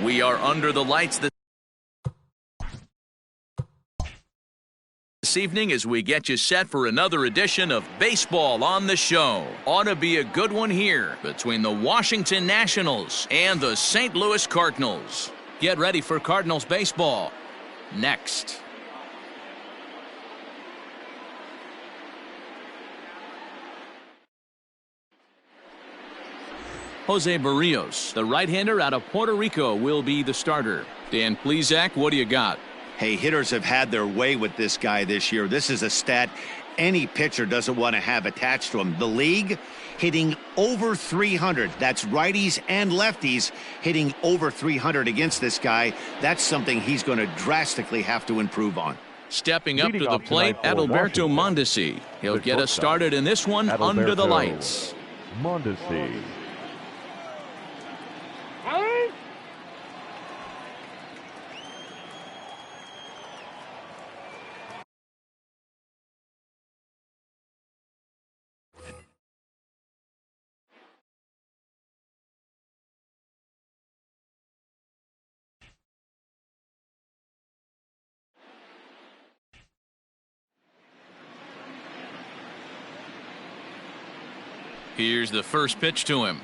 We are under the lights this evening as we get you set for another edition of Baseball on the Show. Ought to be a good one here between the Washington Nationals and the St. Louis Cardinals. Get ready for Cardinals baseball next. Jose Barrios, the right-hander out of Puerto Rico, will be the starter. Dan Plesac, what do you got? Hey, hitters have had their way with this guy this year. This is a stat any pitcher doesn't want to have attached to him. The league hitting over 300. That's righties and lefties hitting over 300 against this guy. That's something he's going to drastically have to improve on. Stepping up to the plate, Adalberto Mondesi. He'll get us started in this one under the lights. Mondesi. Here's the first pitch to him.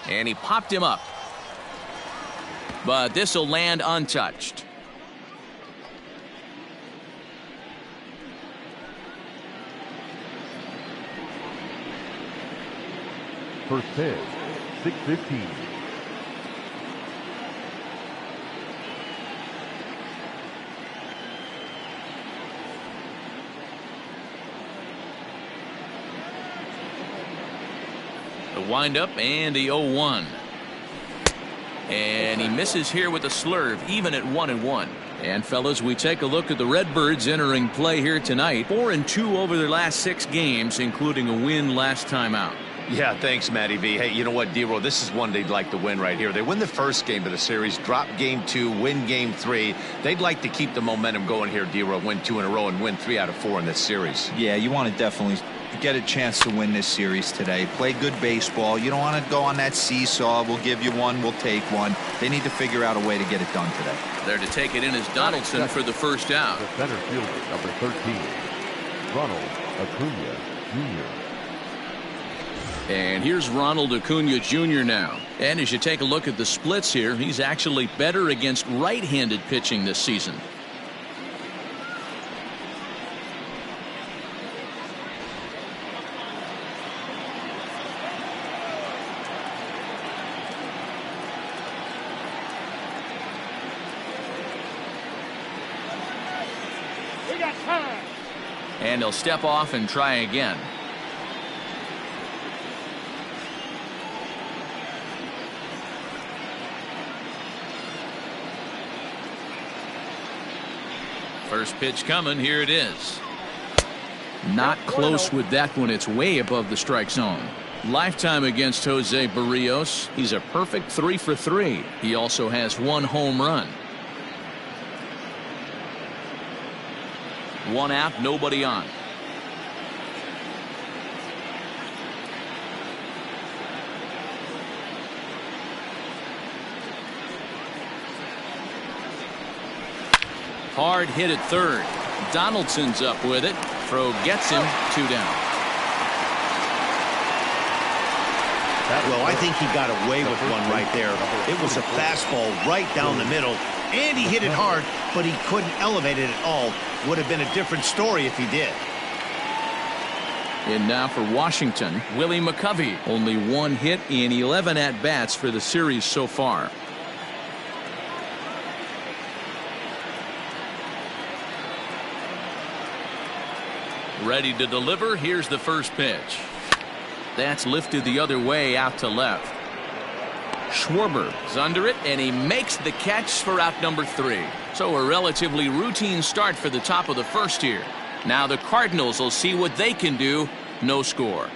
And he popped him up. But this will land untouched. First pitch, 6:15. The windup and the 0-1. And he misses here with a slurve, even at 1-1. And fellas, we take a look at the Redbirds entering play here tonight. 4-2 over their last 6 games, including a win last time out. Yeah, thanks, Matty V. Hey, you know what, D-Roll, this is one they'd like to win right here. They win the first game of the series, drop game 2, win game 3. They'd like to keep the momentum going here, D-Roll, win 2 in a row and win 3 out of 4 in this series. Yeah, you want to definitely get a chance to win this series today. Play good baseball. You don't want to go on that seesaw. We'll give you one, we'll take one. They need to figure out a way to get it done today. There to take it in is Donaldson for the first out. The center fielder, number 13, Ronald Acuna Jr. And here's Ronald Acuna Jr. now. And as you take a look at the splits here, he's actually better against right-handed pitching this season. And he'll step off and try again. First pitch coming. Here it is. Not close with that one. It's way above the strike zone. Lifetime against Jose Barrios. He's a perfect 3 for 3. He also has 1 home run. 1 out, nobody on. Hard hit at third. Donaldson's up with it. Throw gets him. 2 down. Well, I think he got away with one right there. It was a fastball right down the middle, and he hit it hard, but he couldn't elevate it at all. Would have been a different story if he did. And now for Washington, Willie McCovey. Only 1 hit in 11 at-bats for the series so far. Ready to deliver. Here's the first pitch. That's lifted the other way out to left. Schwarber is under it, and he makes the catch for out number 3. So a relatively routine start for the top of the first here. Now the Cardinals will see what they can do. No score.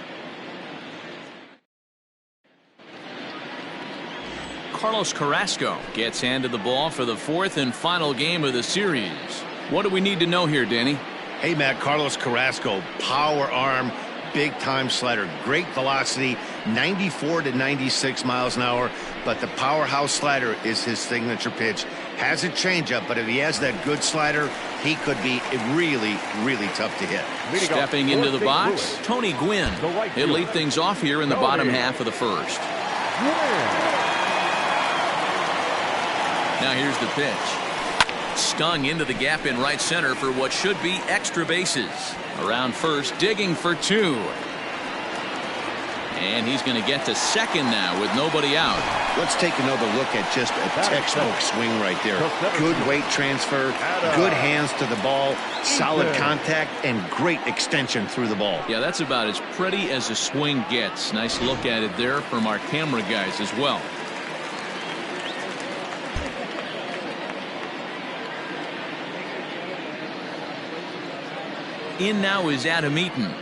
Carlos Carrasco gets handed the ball for the 4th and final game of the series. What do we need to know here, Danny? Hey, Matt, Carlos Carrasco, power arm, big-time slider, great velocity, 94 to 96 miles an hour, but the powerhouse slider is his signature pitch. Has a changeup, but if he has that good slider, he could be really, really tough to hit. Stepping into the box, Tony Gwynn. He'll lead things off here in the bottom half of the first. Now here's the pitch. Stung into the gap in right center for what should be extra bases. Around first, digging for two. And he's going to get to second now with nobody out. Let's take another look at just a textbook swing right there. Good weight transfer, good hands to the ball, solid contact, and great extension through the ball. Yeah, that's about as pretty as a swing gets. Nice look at it there from our camera guys as well. In now is Adam Eaton.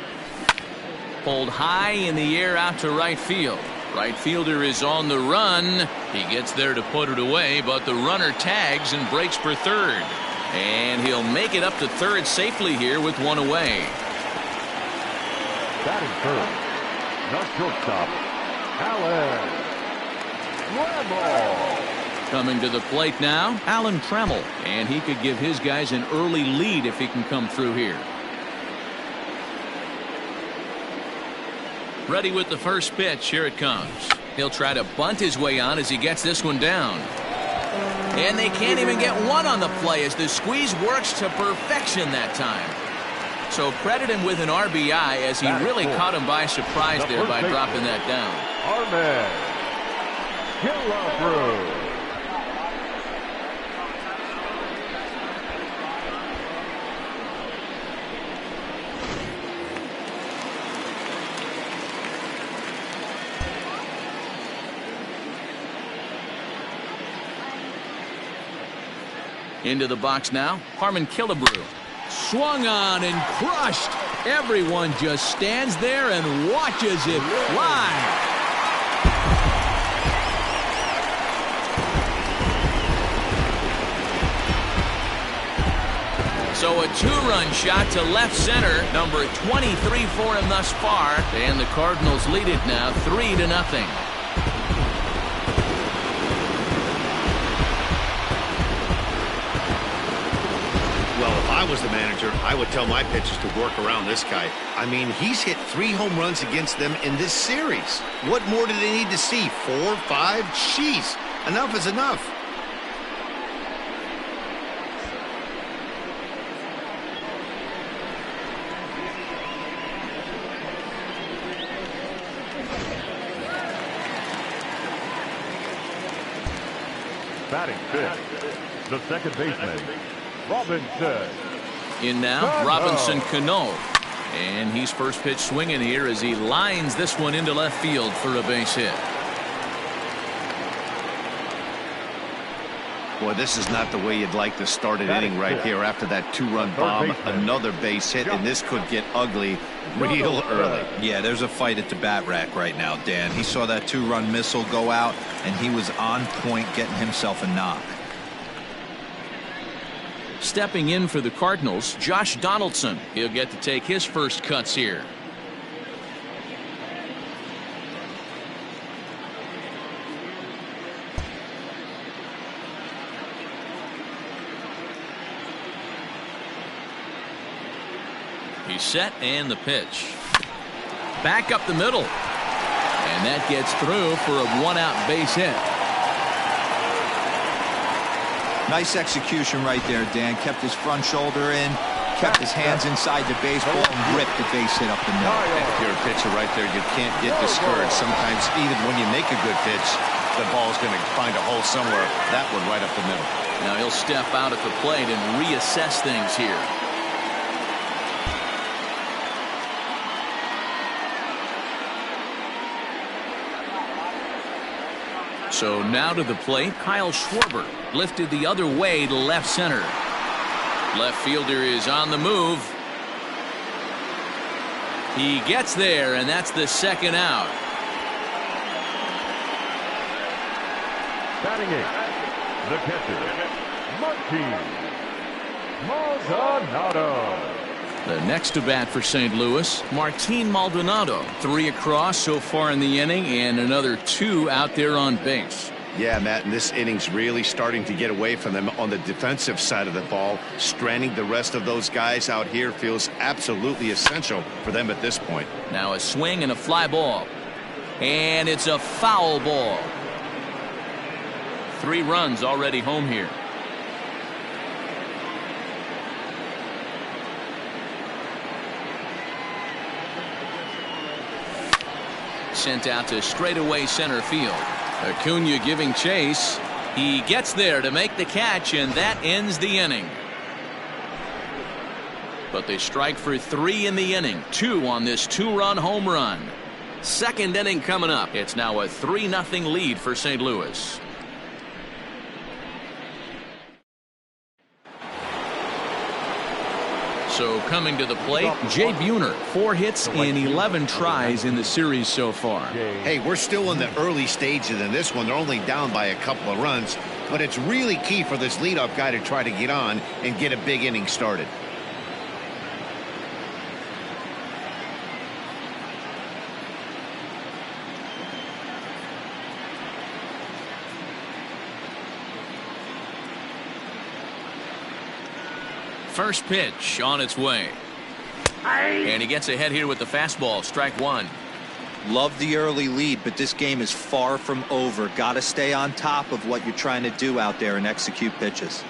Pulled high in the air out to right field. Right fielder is on the run. He gets there to put it away, but the runner tags and breaks for third. And he'll make it up to third safely here with one away. Batting third, the shortstop, Alan Trammell. Coming to the plate now, Alan Trammell. And he could give his guys an early lead if he can come through here. Ready with the first pitch. Here it comes. He'll try to bunt his way on as he gets this one down. And they can't even get one on the play as the squeeze works to perfection that time. So credit him with an RBI as he really caught him by surprise there by dropping that down. Killebrew. Into the box now, Harmon Killebrew. Swung on and crushed. Everyone just stands there and watches it fly. So a two-run shot to left center, number 23 for him thus far, and the Cardinals lead it now 3-0. If I was the manager, I would tell my pitchers to work around this guy. I mean, he's hit 3 home runs against them in this series. What more do they need to see? 4, 5? Jeez, enough is enough. Batting fifth, the second baseman, Robinson. In now, Robinson Cano. And he's first pitch swinging here as he lines this one into left field for a base hit. Boy, this is not the way you'd like to start an inning right here after that 2-run bomb. Another base hit, and this could get ugly real early. Yeah, there's a fight at the bat rack right now, Dan. He saw that 2-run missile go out, and he was on point getting himself a knock. Stepping in for the Cardinals, Josh Donaldson. He'll get to take his first cuts here. He's set and the pitch. Back up the middle. And that gets through for a 1-out base hit. Nice execution right there, Dan. Kept his front shoulder in, kept his hands inside the baseball, and ripped the base hit up the middle. If you're a pitcher right there, you can't get discouraged. Sometimes even when you make a good pitch, the ball's going to find a hole somewhere. That one right up the middle. Now he'll step out at the plate and reassess things here. So now to the plate, Kyle Schwarber lifted the other way to left center. Left fielder is on the move. He gets there, and that's the second out. Batting eighth, the catcher, Martin Maldonado. The next to bat for St. Louis, Martin Maldonado. 3 across so far in the inning, and another 2 out there on base. Yeah, Matt, and this inning's really starting to get away from them on the defensive side of the ball. Stranding the rest of those guys out here feels absolutely essential for them at this point. Now a swing and a fly ball. And it's a foul ball. 3 runs already home here. Sent out to straightaway center field. Acuna giving chase. He gets there to make the catch, and that ends the inning. But they strike for 3 in the inning. 2 on this 2-run home run. Second inning coming up. It's now a 3-0 lead for St. Louis. So coming to the plate, Jay Buhner. 4 hits in 11 tries in the series so far. Hey, we're still in the early stages in this one. They're only down by a couple of runs, but it's really key for this leadoff guy to try to get on and get a big inning started. First pitch on its way. And he gets ahead here with the fastball. Strike 1. Love the early lead, but this game is far from over. Got to stay on top of what you're trying to do out there and execute pitches.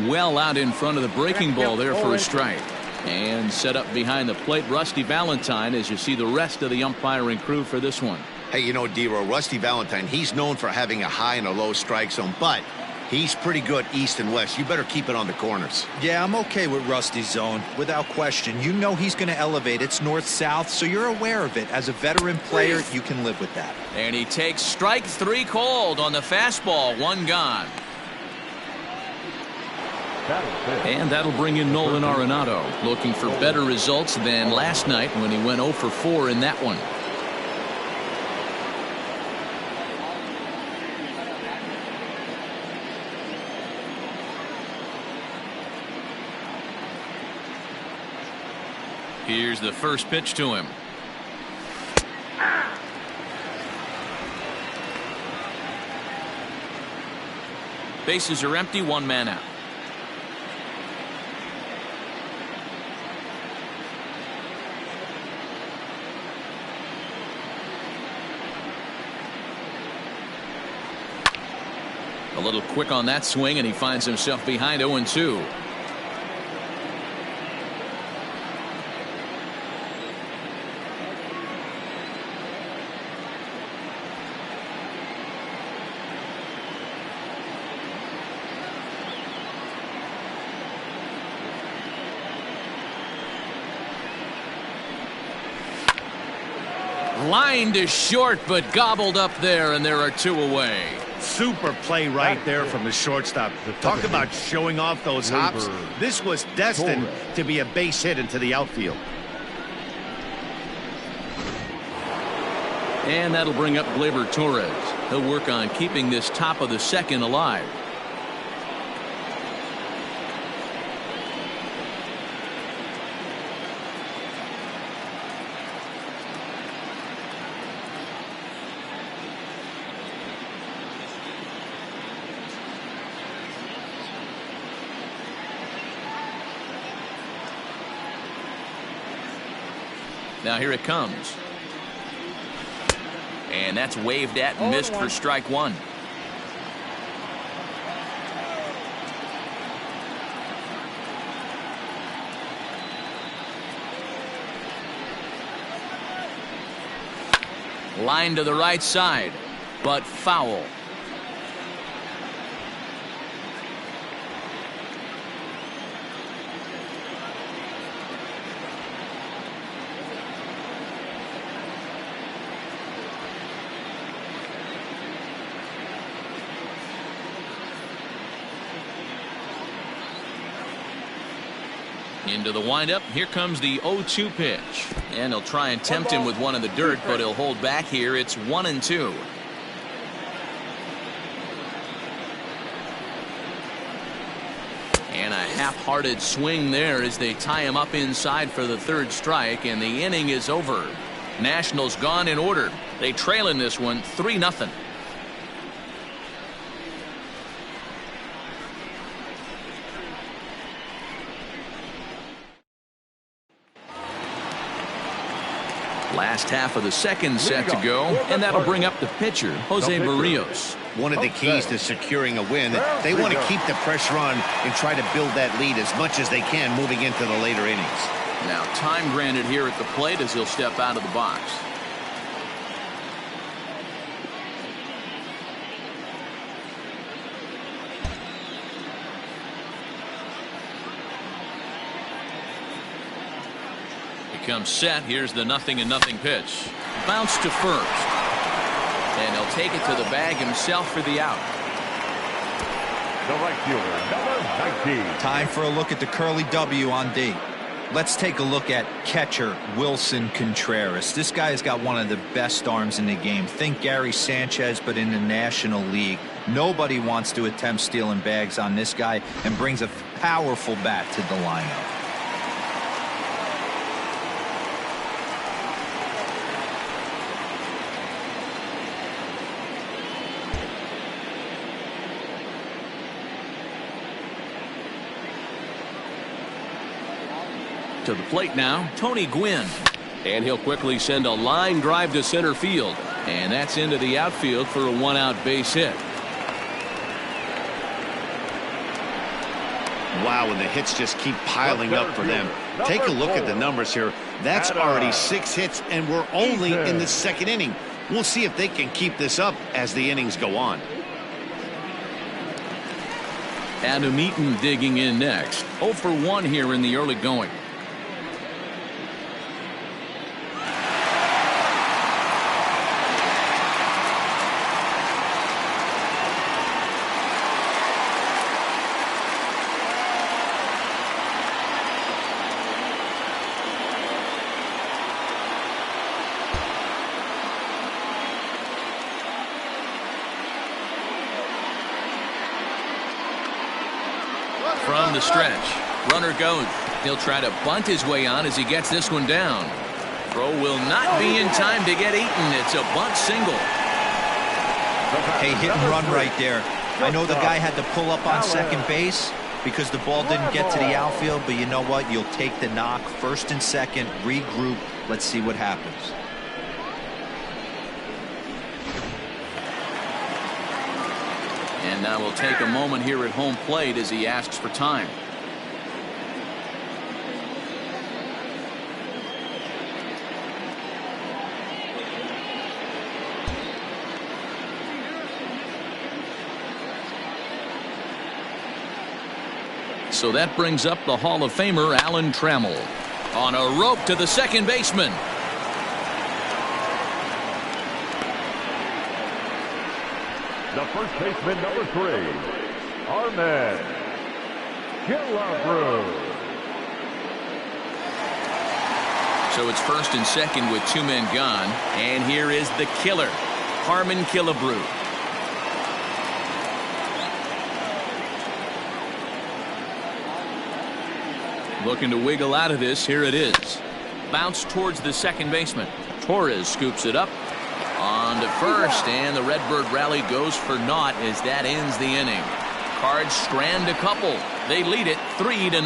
Well out in front of the breaking ball there for a strike. And set up behind the plate, Rusty Valentine, as you see the rest of the umpiring crew for this one. Hey, you know, D-Row, Rusty Valentine, he's known for having a high and a low strike zone, but he's pretty good east and west. You better keep it on the corners. Yeah, I'm okay with Rusty's zone, without question. You know he's going to elevate. It's north-south, so you're aware of it. As a veteran player, you can live with that. And he takes strike 3 called on the fastball. 1 gone. And that'll bring in Nolan Arenado, looking for better results than last night when he went 0 for 4 in that one. Here's the first pitch to him. Bases are empty, 1 man out. A little quick on that swing, and he finds himself behind 0-2. Line to short, but gobbled up there, and there are 2 away. Super play right there from the shortstop. Talk about showing off those hops. This was destined to be a base hit into the outfield. And that'll bring up Gleyber Torres. He'll work on keeping this top of the second alive. Now here it comes. And that's waved at and missed for strike 1. Line to the right side, but foul. Into the windup. Here comes the 0-2 pitch. And he'll try and tempt him with one in the dirt, but he'll hold back here. It's 1-2. And a half-hearted swing there as they tie him up inside for the third strike, and the inning is over. Nationals gone in order. They trail in this one 3-0. Last half of the second set to go, and that'll bring up the pitcher, Jose Barrios. One of the keys to securing a win, they want to keep the pressure on and try to build that lead as much as they can moving into the later innings. Now time granted here at the plate as he'll step out of the box. Comes set. Here's the 0-0 pitch. Bounce to first. And he'll take it to the bag himself for the out. The right fielder, number 19. Time for a look at the curly W on D. Let's take a look at catcher Wilson Contreras. This guy has got one of the best arms in the game. Think Gary Sanchez, but in the National League. Nobody wants to attempt stealing bags on this guy, and brings a powerful bat to the lineup. To the plate now, Tony Gwynn. And he'll quickly send a line drive to center field. And that's into the outfield for a one-out base hit. Wow, and the hits just keep piling up for them. Take a look at the numbers here. That's already 6 hits, and we're only in the second inning. We'll see if they can keep this up as the innings go on. Adam Eaton digging in next. 0 for 1 here in the early going. From the stretch, runner goes. He'll try to bunt his way on as he gets this one down. Throw will not be in time to get Eaton. It's a bunt single. Hey, hit and run right there. I know the guy had to pull up on second base because the ball didn't get to the outfield, but you know what? You'll take the knock. First and second, regroup. Let's see what happens. And now we'll take a moment here at home plate as he asks for time. So that brings up the Hall of Famer Alan Trammell on a rope to the second baseman. The first baseman, number 3, Armin Killebrew. So it's first and second with 2 men gone. And here is the killer, Harmon Killebrew. Looking to wiggle out of this. Here it is. Bounce towards the second baseman. Torres scoops it up. On to first, and the Redbird rally goes for naught as that ends the inning. Cards strand a couple. They lead it 3-0.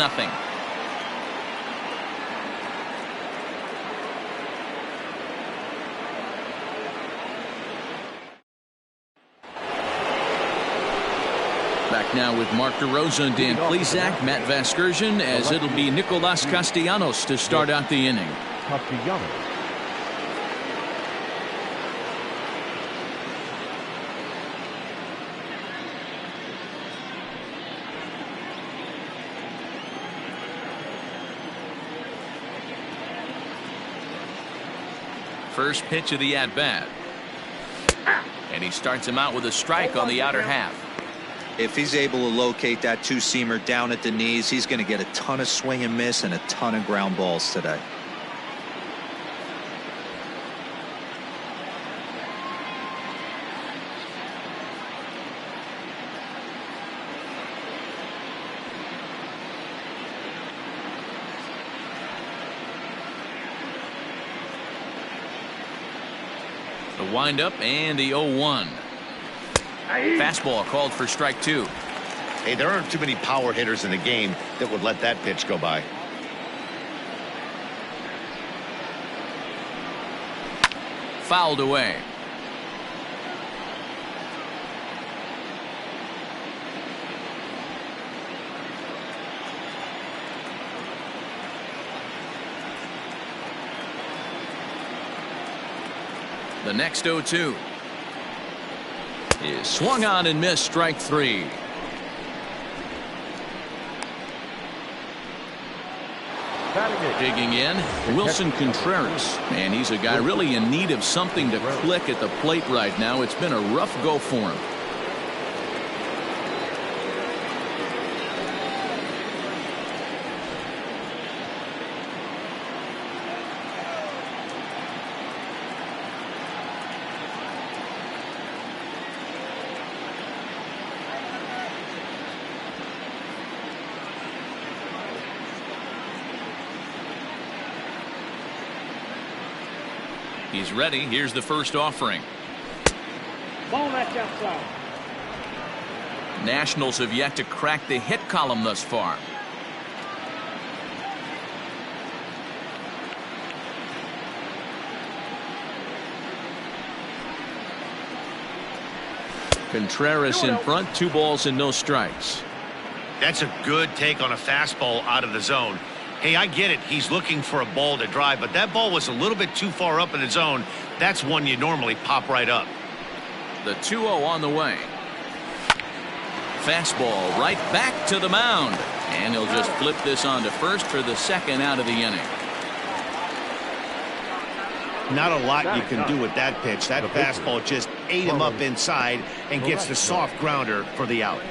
Back now with Mark DeRosa, Dan Plesac, Matt Vasgersian, as it'll be Nicolas Castellanos to start out the inning. Castellanos. First pitch of the at-bat. And he starts him out with a strike on the outer half. If he's able to locate that two-seamer down at the knees, he's going to get a ton of swing and miss and a ton of ground balls today. The windup and the 0-1. Fastball called for strike 2. Hey, there aren't too many power hitters in the game that would let that pitch go by. Fouled away. The next 0-2 is swung on and missed, strike 3. Digging in, Wilson Contreras, and he's a guy really in need of something to click at the plate right now. It's been a rough go for him. He's ready. Here's the first offering. Ball that's outside. Nationals have yet to crack the hit column thus far. Contreras in front, 2 balls and no strikes. That's a good take on a fastball out of the zone. Hey, I get it. He's looking for a ball to drive, but that ball was a little bit too far up in the zone. That's one you normally pop right up. The 2-0 on the way. Fastball right back to the mound. And he'll just flip this on to first for the second out of the inning. Not a lot you can do with that pitch. That fastball just ate him up inside and gets the soft grounder for the out.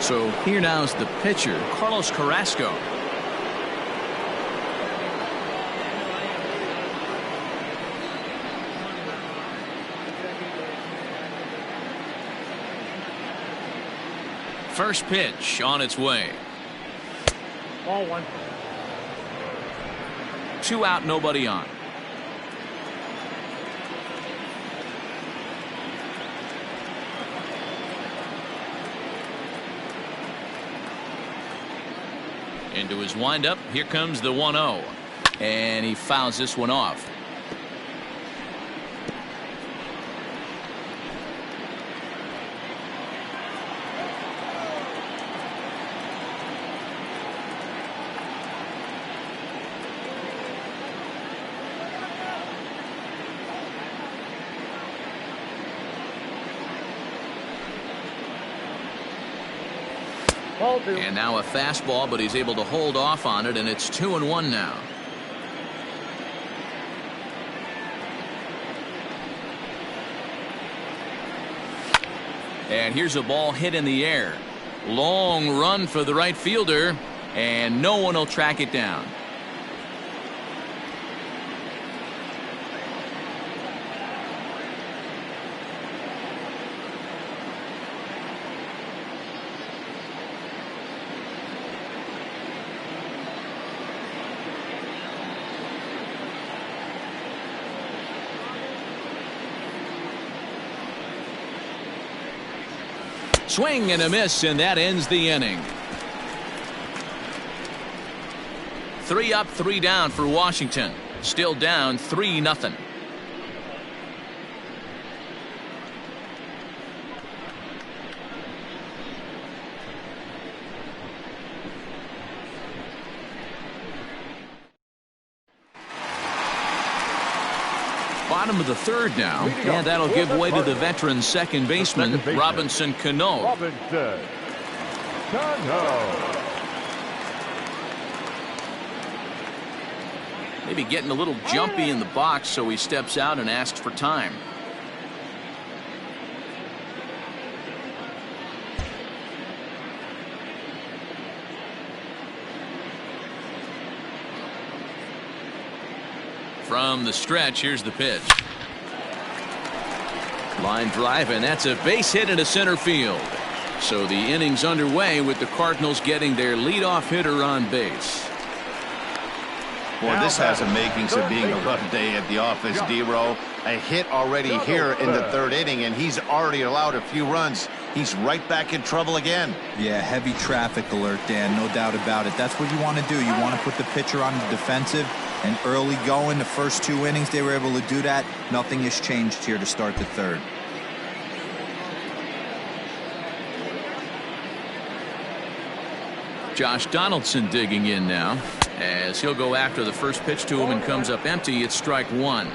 So here now is the pitcher, Carlos Carrasco. First pitch on its way. Ball 1. 2 out, nobody on. Into his windup. Here comes the 1-0. And he fouls this one off. And now a fastball, but he's able to hold off on it, and it's 2-1 now. And here's a ball hit in the air. Long run for the right fielder, and no one will track it down. Swing and a miss, and that ends the inning. 3 up, 3 down for Washington. Still down 3-0. Bottom of the third now, and that'll give way to the veteran second baseman, Robinson Cano. Robinson Cano. Maybe getting a little jumpy in the box, so he steps out and asks for time. From the stretch, here's the pitch. Line drive, and that's a base hit into center field. So the inning's underway with the Cardinals getting their leadoff hitter on base. Boy, this has the makings of being a rough day at the office, D-Row. A hit already here in the third inning, and he's already allowed a few runs. He's right back in trouble again. Yeah, heavy traffic alert, Dan, no doubt about it. That's what you want to do. You want to put the pitcher on the defensive, and early going, the first 2 innings, they were able to do that. Nothing has changed here to start the third. Josh Donaldson digging in now, as he'll go after the first pitch to him and comes up empty. It's strike one.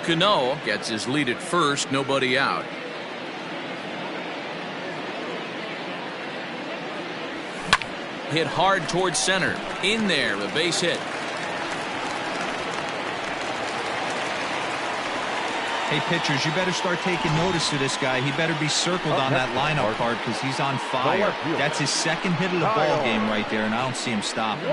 Cano gets his lead at first, nobody out. Hit hard towards center. In there, a base hit. Hey, pitchers, you better start taking notice of this guy. He better be circled on that lineup card because he's on fire. That's his second hit of the ball game right there, and I don't see him stopping.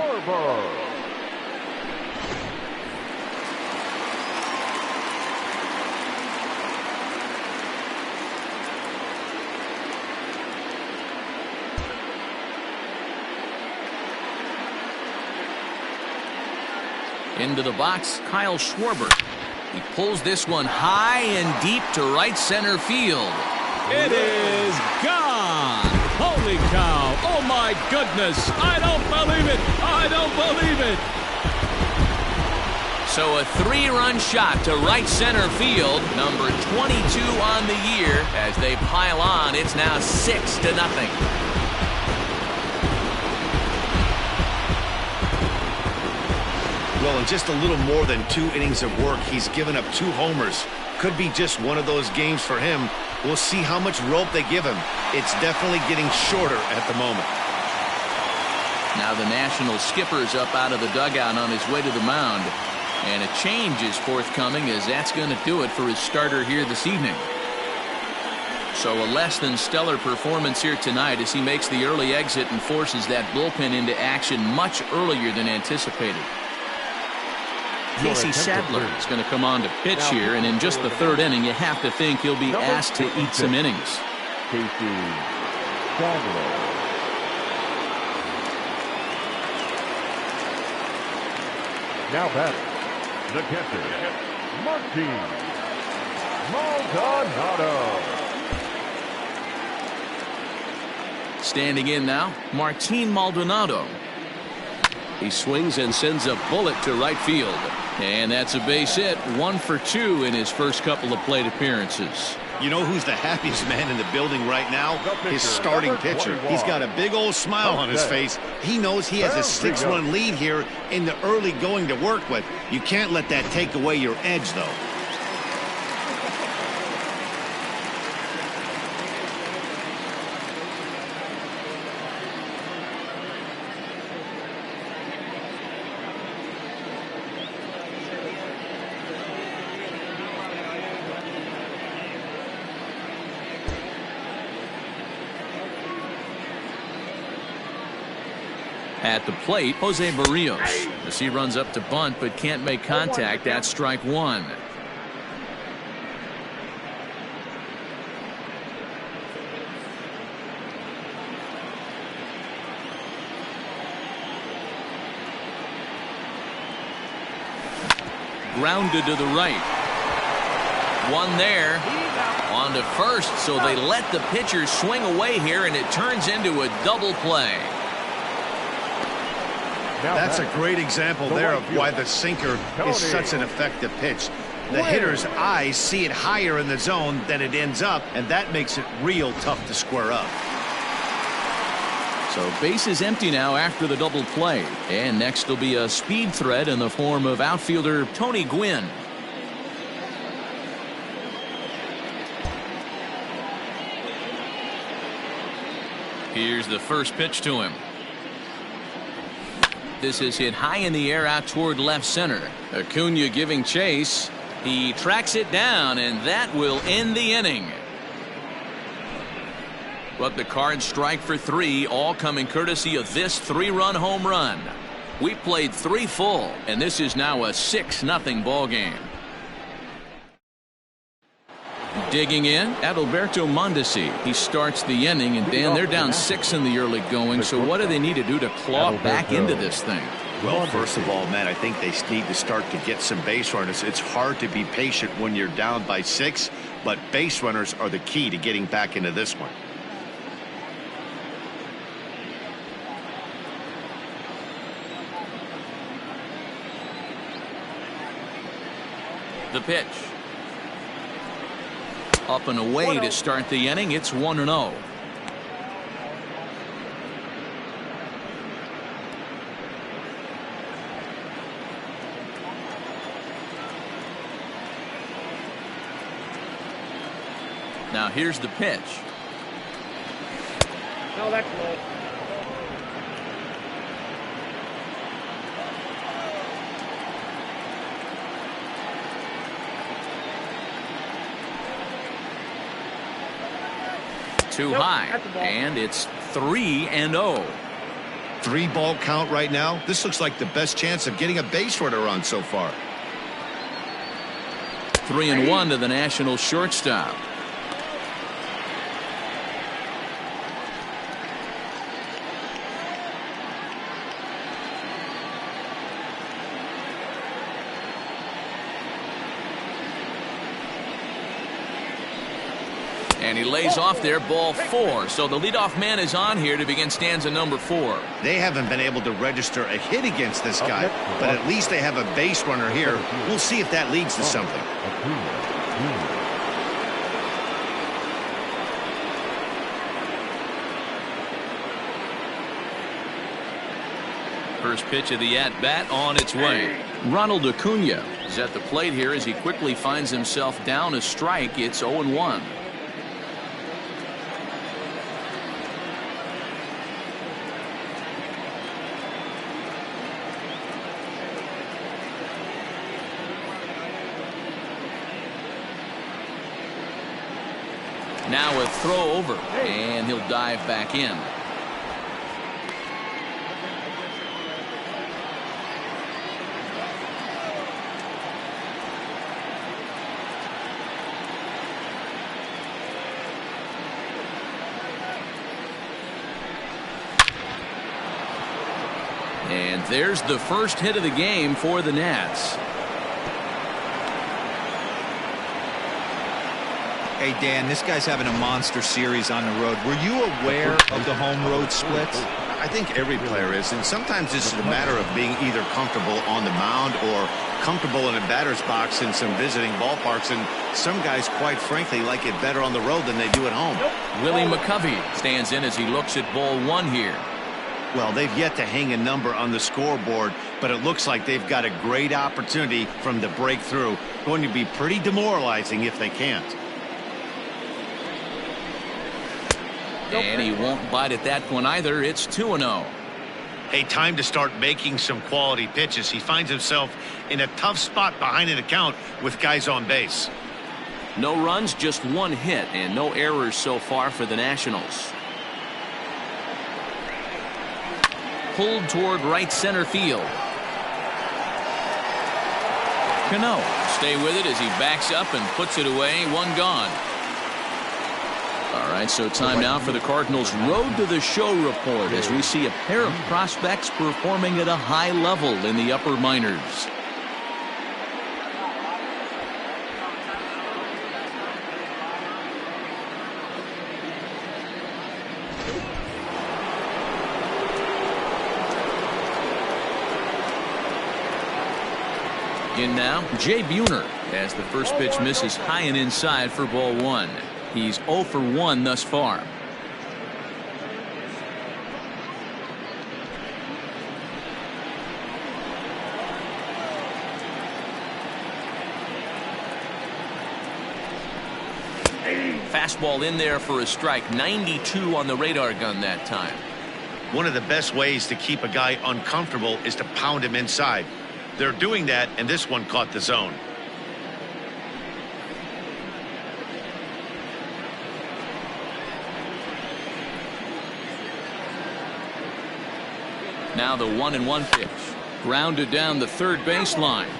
Into the box, Kyle Schwarber. He pulls this one high and deep to right center field. It is gone. Holy cow. Oh, my goodness. I don't believe it. I don't believe it. So a 3-run shot to right center field, number 22 on the year. As they pile on, it's now 6-0. Well, in just a little more than 2 innings of work, he's given up 2 homers. Could be just one of those games for him. We'll see how much rope they give him. It's definitely getting shorter at the moment. Now the National skipper's up out of the dugout on his way to the mound. And a change is forthcoming, as that's going to do it for his starter here this evening. So a less than stellar performance here tonight as he makes the early exit and forces that bullpen into action much earlier than anticipated. Casey Sadler is going to come on to pitch here, and in just the third inning, you have to think he'll be asked to eat some innings. Casey Sadler. Now batting, the catcher, Martin Maldonado. Standing in now, Martin Maldonado. He swings and sends a bullet to right field. And that's a base hit, 1 for 2 in his first couple of plate appearances. You know who's the happiest man in the building right now? His starting pitcher. He's got a big old smile on his face. He knows he has a 6-run lead here in the early going to work with. You can't let that take away your edge, though. At the plate, Jose Barrios, as he runs up to bunt but can't make contact. That's strike one. Grounded to the right. One there. On to first, so they let the pitcher swing away here, and it turns into a double play. That's a great example there of why the sinker is such an effective pitch. The hitter's eyes see it higher in the zone than it ends up, and that makes it real tough to square up. So base is empty now after the double play. And next will be a speed threat in the form of outfielder Tony Gwynn. Here's the first pitch to him. This is hit high in the air out toward left center. Acuna giving chase. He tracks it down, and that will end the inning. But the Cards strike for 3, all coming courtesy of this 3-run home run. We played 3 full, and this is now a 6-0 ball game. Digging in, Adalberto Mondesi. He starts the inning, and Dan, they're down 6 in the early going, so what do they need to do to claw back into this thing? Well, first of all, Matt, I think they need to start to get some base runners. It's hard to be patient when you're down by 6, but base runners are the key to getting back into this one. The pitch. Up and away to start the inning. It's 1-0. Now here's the pitch. No, that's low. Too high, and it's 3-0. 3-ball count right now. This looks like the best chance of getting a base runner on so far. 3-1 to the National shortstop. And he lays off there, ball 4. So the leadoff man is on here to begin stanza number 4. They haven't been able to register a hit against this guy, but at least they have a base runner here. We'll see if that leads to something. First pitch of the at-bat on its way. Ronald Acuna is at the plate here as he quickly finds himself down a strike. It's 0-1. Now a throw over, and he'll dive back in. And there's the first hit of the game for the Nats. Hey, Dan, this guy's having a monster series on the road. Were you aware of the home road splits? I think every player is, and sometimes it's a matter of being either comfortable on the mound or comfortable in a batter's box in some visiting ballparks, and some guys, quite frankly, like it better on the road than they do at home. Willie McCovey stands in as he looks at ball 1 here. Well, they've yet to hang a number on the scoreboard, but it looks like they've got a great opportunity from the breakthrough. Going to be pretty demoralizing if they can't. And he won't bite at that one either. It's 2-0. Hey, time to start making some quality pitches. He finds himself in a tough spot behind an account with guys on base. No runs, just 1 hit, and no errors so far for the Nationals. Pulled toward right center field. Cano stay with it as he backs up and puts it away. 1 gone. All right, so time now for the Cardinals' Road to the Show report as we see a pair of prospects performing at a high level in the upper minors. In now, Jay Buhner as the first pitch misses high and inside for ball 1. He's 0 for 1 thus far. Fastball in there for a strike. 92 on the radar gun that time. One of the best ways to keep a guy uncomfortable is to pound him inside. They're doing that, and this one caught the zone. Now the 1-1 pitch. Grounded down the third baseline.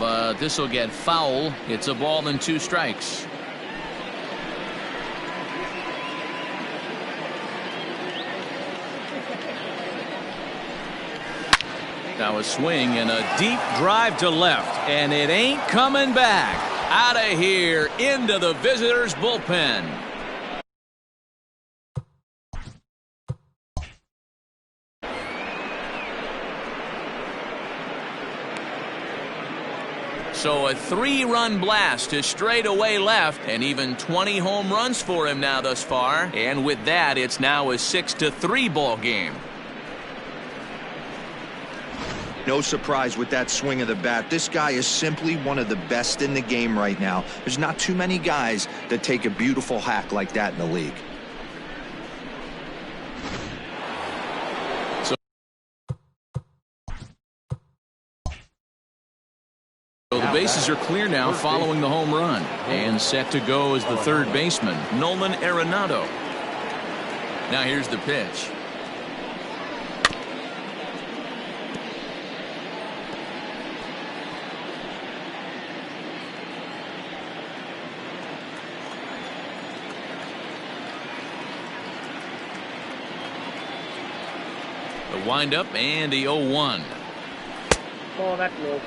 But this will get foul. It's a ball and 2 strikes. Now a swing and a deep drive to left. And it ain't coming back. Out of here into the visitors' bullpen. So a 3-run blast to straightaway left, and even 20 home runs for him now thus far. And with that, it's now a 6-3 ball game. No surprise with that swing of the bat. This guy is simply one of the best in the game right now. There's not too many guys that take a beautiful hack like that in the league. So the bases are clear now following the home run. And set to go is the third baseman, Nolan Arenado. Now here's the pitch. The windup and the 0-1. Oh, that's low.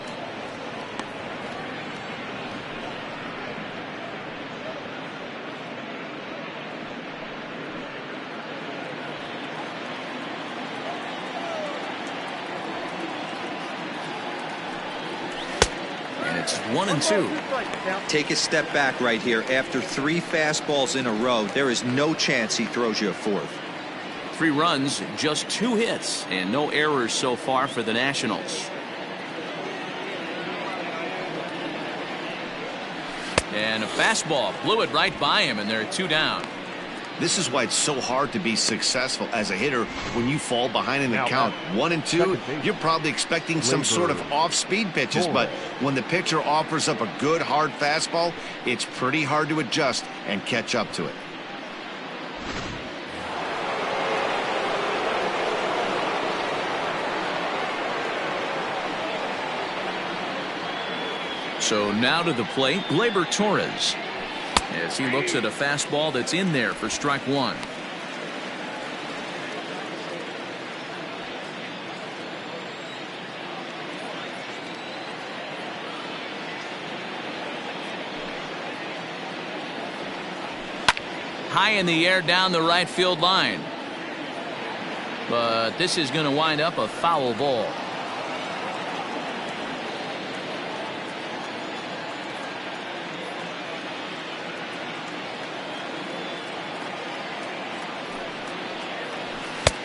And it's 1-2. Take a step back right here. After 3 fastballs in a row, there is no chance he throws you a 4th. 3 runs, just 2 hits, and no errors so far for the Nationals. And a fastball blew it right by him, and they're 2 down. This is why it's so hard to be successful as a hitter when you fall behind in the count. 1-2, you're probably expecting some sort of off-speed pitches, but when the pitcher offers up a good hard fastball, it's pretty hard to adjust and catch up to it. So now to the plate, Gleyber Torres, as he looks at a fastball that's in there for strike 1. High in the air down the right field line. But this is going to wind up a foul ball.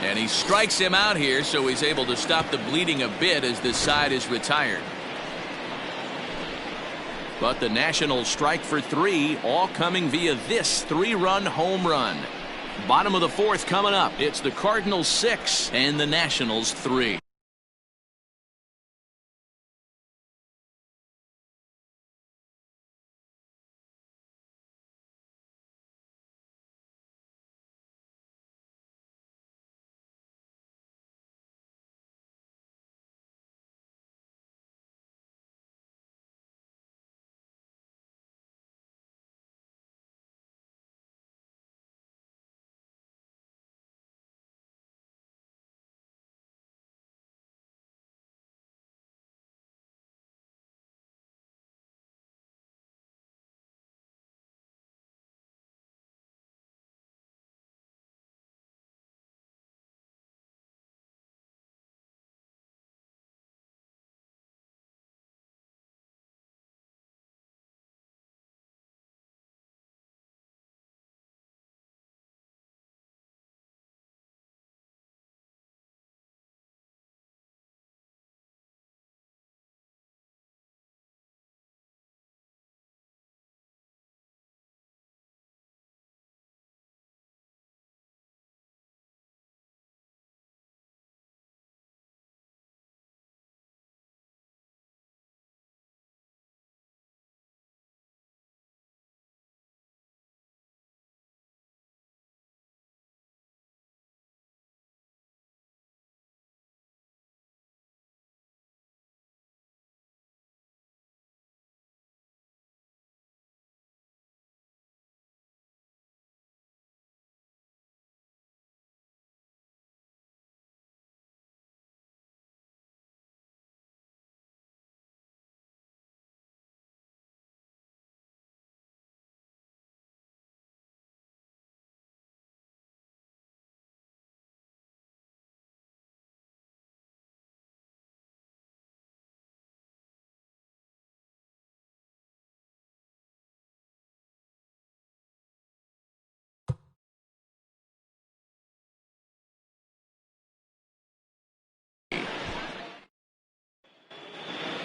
And he strikes him out here, so he's able to stop the bleeding a bit as this side is retired. But the Nationals strike for 3, all coming via this 3-run home run. Bottom of the 4th coming up. It's the Cardinals 6 and the Nationals 3.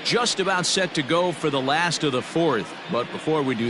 just about set to go for the last of the fourth. But before we do,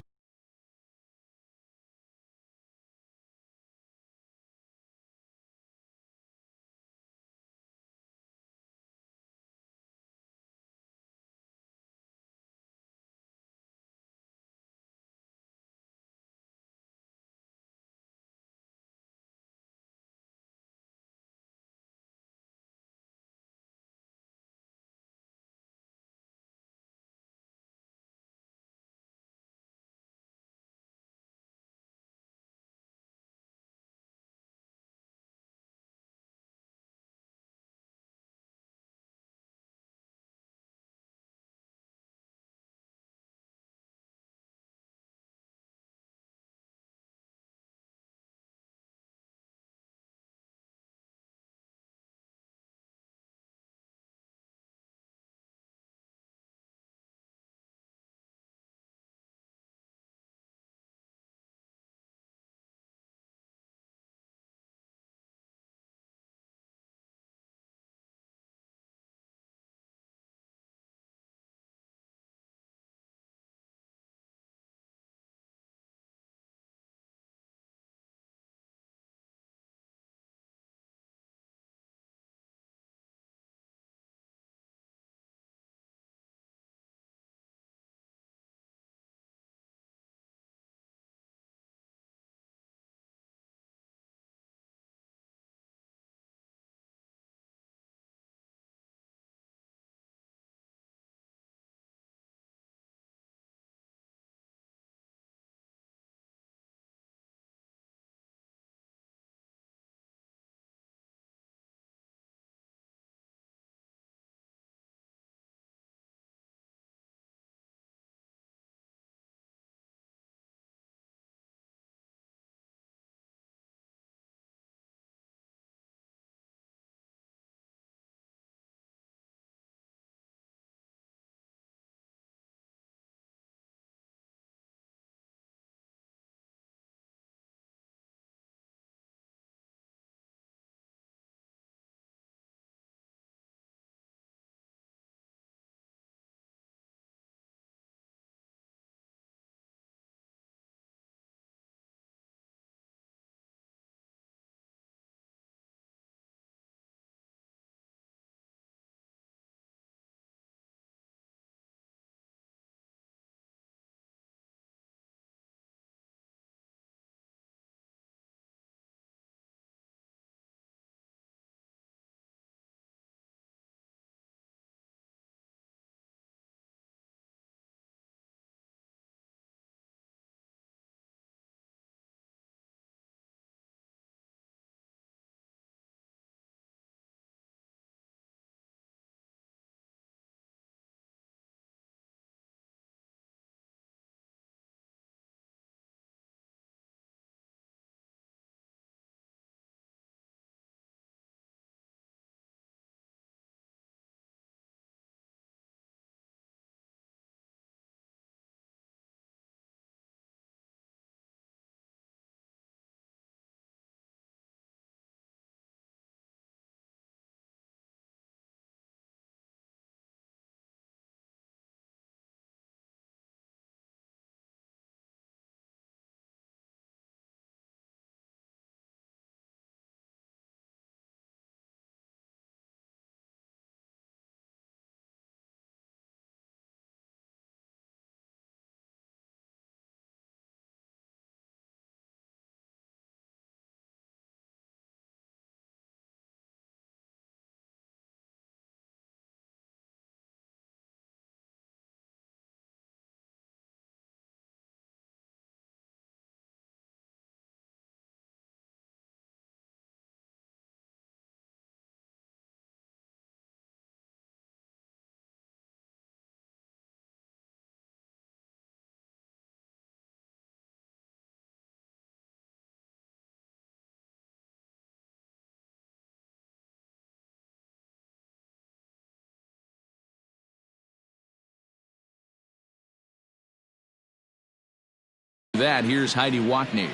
that, here's Heidi Watney.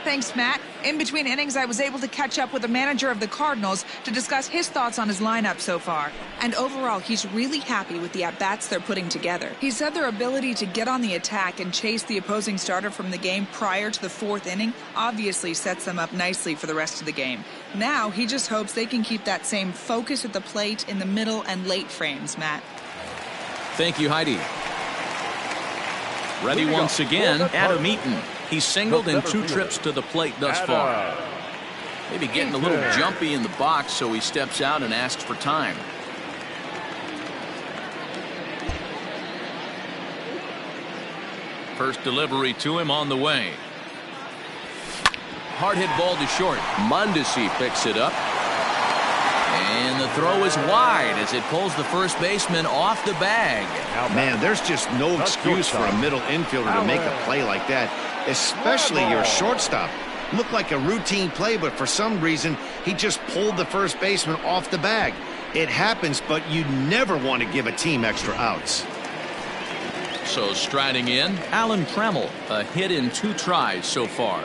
Thanks, Matt. In between innings, I was able to catch up with the manager of the Cardinals to discuss his thoughts on his lineup so far. And overall, he's really happy with the at-bats they're putting together. He said their ability to get on the attack and chase the opposing starter from the game prior to the fourth inning obviously sets them up nicely for the rest of the game. Now, he just hopes they can keep that same focus at the plate in the middle and late frames, Matt. Thank you, Heidi. Ready once again, Adam Eaton. He's singled in 2 trips to the plate thus far. Maybe getting a little jumpy in the box, so he steps out and asks for time. First delivery to him on the way. Hard hit ball to short. Mondesi picks it up. And the throw is wide as it pulls the first baseman off the bag. Man, there's just no excuse for a middle infielder to make a play like that, especially your shortstop. Looked like a routine play, but for some reason, he just pulled the first baseman off the bag. It happens, but you never want to give a team extra outs. So striding in, Alan Trammell, a hit in 2 tries so far.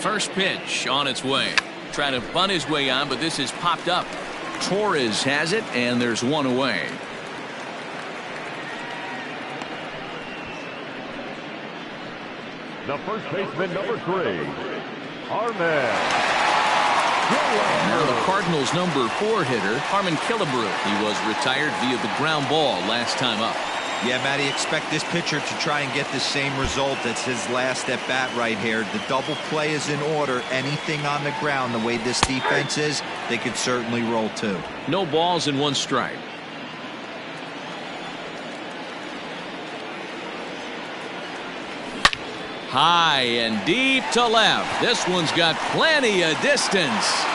First pitch on its way. Trying to bunt his way on, but this is popped up. Torres has it, and there's 1 away. The first baseman, number 3, Arman. Now the Cardinals' number 4 hitter, Harmon Killebrew. He was retired via the ground ball last time up. Yeah, Matty, expect this pitcher to try and get the same result. That's his last at bat right here. The double play is in order. Anything on the ground, the way this defense is, they could certainly roll too. No balls and 1 strike. High and deep to left. This one's got plenty of distance.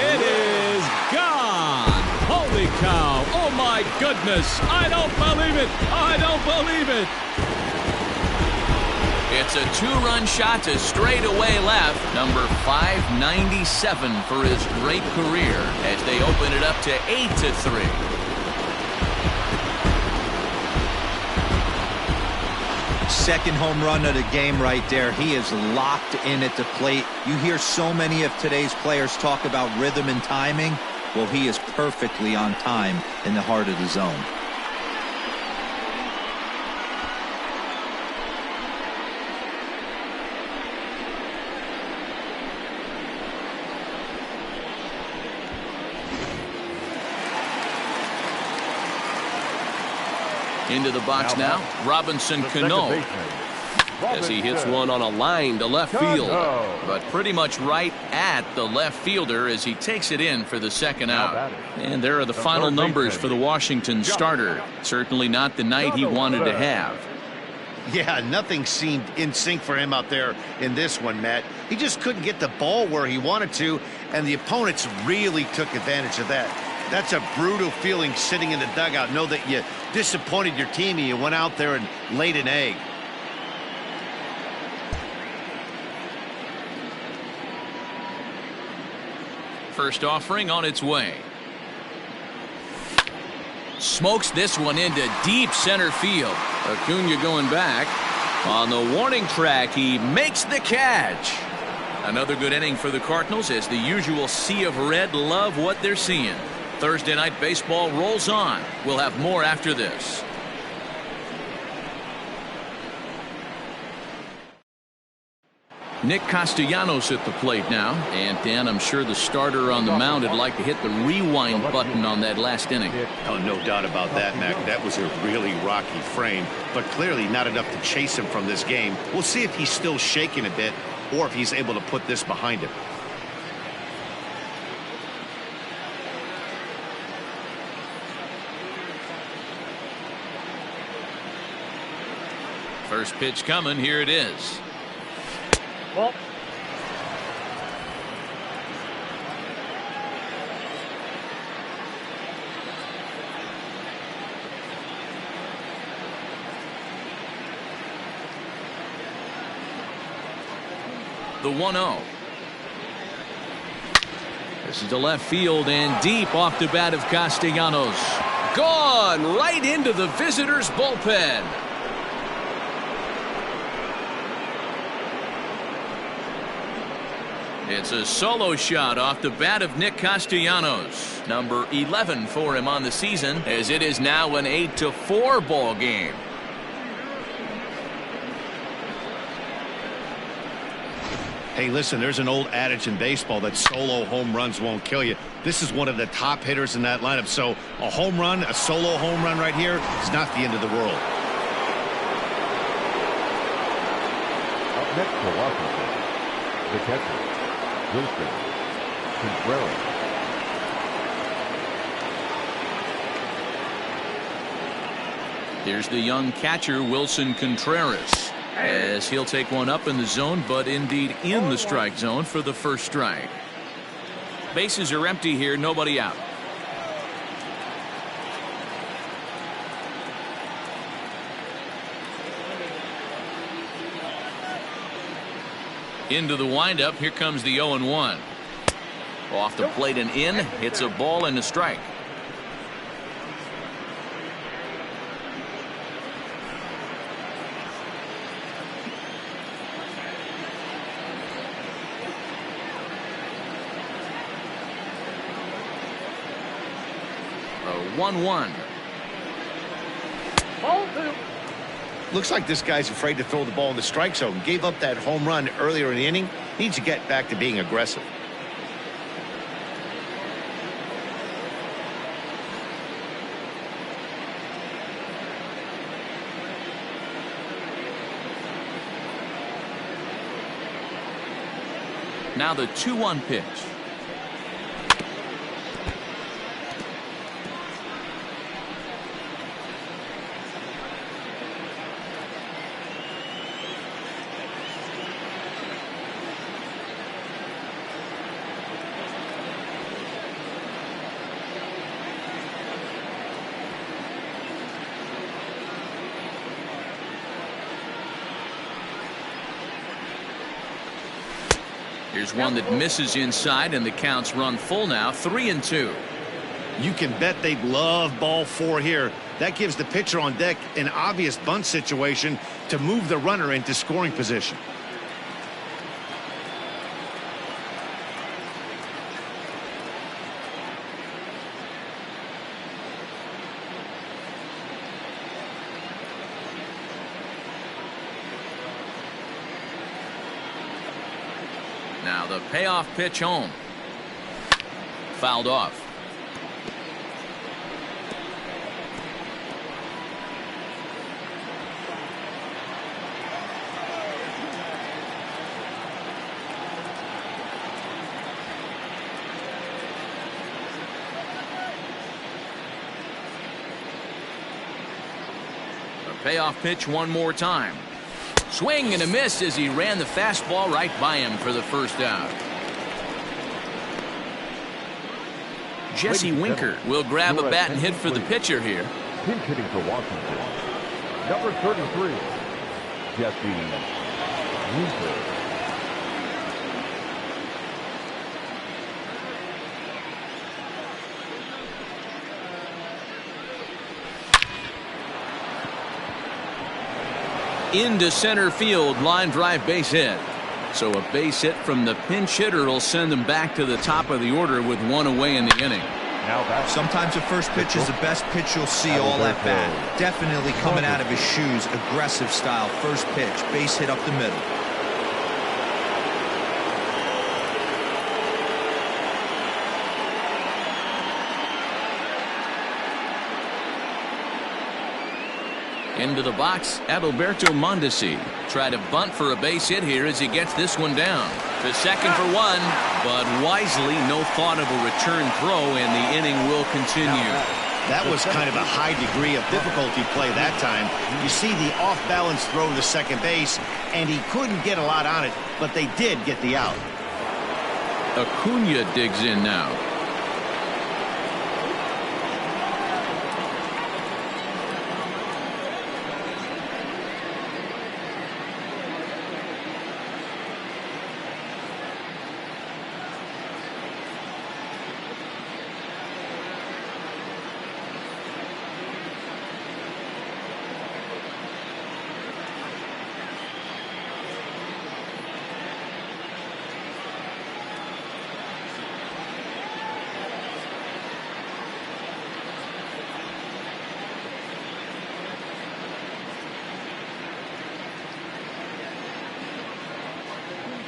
It is gone. Holy cow. Oh, my goodness. I don't believe it. I don't believe it. It's a 2-run shot to straightaway left. Number 597 for his great career as they open it up to 8-3. Second home run of the game right there. He is locked in at the plate. You hear so many of today's players talk about rhythm and timing. Well, he is perfectly on time in the heart of the zone. Into the box now, Robinson Cano, as he hits one on a line to left field, but pretty much right at the left fielder as he takes it in for the second out. And there are the final numbers for the Washington starter. Certainly not the night he wanted to have. Yeah, nothing seemed in sync for him out there in this one, Matt. He just couldn't get the ball where he wanted to, and the opponents really took advantage of that. That's a brutal feeling sitting in the dugout. Know that you disappointed your team and you went out there and laid an egg. First offering on its way. Smokes this one into deep center field. Acuna going back. On the warning track, he makes the catch. Another good inning for the Cardinals as the usual sea of red love what they're seeing. Thursday night baseball rolls on. We'll have more after this. Nick Castellanos at the plate now. And Dan, I'm sure the starter on the mound would like to hit the rewind button on that last inning. Oh, no doubt about that, Mac. That was a really rocky frame, but clearly not enough to chase him from this game. We'll see if he's still shaking a bit or if he's able to put this behind him. First pitch coming. Here it is. Well, The 1-0. This is to left field and deep off the bat of Castellanos. Gone right into the visitors' bullpen. It's a solo shot off the bat of Nick Castellanos. Number 11 for him on the season, as it is now an 8-4 ball game. Hey, listen, there's an old adage in baseball that solo home runs won't kill you. This is one of the top hitters in that lineup. So a home run, a solo home run right here is not the end of the world. Up next for Washington, the catcher, Wilson Contreras. Here's the young catcher, Wilson Contreras, as he'll take one up in the zone, but indeed in the strike zone for the first strike. Bases are empty here, nobody out. Into the windup, here comes the 0-1. Off the plate and in, it's a ball and a strike. A 1-1. Looks like this guy's afraid to throw the ball in the strike zone. Gave up that home run earlier in the inning. Needs to get back to being aggressive. Now the 2-1 pitch. Here's one that misses inside, and the count's run full now, 3-2. You can bet they'd love ball 4 here. That gives the pitcher on deck an obvious bunt situation to move the runner into scoring position. Now the payoff pitch home. Fouled off. The payoff pitch one more time. Swing and a miss as he ran the fastball right by him for the first out. Jesse Winker will grab a bat and hit for the pitcher here. Pinch hitting for Washington, number 33, Jesse Winker. Into center field, line drive base hit. So a base hit from the pinch hitter will send them back to the top of the order with one away in the inning. Sometimes the first pitch is the best pitch you'll see all at bat. Definitely coming out of his shoes, aggressive style. First pitch, base hit up the middle. Into the box, Adalberto Mondesi. Try to bunt for a base hit here as he gets this one down. To second for one, but wisely no thought of a return throw, and the inning will continue. That was kind of a high degree of difficulty play that time. You see the off-balance throw to second base, and he couldn't get a lot on it, but they did get the out. Acuna digs in now.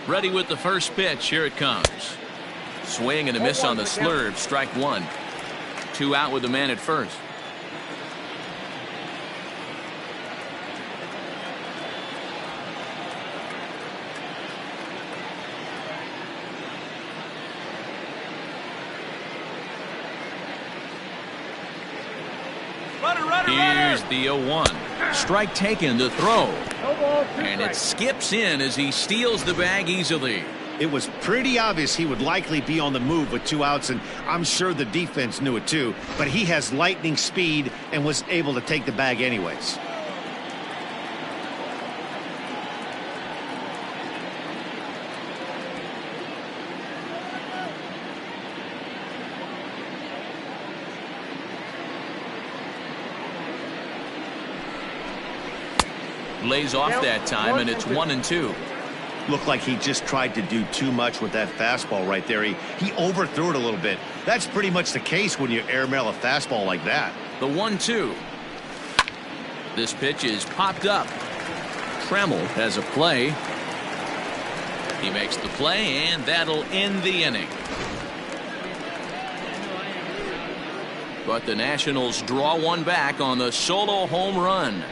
Ready with the first pitch. Here it comes. Swing and a miss on the slurve. Strike one. 2 out with the man at first. Here's the 0-1. Strike taken to throw. And it skips in as he steals the bag easily. It was pretty obvious he would likely be on the move with 2 outs, and I'm sure the defense knew it too. But he has lightning speed and was able to take the bag anyways. Lays off that time, and it's 1-2. Looked like he just tried to do too much with that fastball right there. He overthrew it a little bit. That's pretty much the case when you airmail a fastball like that. The 1-2. This pitch is popped up. Trammell has a play. He makes the play, and that'll end the inning. But the Nationals draw one back on the solo home run.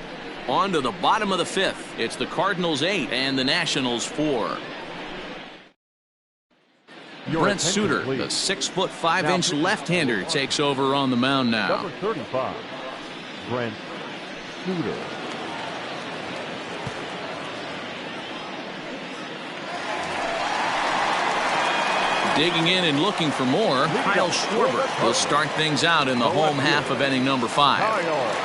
On to the bottom of the 5th. It's the Cardinals 8 and the Nationals 4. Brent Suter, the 6'5" left-hander, takes over on the mound now. Number 35, Brent Suter. Digging in and looking for more, Kyle Schwarber will start things out in the home half of inning number 5.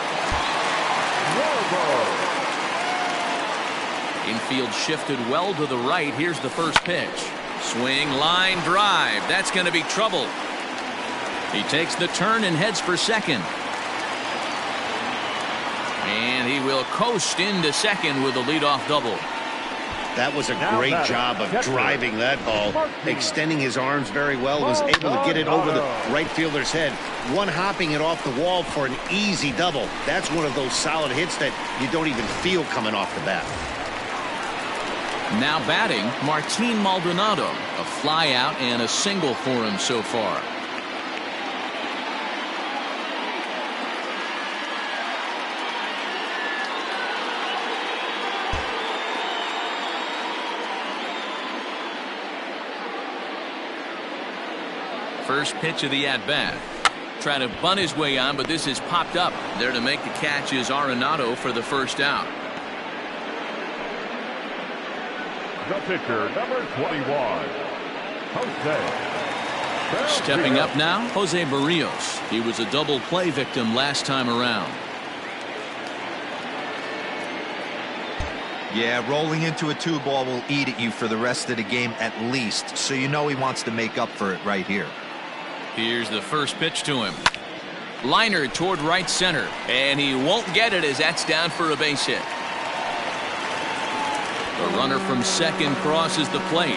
Infield shifted well to the right. Here's the first pitch. Swing, line, drive. That's going to be trouble. He takes the turn and heads for second. And he will coast into second with a leadoff double. That was a great job of driving that ball, extending his arms very well, was able to get it over the right fielder's head, one-hopping it off the wall for an easy double. That's one of those solid hits that you don't even feel coming off the bat. Now batting, Martin Maldonado, a fly out and a single for him so far. First pitch of the at-bat. Trying to bunt his way on, but this is popped up. There to make the catch is Arenado for the first out. The pitcher, number 21, Jose. Stepping up now, Jose Barrios. He was a double play victim last time around. Yeah, rolling into a 2-ball will eat at you for the rest of the game at least, so you know he wants to make up for it right here. Here's the first pitch to him. Liner toward right center, and he won't get it as that's down for a base hit. The runner from second crosses the plate.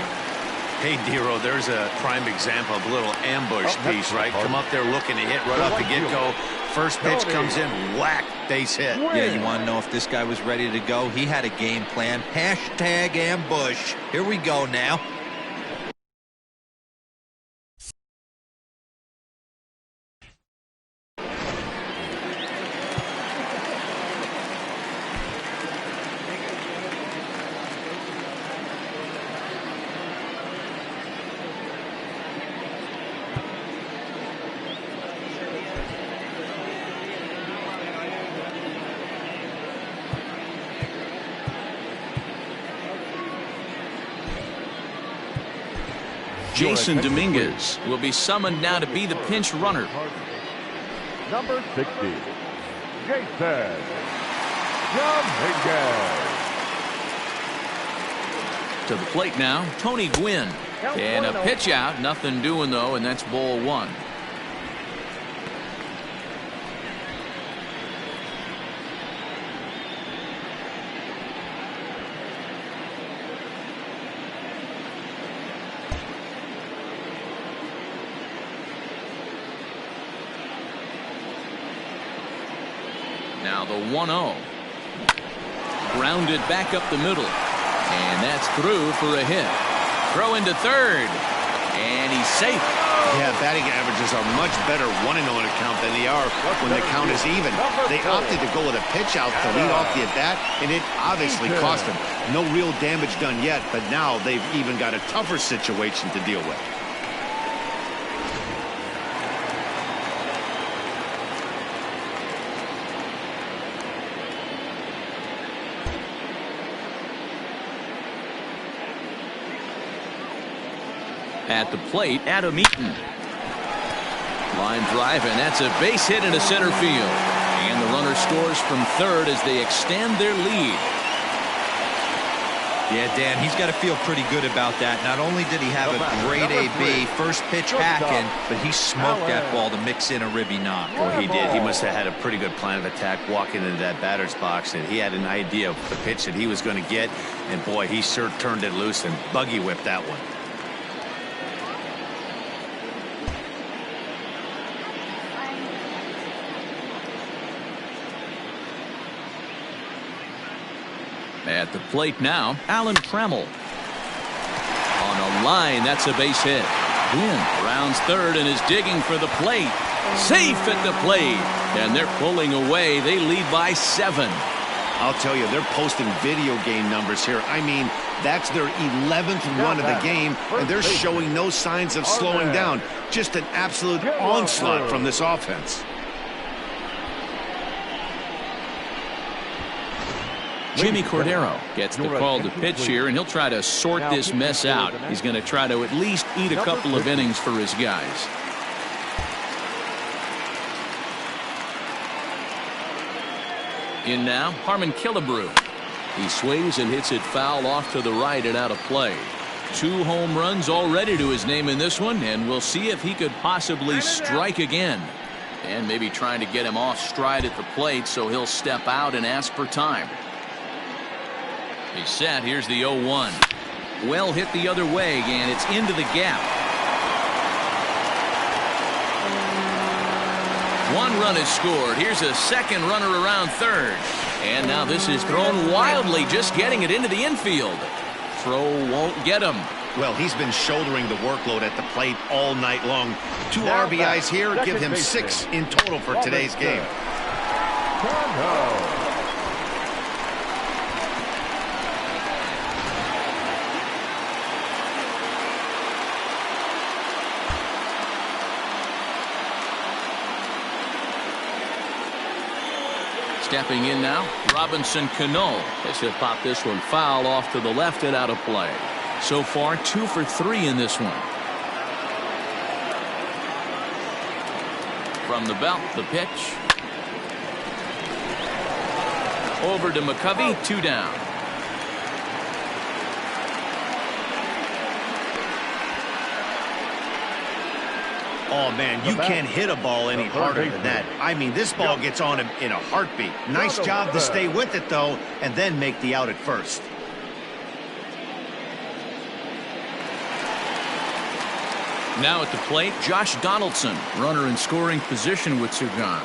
Hey, Dero, there's a prime example of a little ambush piece, right? Come up there looking to hit right off the get-go. First pitch comes in, whack, base hit. Yeah, you want to know if this guy was ready to go? He had a game plan. Hashtag ambush. Here we go now. Jason Dominguez will be summoned now to be the pinch runner. Number 60, Jason Dominguez. To the plate now, Tony Gwynn. And a pitch out, nothing doing though, and that's ball 1. Now the 1-0. Grounded back up the middle. And that's through for a hit. Throw into third. And he's safe. Yeah, batting averages are much better running on a count than they are when the count is even. They opted to go with a pitch out to lead off the at-bat, and it obviously cost them. No real damage done yet, but now they've even got a tougher situation to deal with. At the plate, Adam Eaton. Line drive, and that's a base hit into center field. And the runner scores from third as they extend their lead. Yeah, Dan, he's got to feel pretty good about that. Not only did he have a great AB, first pitch hacking, but he smoked that ball to mix in a ribby knock. Well, he did. He must have had a pretty good plan of attack walking into that batter's box, and he had an idea of the pitch that he was going to get. And, boy, he sure turned it loose and buggy whipped that one. At the plate now, Alan Trammell. On a line, that's a base hit. Wynn rounds third and is digging for the plate. Safe at the plate. And they're pulling away. They lead by 7. I'll tell you, they're posting video game numbers here. I mean, that's their 11th run of the game, and they're showing no signs of slowing down. Just an absolute onslaught from this offense. Jimmy Cordero gets the call to pitch here, and he'll try to sort this mess out. He's going to try to at least eat a couple of innings for his guys. In now, Harmon Killebrew. He swings and hits it foul off to the right and out of play. 2 home runs already to his name in this one, and we'll see if he could possibly strike again. And maybe trying to get him off stride at the plate so he'll step out and ask for time. He's set. Here's the 0-1. Well hit the other way, and it's into the gap. 1 run is scored. Here's a second runner around third. And now this is thrown wildly, just getting it into the infield. Throw won't get him. Well, he's been shouldering the workload at the plate all night long. 2 RBIs here give him 6 in total for today's game. Stepping in now, Robinson Cano. He'll pop this one foul off to the left and out of play. So far, 2 for 3 in this one. From the belt, the pitch. Over to McCovey, 2 down. Oh, man, you can't hit a ball any harder than that. I mean, this ball gets on him in a heartbeat. Nice job to stay with it, though, and then make the out at first. Now at the plate, Josh Donaldson, runner in scoring position with Sagan.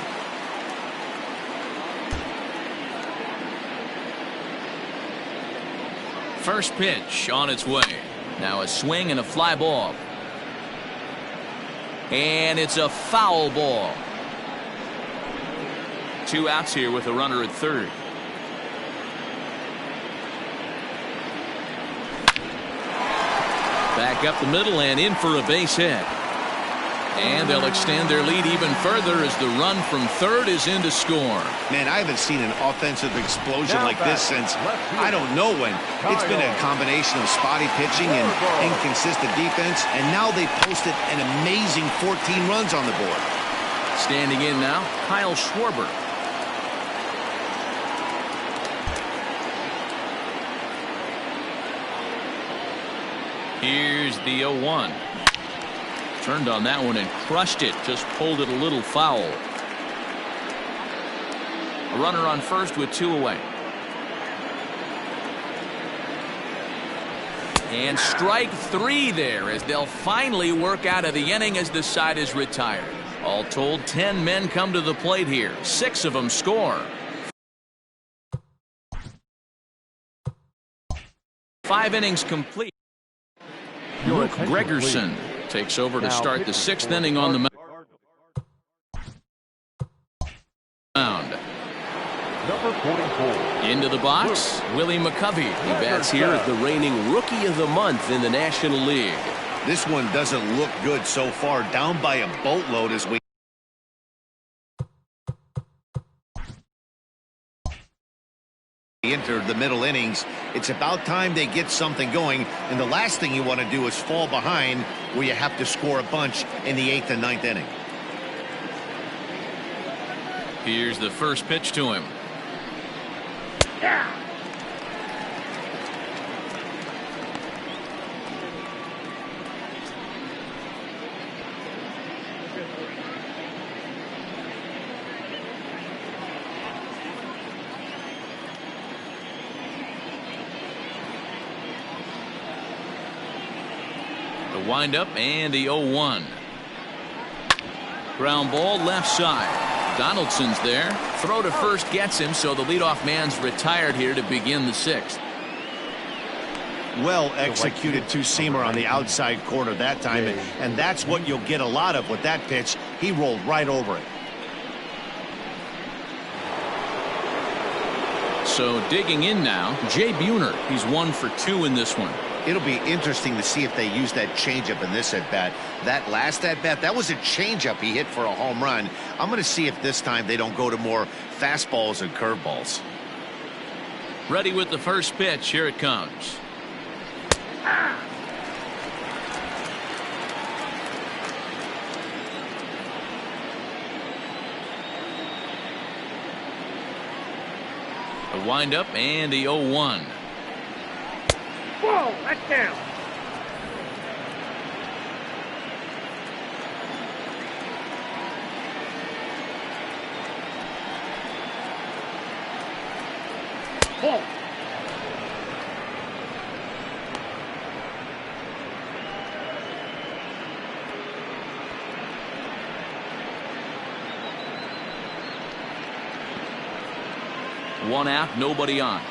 First pitch on its way. Now a swing and a fly ball. And it's a foul ball. 2 outs here with a runner at third. Back up the middle and in for a base hit. And they'll extend their lead even further as the run from third is in to score. Man, I haven't seen an offensive explosion like this since I don't know when. It's been a combination of spotty pitching and inconsistent defense, and now they posted an amazing 14 runs on the board. Standing in now, Kyle Schwarber. Here's the 0-1. Turned on that one and crushed it. Just pulled it a little foul. A runner on first with 2 away. And strike 3 there as they'll finally work out of the inning as the side is retired. All told, 10 men come to the plate here. 6 of them score. 5 innings complete. Your Luke attention, Gregerson please. takes over to Now start the pitching sixth for inning on the mound. Number 44. Into the box, Willie McCovey. He bats here as the reigning Rookie of the Month in the National League. This one doesn't look good so far. Down by a boatload as we enter the middle innings. It's about time they get something going, and the last thing you want to do is fall behind where you have to score a bunch in the 8th and 9th inning. Here's the first pitch to him. The windup and the 0-1. Ground ball left side. Donaldson's there. Throw to first gets him, so the leadoff man's retired here to begin the 6th. Well executed two-seamer on the outside corner that time, and that's what you'll get a lot of with that pitch. He rolled right over it. So digging in now, Jay Buhner. He's 1 for 2 in this one. It'll be interesting to see if they use that changeup in this at-bat. That last at-bat, that was a changeup he hit for a home run. I'm going to see if this time they don't go to more fastballs and curveballs. Ready with the first pitch. Here it comes. The windup and the 0-1. Whoa, that's down. Ball. One out, nobody on.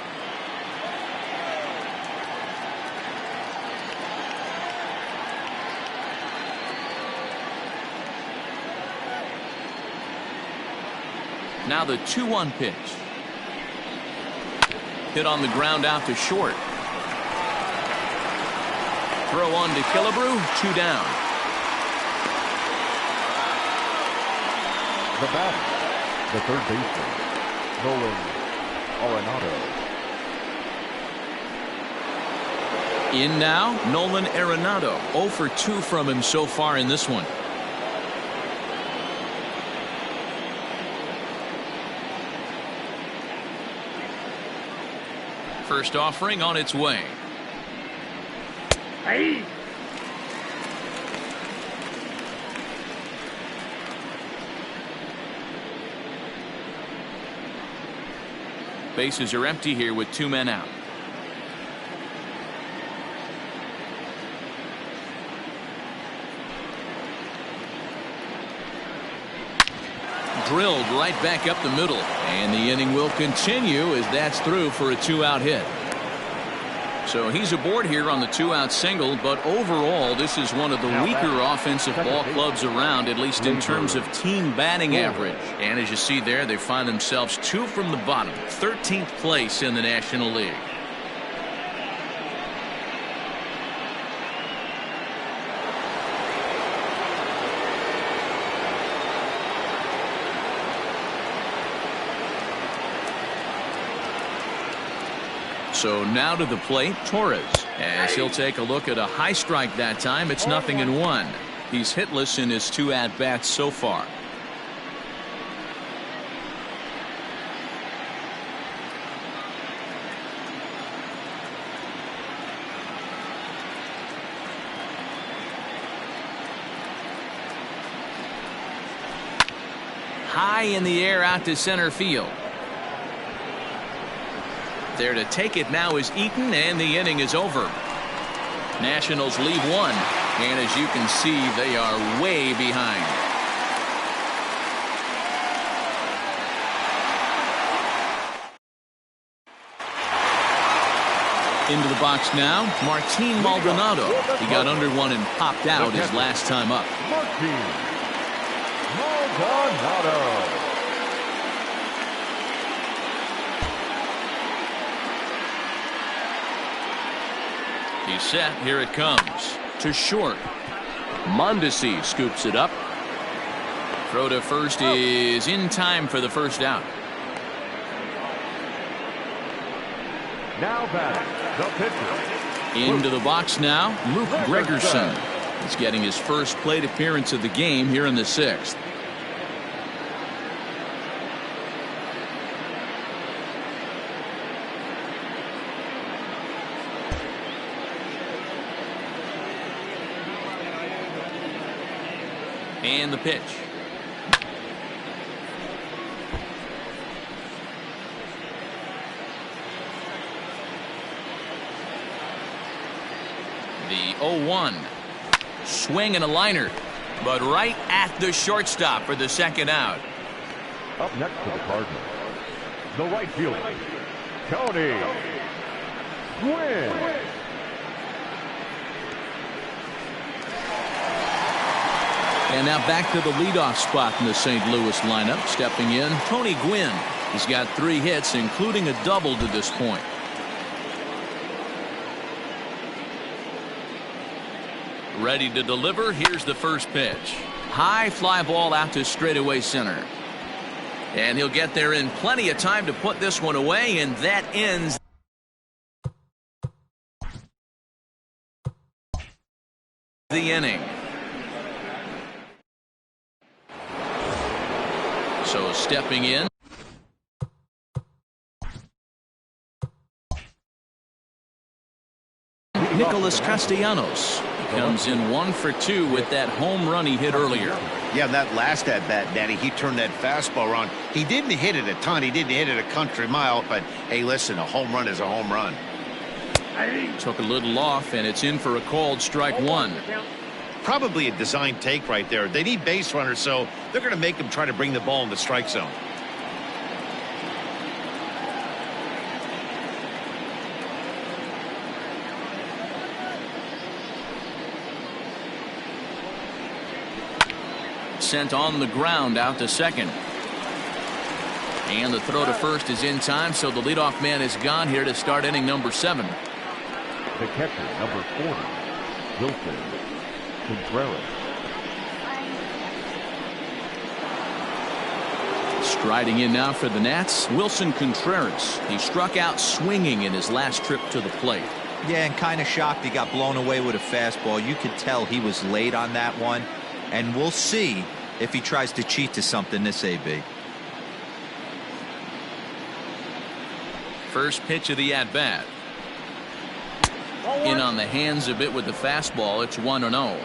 Now the 2-1 pitch. Hit on the ground out to short. Throw on to Killebrew, 2 down. The batter, the third baseman, Nolan Arenado. In now, Nolan Arenado. 0 for 2 from him so far in this one. First offering on its way. Hey. Bases are empty here with 2 men out. Drilled right back up the middle, and the inning will continue as that's through for a 2-out hit. So he's aboard here on the 2-out single, but overall this is one of the weaker offensive ball clubs around, at least in terms of team batting average. And as you see there, they find themselves 2 from the bottom, 13th place in the National League. So now to the plate, Torres, as he'll take a look at a high strike that time. It's 0-1. He's hitless in his 2 at-bats so far. High in the air out to center field. There to take it now is Eaton, and the inning is over. Nationals lead 1, and as you can see, they are way behind. Into the box now, Martin Maldonado. He got under one and popped out his last time up. Martin Maldonado. He's set. Here it comes. To short. Mondesi scoops it up. Throw to first is in time for the first out. Now batting, the pitcher. Into the box now, Luke Gregerson. He's getting his first plate appearance of the game here in the 6th. And the pitch. The 0-1. Swing and a liner, but right at the shortstop for the second out. Up next to the Cardinals, the right fielder, Tony Gwynn. And now back to the leadoff spot in the St. Louis lineup. Stepping in, Tony Gwynn. He's got 3 hits, including a double to this point. Ready to deliver. Here's the first pitch. High fly ball out to straightaway center. And he'll get there in plenty of time to put this one away, and that ends the inning. So stepping in, Nicholas Castellanos. He comes in 1 for 2 with that home run he hit earlier. Yeah, that last at-bat, Daddy, he turned that fastball around. He didn't hit it a ton. He didn't hit it a country mile. But, hey, listen, a home run is a home run. Took a little off, and it's in for a called strike 1. Probably a design take right there. They need base runners, so they're going to make him try to bring the ball in the strike zone. Sent on the ground out to second. And the throw to first is in time, so the leadoff man is gone here to start inning number 7. The catcher, number 40, Wilson Contreras. Striding in now for the Nats, Wilson Contreras. He struck out swinging in his last trip to the plate. Yeah, and kind of shocked he got blown away with a fastball. You could tell he was late on that one. And we'll see if he tries to cheat to something this AB. First pitch of the at-bat. In on the hands a bit with the fastball. It's 1-0.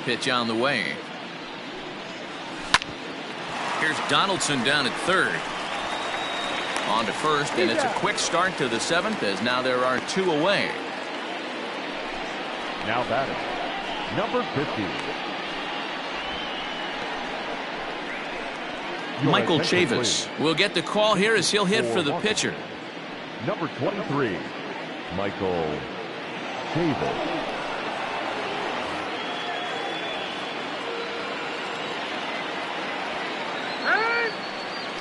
Pitch on the way. Here's Donaldson down at third. On to first, and it's a quick start to the 7th, as now there are 2 away. Now batting, number 50. Michael Chavis will get the call here as he'll hit for the pitcher. Number 23, Michael Chavis.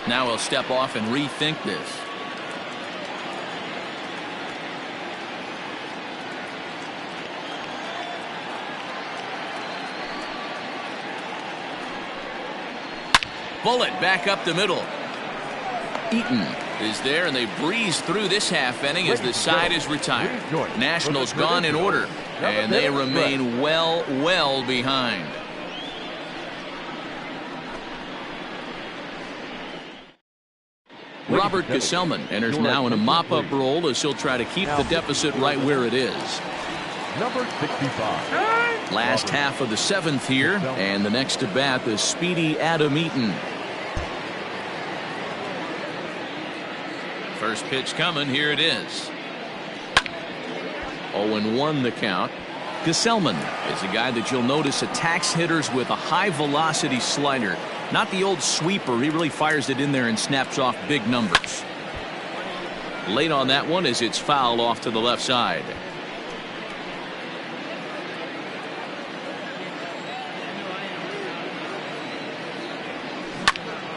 Now he'll step off and rethink this. Bullet back up the middle. Eaton is there, and they breeze through this half inning as the side is retired. Nationals gone in order, and they remain well behind. Robert Gesellman enters now in a mop-up role as he'll try to keep the deficit right where it is. Number 65. Last half of the 7th here, and the next to bat, the speedy Adam Eaton. First pitch coming, here it is. 0-1 the count. Gesellman is a guy that you'll notice attacks hitters with a high velocity slider. Not the old sweeper. He really fires it in there and snaps off big numbers. Late on that one as it's fouled off to the left side.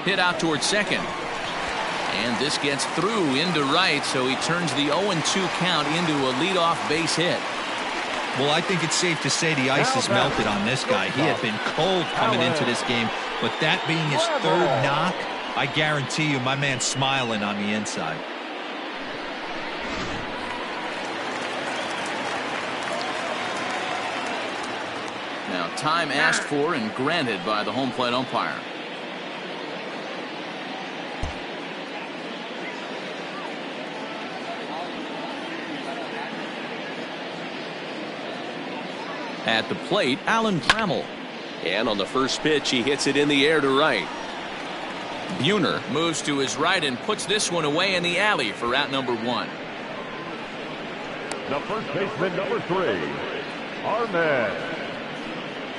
Hit out towards second. And this gets through into right, so he turns the 0-2 count into a leadoff base hit. Well, I think it's safe to say the ice has melted on this guy. He had been cold coming into this game, but that being his third knock, I guarantee you my man's smiling on the inside. Now, time asked for and granted by the home plate umpire. At the plate, Alan Trammell. And on the first pitch, he hits it in the air to right. Buhner moves to his right and puts this one away in the alley for out number 1. The first baseman, number 3, Armin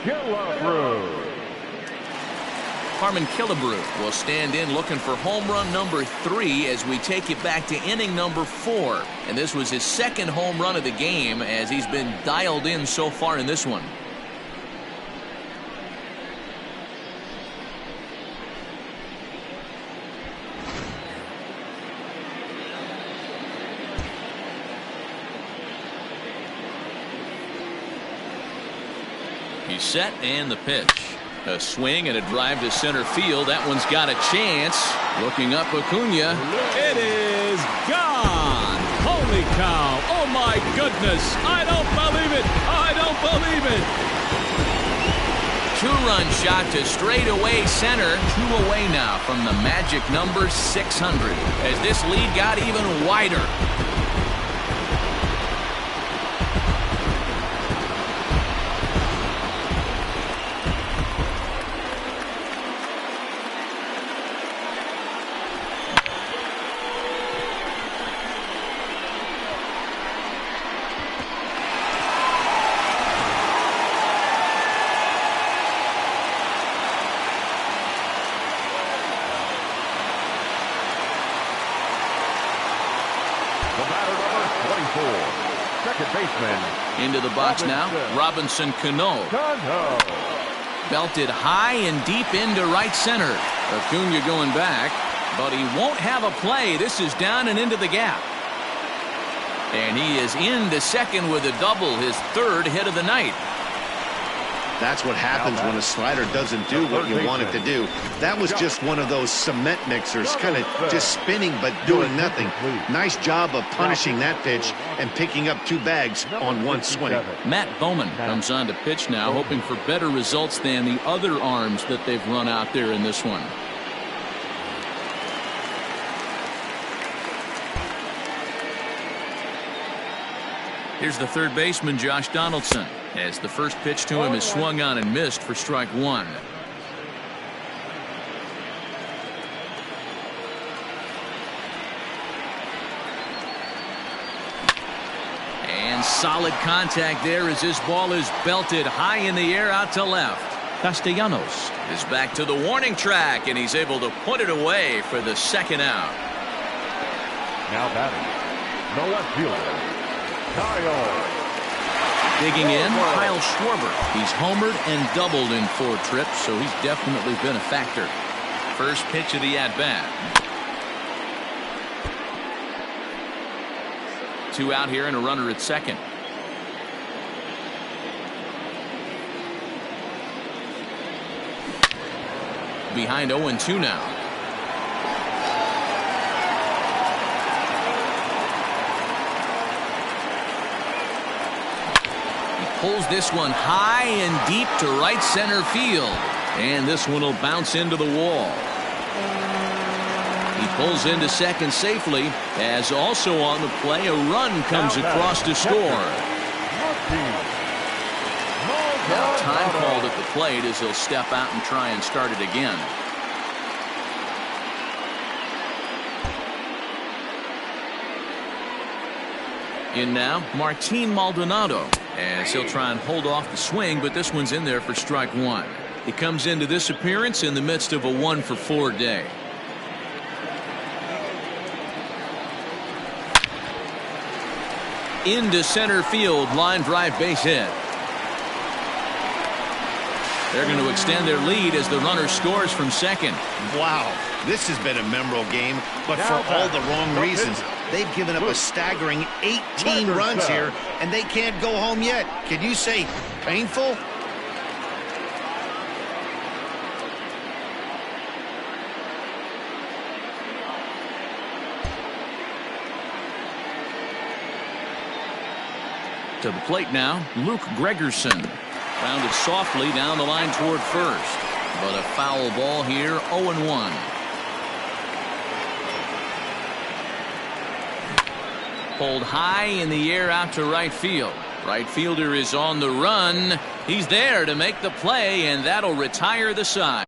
Killebrew. Harmon Killebrew will stand in looking for home run number 3 as we take it back to inning number 4. And this was his second home run of the game as he's been dialed in so far in this one. He's set and the pitch. A swing and a drive to center field. That one's got a chance. Looking up Acuna. It is gone. Holy cow. Oh, my goodness. I don't believe it. I don't believe it. 2-run shot to straightaway center. 2 away now from the magic number 600 as this lead got even wider. Into the box now, Robinson Cano. Belted high and deep into right center. Acuna going back, but he won't have a play. This is down and into the gap. And he is into second with a double, his third hit of the night. That's what happens when a slider doesn't do what you want it to do. That was just one of those cement mixers, kind of just spinning but doing nothing. Nice job of punishing that pitch and picking up 2 bags on 1 swing. Matt Bowman comes on to pitch now, hoping for better results than the other arms that they've run out there in this one. Here's the third baseman, Josh Donaldson, as the first pitch to him is swung on and missed for strike 1. And solid contact there as this ball is belted high in the air out to left. Castellanos is back to the warning track, and he's able to put it away for the second out. Now batting, the left fielder, Kyle. Digging in, Kyle Schwarber. He's homered and doubled in 4 trips, so he's definitely been a factor. First pitch of the at-bat. 2 out here and a runner at second. Behind 0-2 now. Pulls this one high and deep to right center field. And this one will bounce into the wall. He pulls into second safely, as also on the play a run comes across to score. Now time called at the plate as he'll step out and try and start it again. In now, Martin Maldonado, as he'll try and hold off the swing, but this one's in there for strike 1. He comes into this appearance in the midst of a 1-for-4 day. Into center field, line drive, base hit. They're going to extend their lead as the runner scores from second. Wow, this has been a memorable game, but for all the wrong reasons. They've given up a staggering 18 runs here, and they can't go home yet. Can you say painful? To the plate now, Luke Gregerson. Rounded softly down the line toward first. But a foul ball here, 0-1. Pulled high in the air out to right field. Right fielder is on the run. He's there to make the play, and that'll retire the side.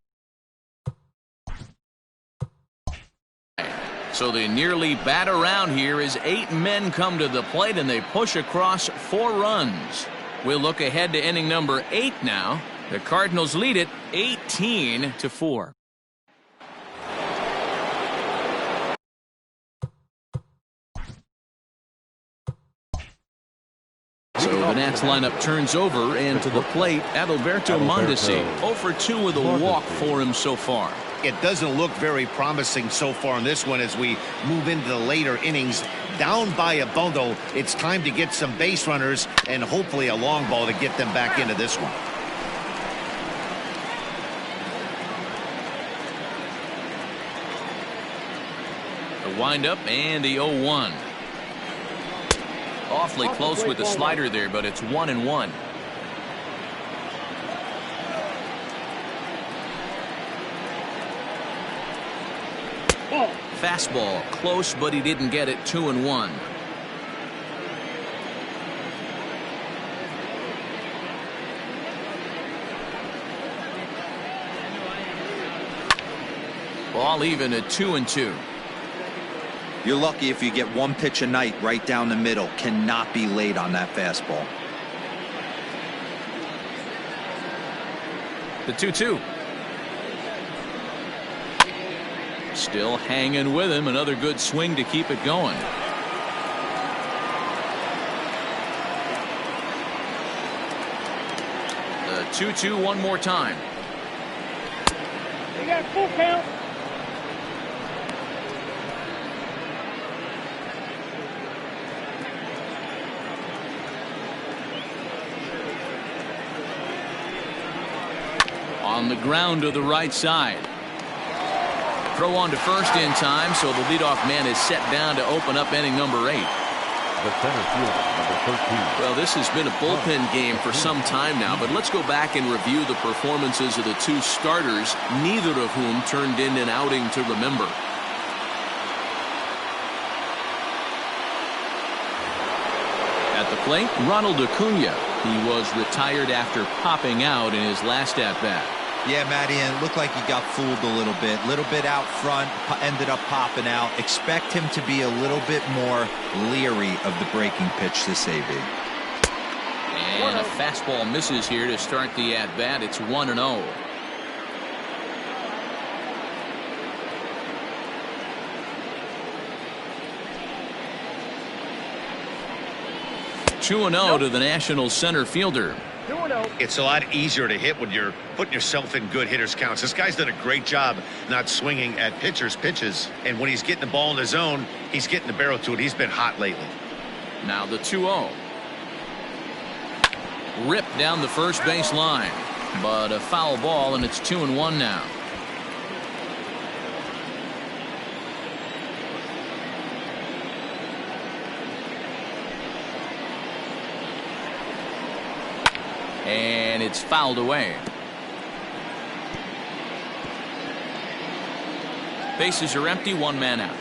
So they nearly bat around here as 8 men come to the plate, and they push across 4 runs. We'll look ahead to inning number 8 now. The Cardinals lead it 18-4. So the Nats lineup turns over, and to the plate, Adalberto Mondesi. 0-for-2 with a walk for him so far. It doesn't look very promising so far in this one as we move into the later innings. Down by a bundle, it's time to get some base runners and hopefully a long ball to get them back into this one. The windup and the 0-1. Awfully close with the slider there, but it's 1-1. Fastball close, but he didn't get it. 2-1. Ball even at 2-2. You're lucky if you get one pitch a night right down the middle. Cannot be late on that fastball. The 2-2. Still hanging with him. Another good swing to keep it going. The 2-2 one more time. You got full count. On the ground to the right side. Throw on to first in time, so the leadoff man is set down to open up inning number 8. The center fielder, number 13. Well, this has been a bullpen game for some time now, but let's go back and review the performances of the 2 starters, neither of whom turned in an outing to remember. At the plate, Ronald Acuna. He was retired after popping out in his last at-bat. Yeah, Matty, and it looked like he got fooled a little bit out front, ended up popping out. Expect him to be a little bit more leery of the breaking pitch this AB. And a fastball misses here to start the at-bat. It's 1-0. Two-0 to the Nationals center fielder. It's a lot easier to hit when you're putting yourself in good hitters' counts. This guy's done a great job not swinging at pitchers' pitches. And when he's getting the ball in the zone, he's getting the barrel to it. He's been hot lately. Now the 2-0. Ripped down the first base line. But a foul ball, and it's 2-1 now. And it's fouled away. Bases are empty, 1 man out.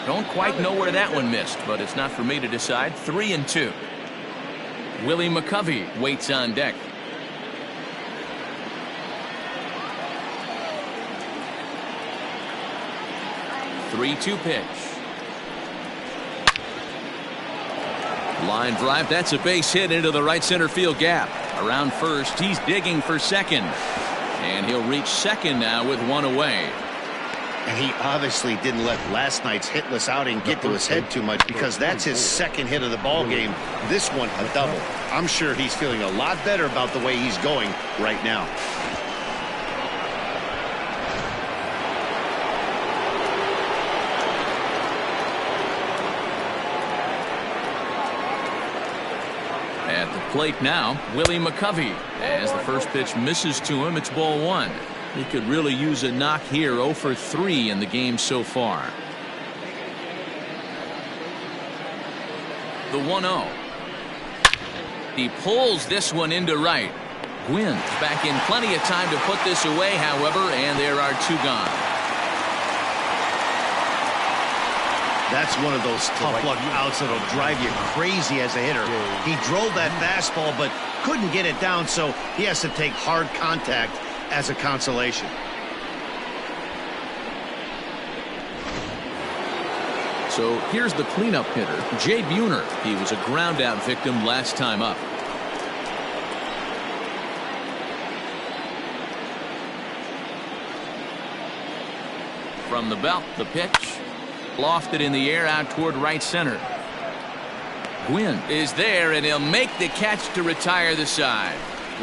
Don't quite know where that one missed, but it's not for me to decide. 3-2. Willie McCovey waits on deck. 3-2 pitch. Line drive, that's a base hit into the right center field gap. Around first, he's digging for second. And he'll reach second now with one away. And he obviously didn't let last night's hitless outing get to his head too much, because that's his second hit of the ball game. This one a double. I'm sure he's feeling a lot better about the way he's going right now. At the plate now, Willie McCovey. As the first pitch misses to him, it's ball one. He could really use a knock here. 0 for 3 in the game so far. The 1-0. He pulls this one into right. Gwynn back in plenty of time to put this away, however, and there are 2 gone. That's one of those tough luck outs that'll drive you crazy as a hitter. He drove that fastball but couldn't get it down, so he has to take hard contact as a consolation. So here's the cleanup hitter, Jay Buhner. He was a ground out victim last time up. From the belt, the pitch. Lofted in the air out toward right center. Gwynn is there, and he'll make the catch to retire the side.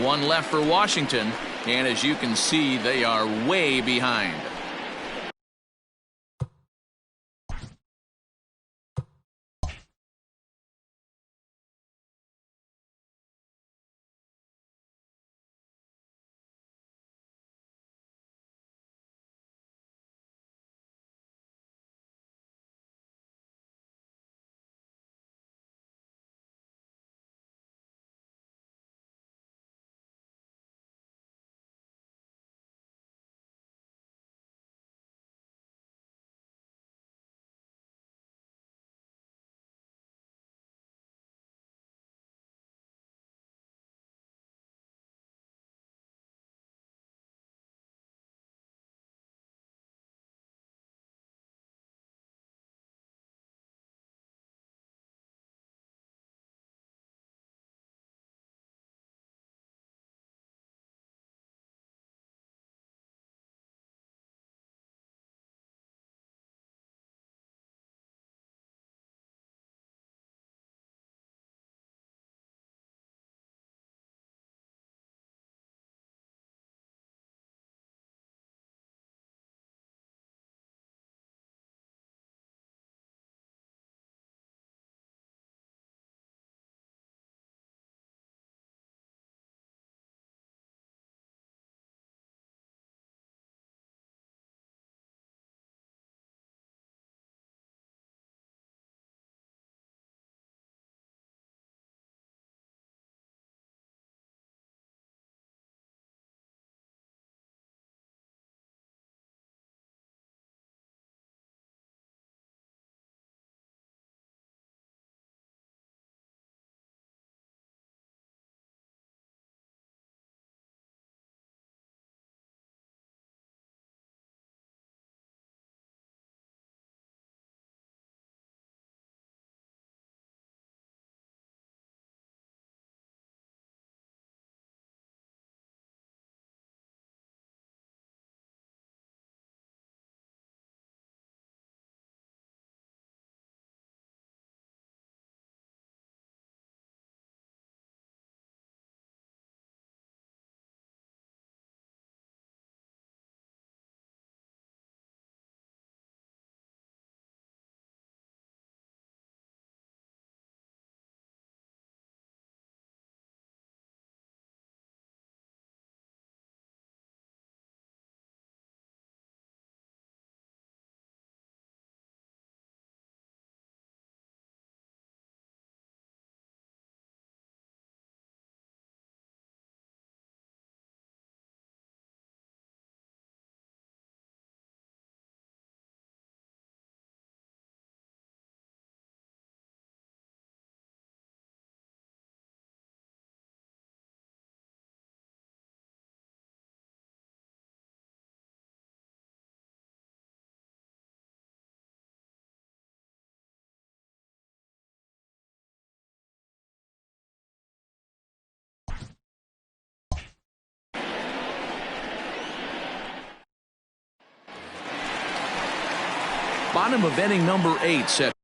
One left for Washington, and as you can see, they are way behind. Bottom of inning number 8 set.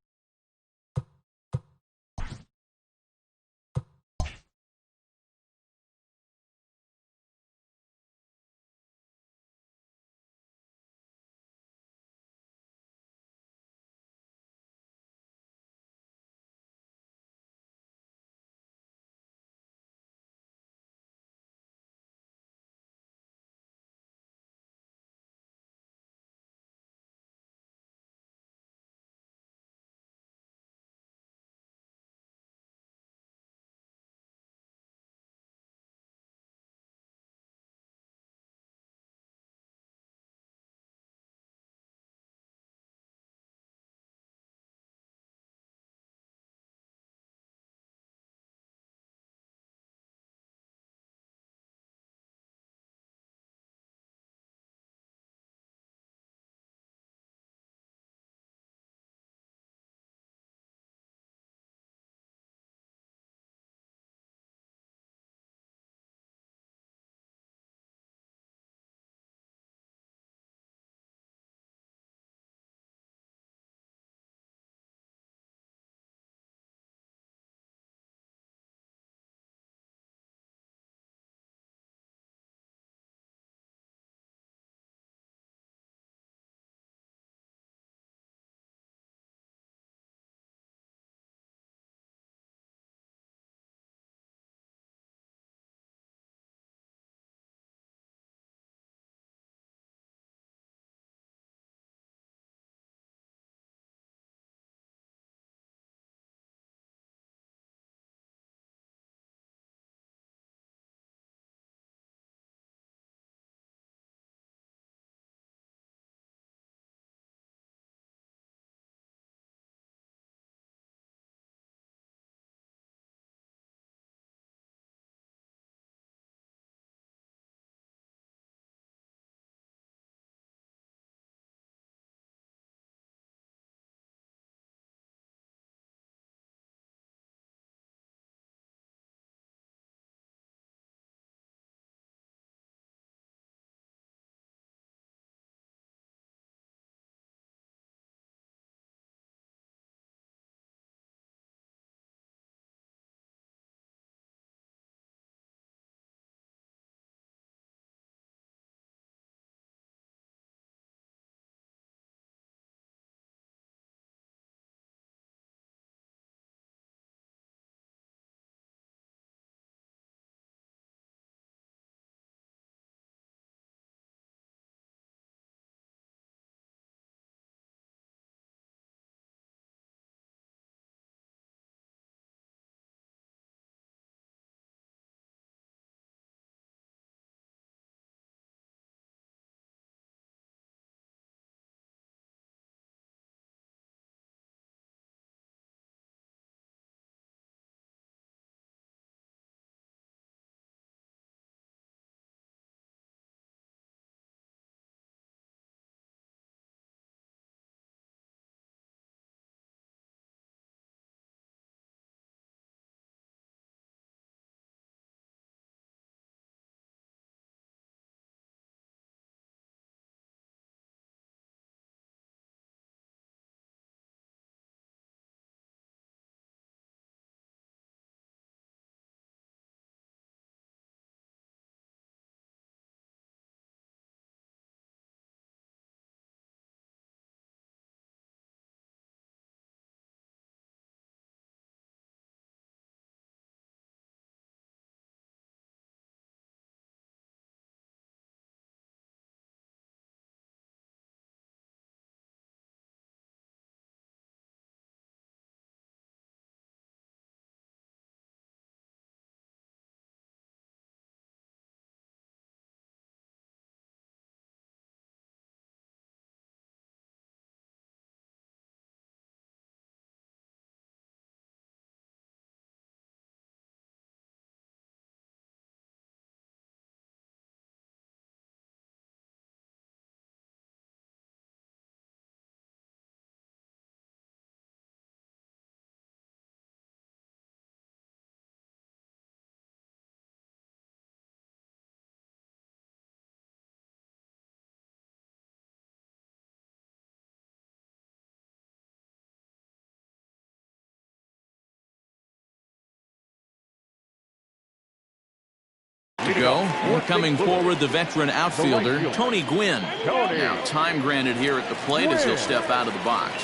to go. And coming forward, the veteran outfielder, Tony Gwynn. Now, time granted here at the plate as he'll step out of the box.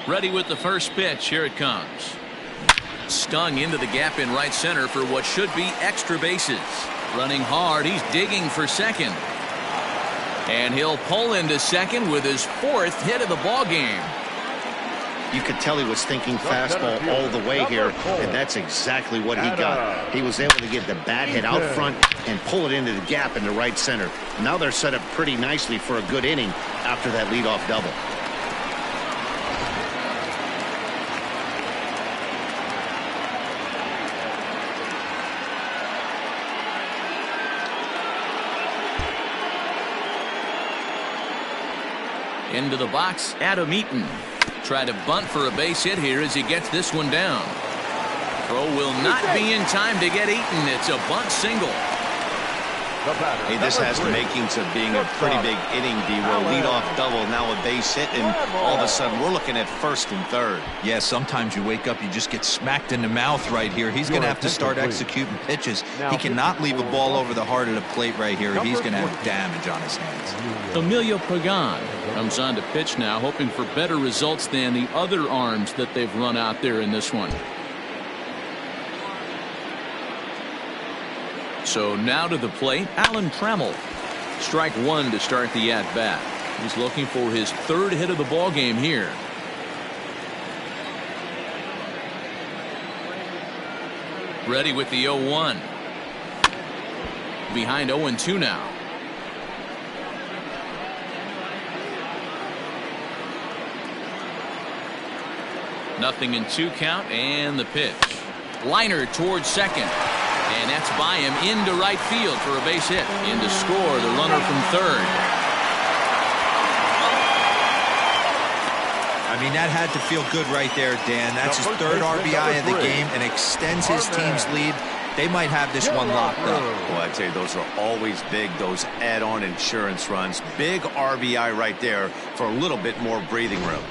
Ready with the first pitch. Here it comes. Stung into the gap in right center for what should be extra bases. Running hard, he's digging for second. And he'll pull into second with his 4th hit of the ball game. You could tell he was thinking fastball all the way here, and that's exactly what he got. He was able to get the bat hit out front and pull it into the gap in the right center. Now they're set up pretty nicely for a good inning after that leadoff double. Into the box, Adam Eaton. Try to bunt for a base hit here as he gets this one down. Throw will not be in time to get Eaton. It's a bunt single. Hey, this has the makings of being a pretty big inning, D-Roll. Leadoff double, now a base hit, and all of a sudden we're looking at first and third. Yeah, sometimes you wake up, you just get smacked in the mouth right here. He's going to have to start executing pitches. He cannot leave a ball over the heart of the plate right here. He's going to have damage on his hands. Emilio Pagan comes on to pitch now, hoping for better results than the other arms that they've run out there in this one. So now to the plate, Alan Trammell. Strike one to start the at-bat. He's looking for his 3rd hit of the ball game here. Ready with the 0-1. Behind 0-2 now. Nothing in 2 count, and the pitch. Liner towards second. And that's by him into right field for a base hit. In to score the runner from third. I mean, that had to feel good right there, Dan. That's his 3rd RBI of the game and extends his team's lead. They might have this one locked up. Well, I tell you, those are always big, those add-on insurance runs. Big RBI right there for a little bit more breathing room.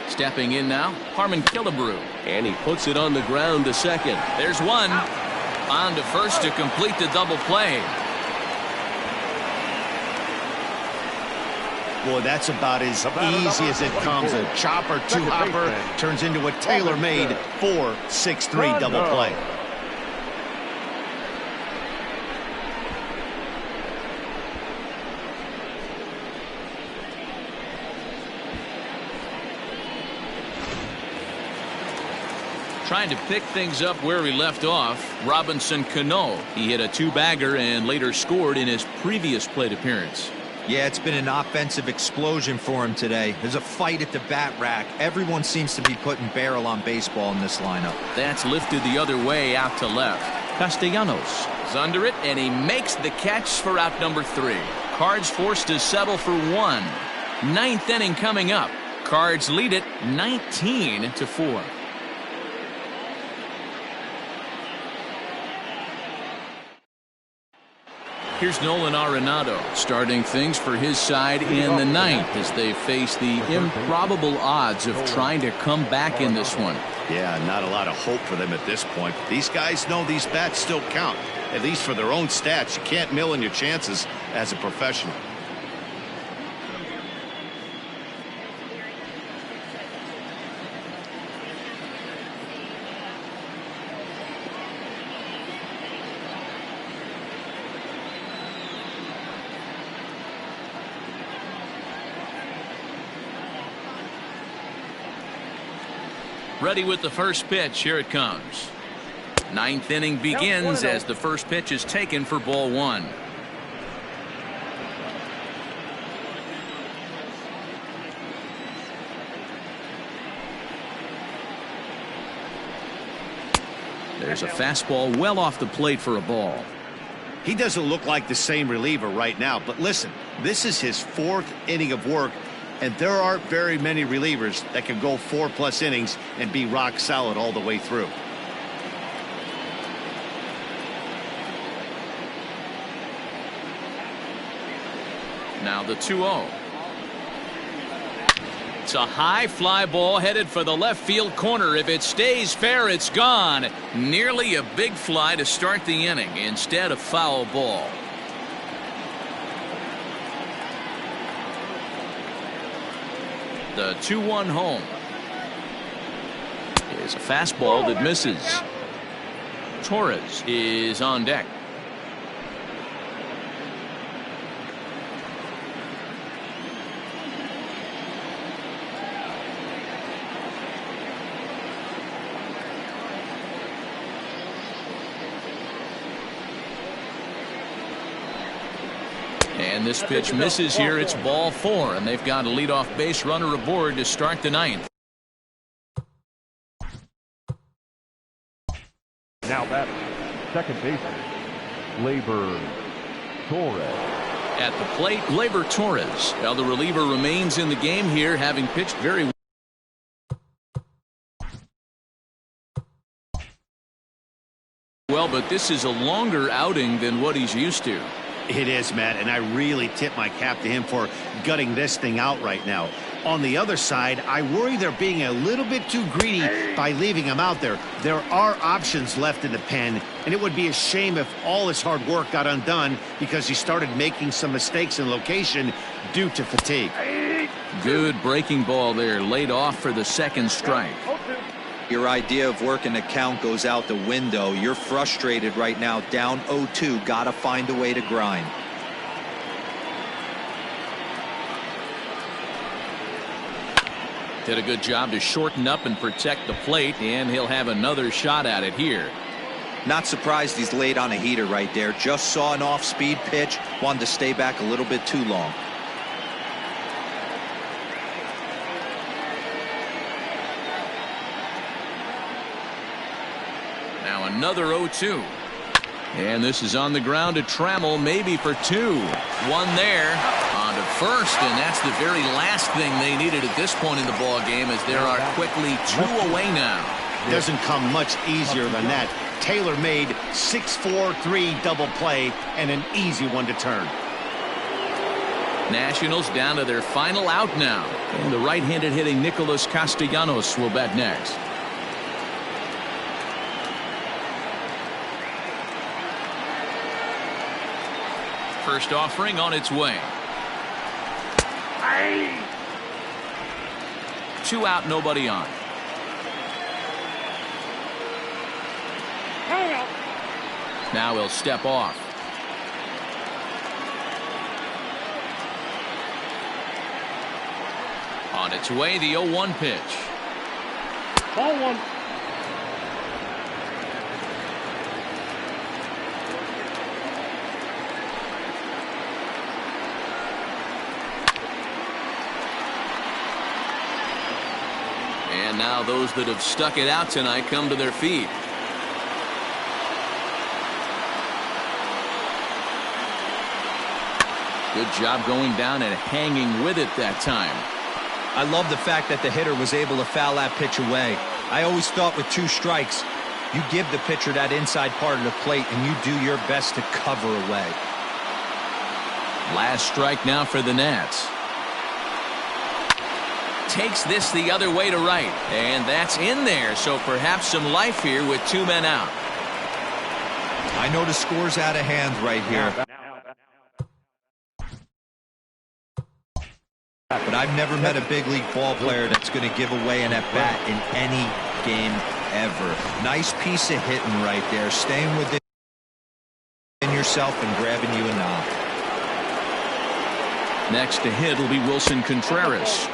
Stepping in now, Harmon Killebrew. And he puts it on the ground to second. There's one. On to first to complete the double play. Boy, that's about as easy as it comes. A chopper, 2-hopper turns into a tailor-made 4-6-3 double play. Trying to pick things up where he left off, Robinson Cano. He hit a 2-bagger and later scored in his previous plate appearance. Yeah, it's been an offensive explosion for him today. There's a fight at the bat rack. Everyone seems to be putting barrel on baseball in this lineup. That's lifted the other way out to left. Castellanos is under it, and he makes the catch for out number 3. Cards forced to settle for 1. 9th inning coming up. Cards lead it 19-4. Here's Nolan Arenado starting things for his side in the 9th as they face the improbable odds of trying to come back in this one. Yeah, not a lot of hope for them at this point. These guys know these bats still count, at least for their own stats. You can't mill in your chances as a professional. Ready with the first pitch. Here it comes. 9th inning begins as the first pitch is taken for ball 1. There's a fastball well off the plate for a ball. He doesn't look like the same reliever right now, but listen, this is his 4th inning of work, And there aren't very many relievers that can go 4+ innings and be rock solid all the way through. Now the 2-0. It's a high fly ball headed for the left field corner. If it stays fair, it's gone. Nearly a big fly to start the inning. Instead, a foul ball. The 2-1 home. Is a fastball that misses. Torres is on deck. And this pitch misses here. It's ball 4, and they've got a leadoff base runner aboard to start the 9th. Now that's second baseman, Gleyber Torres. At the plate, Gleyber Torres. Now the reliever remains in the game here, having pitched very well, but this is a longer outing than what he's used to. It is, Matt, and I really tip my cap to him for gutting this thing out right now. On the other side, I worry they're being a little bit too greedy by leaving him out there. There are options left in the pen, and it would be a shame if all his hard work got undone because he started making some mistakes in location due to fatigue. Good breaking ball there, laid off for the second strike. Your idea of working the count goes out the window. You're frustrated right now, down 0-2. Got to find a way to grind. Did a good job to shorten up and protect the plate, and he'll have another shot at it here. Not surprised he's laid on a heater right there. Just saw an off-speed pitch. Wanted to stay back a little bit too long. Now another 0-2. And this is on the ground to Trammell, maybe for 2. One there on to first, and that's the very last thing they needed at this point in the ball game, as there are quickly 2 away now. Doesn't come much easier than that. Taylor made 6-4-3 double play and an easy one to turn. Nationals down to their final out now, and the right-handed hitting Nicholas Castellanos will bat next. First offering on its way. 2 out, nobody on. Now he'll step off. On its way, the 0-1 pitch. Ball 1. And now those that have stuck it out tonight come to their feet. Good job going down and hanging with it that time. I love the fact that the hitter was able to foul that pitch away. I always thought with 2 strikes, you give the pitcher that inside part of the plate and you do your best to cover away. Last strike now for the Nats. Takes this the other way to right, and that's in there, so perhaps some life here with 2 men out. I know the score's out of hand right here, but I've never met a big league ball player that's going to give away an at-bat in any game ever. Nice piece of hitting right there, staying within yourself and grabbing you a knock. Next to hit will be Wilson Contreras.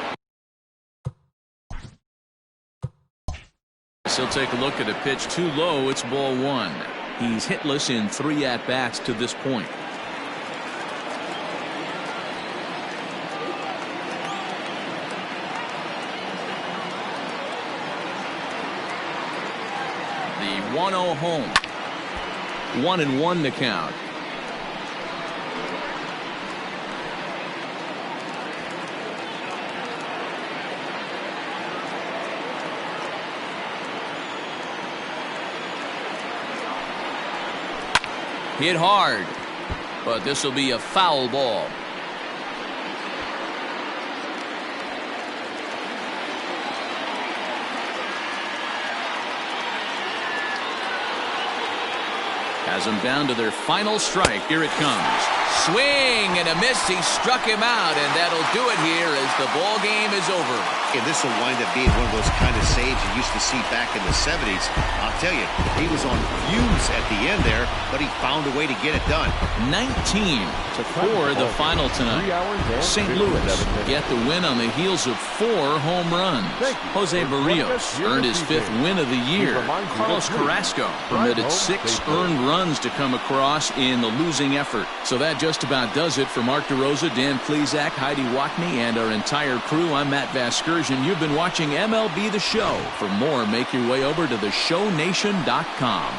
He'll take a look at a pitch too low. It's ball 1. He's hitless in 3 at-bats to this point. The 1-0 home. 1-1 to count. Hit hard, but this will be a foul ball. Has them down to their final strike. Here it comes. Swing and a miss. He struck him out, and that'll do it here as the ball game is over. And this will wind up being one of those kind of saves you used to see back in the 70s. I'll tell you, he was on fumes at the end there, but he found a way to get it done. 19-4 the final tonight. St. Louis get the win on the heels of 4 home runs. Jose Barrios earned his 5th win of the year. Carlos Carrasco permitted 6 earned runs to come across in the losing effort. So that just about does it for Mark DeRosa, Dan Plesac, Heidi Watney, and our entire crew. I'm Matt Vasgersian. You've been watching MLB The Show. For more, make your way over to theshownation.com.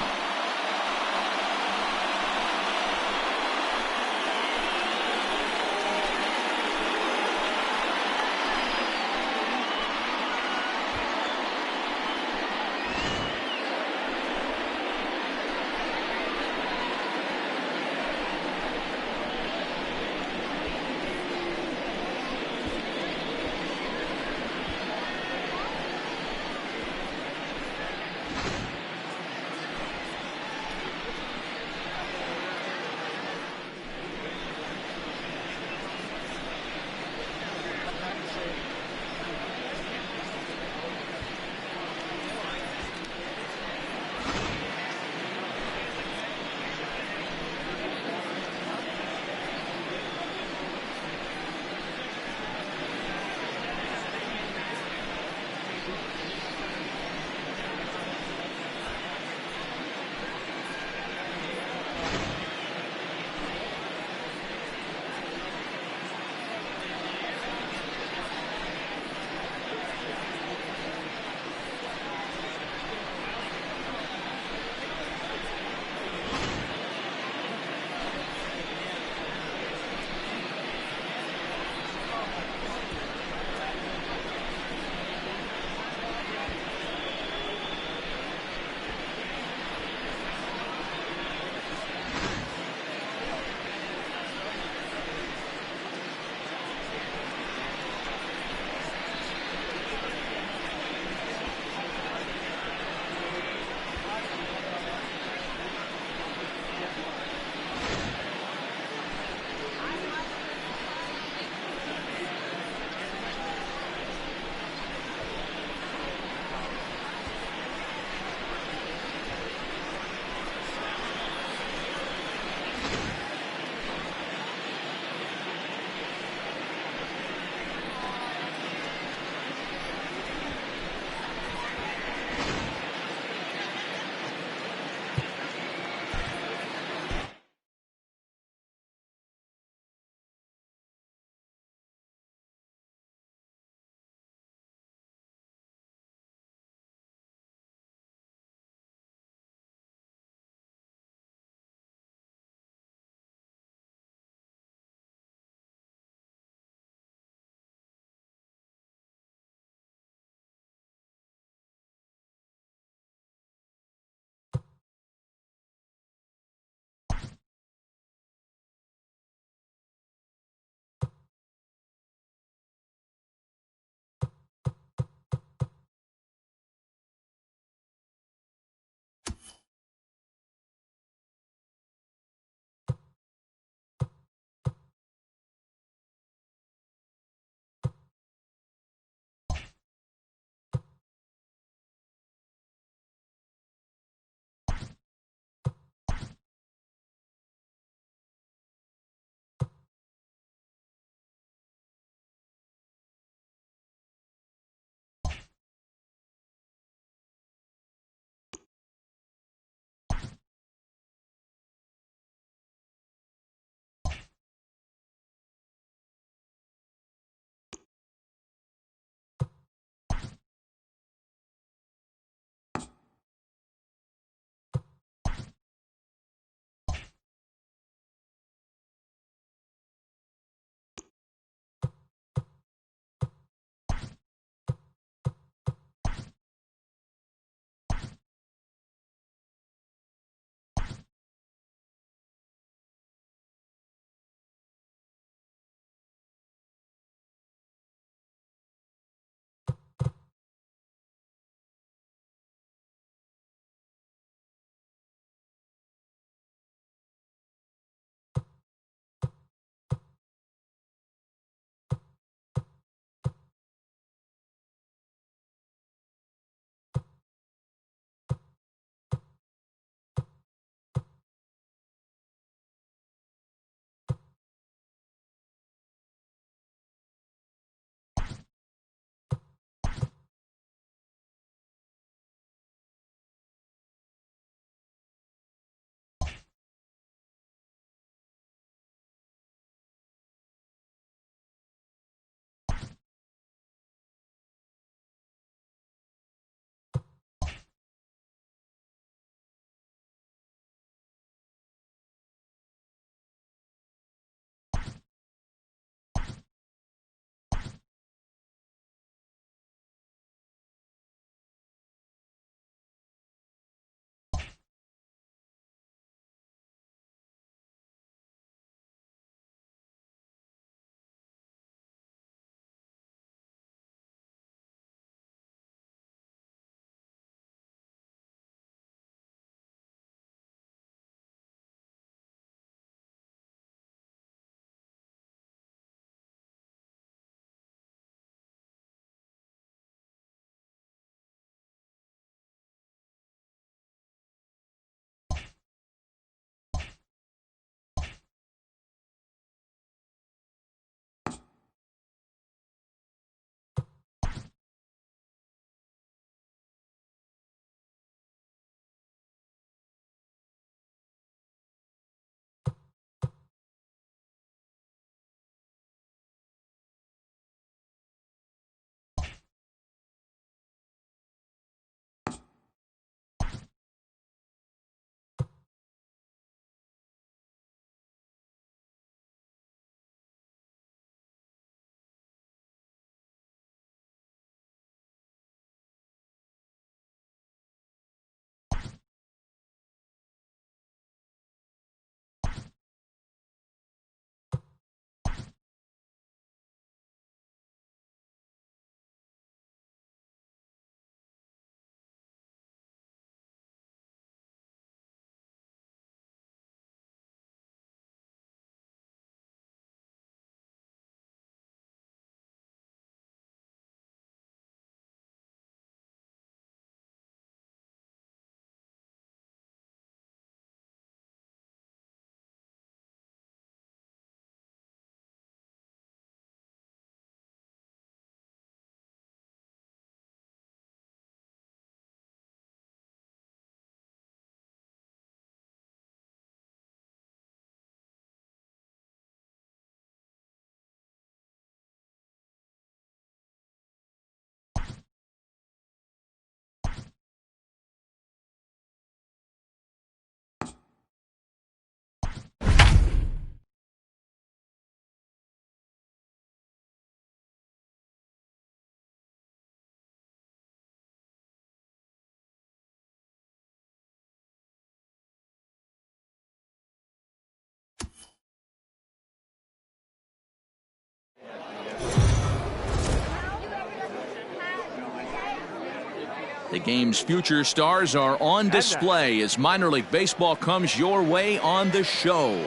The game's future stars are on display as minor league baseball comes your way on the show.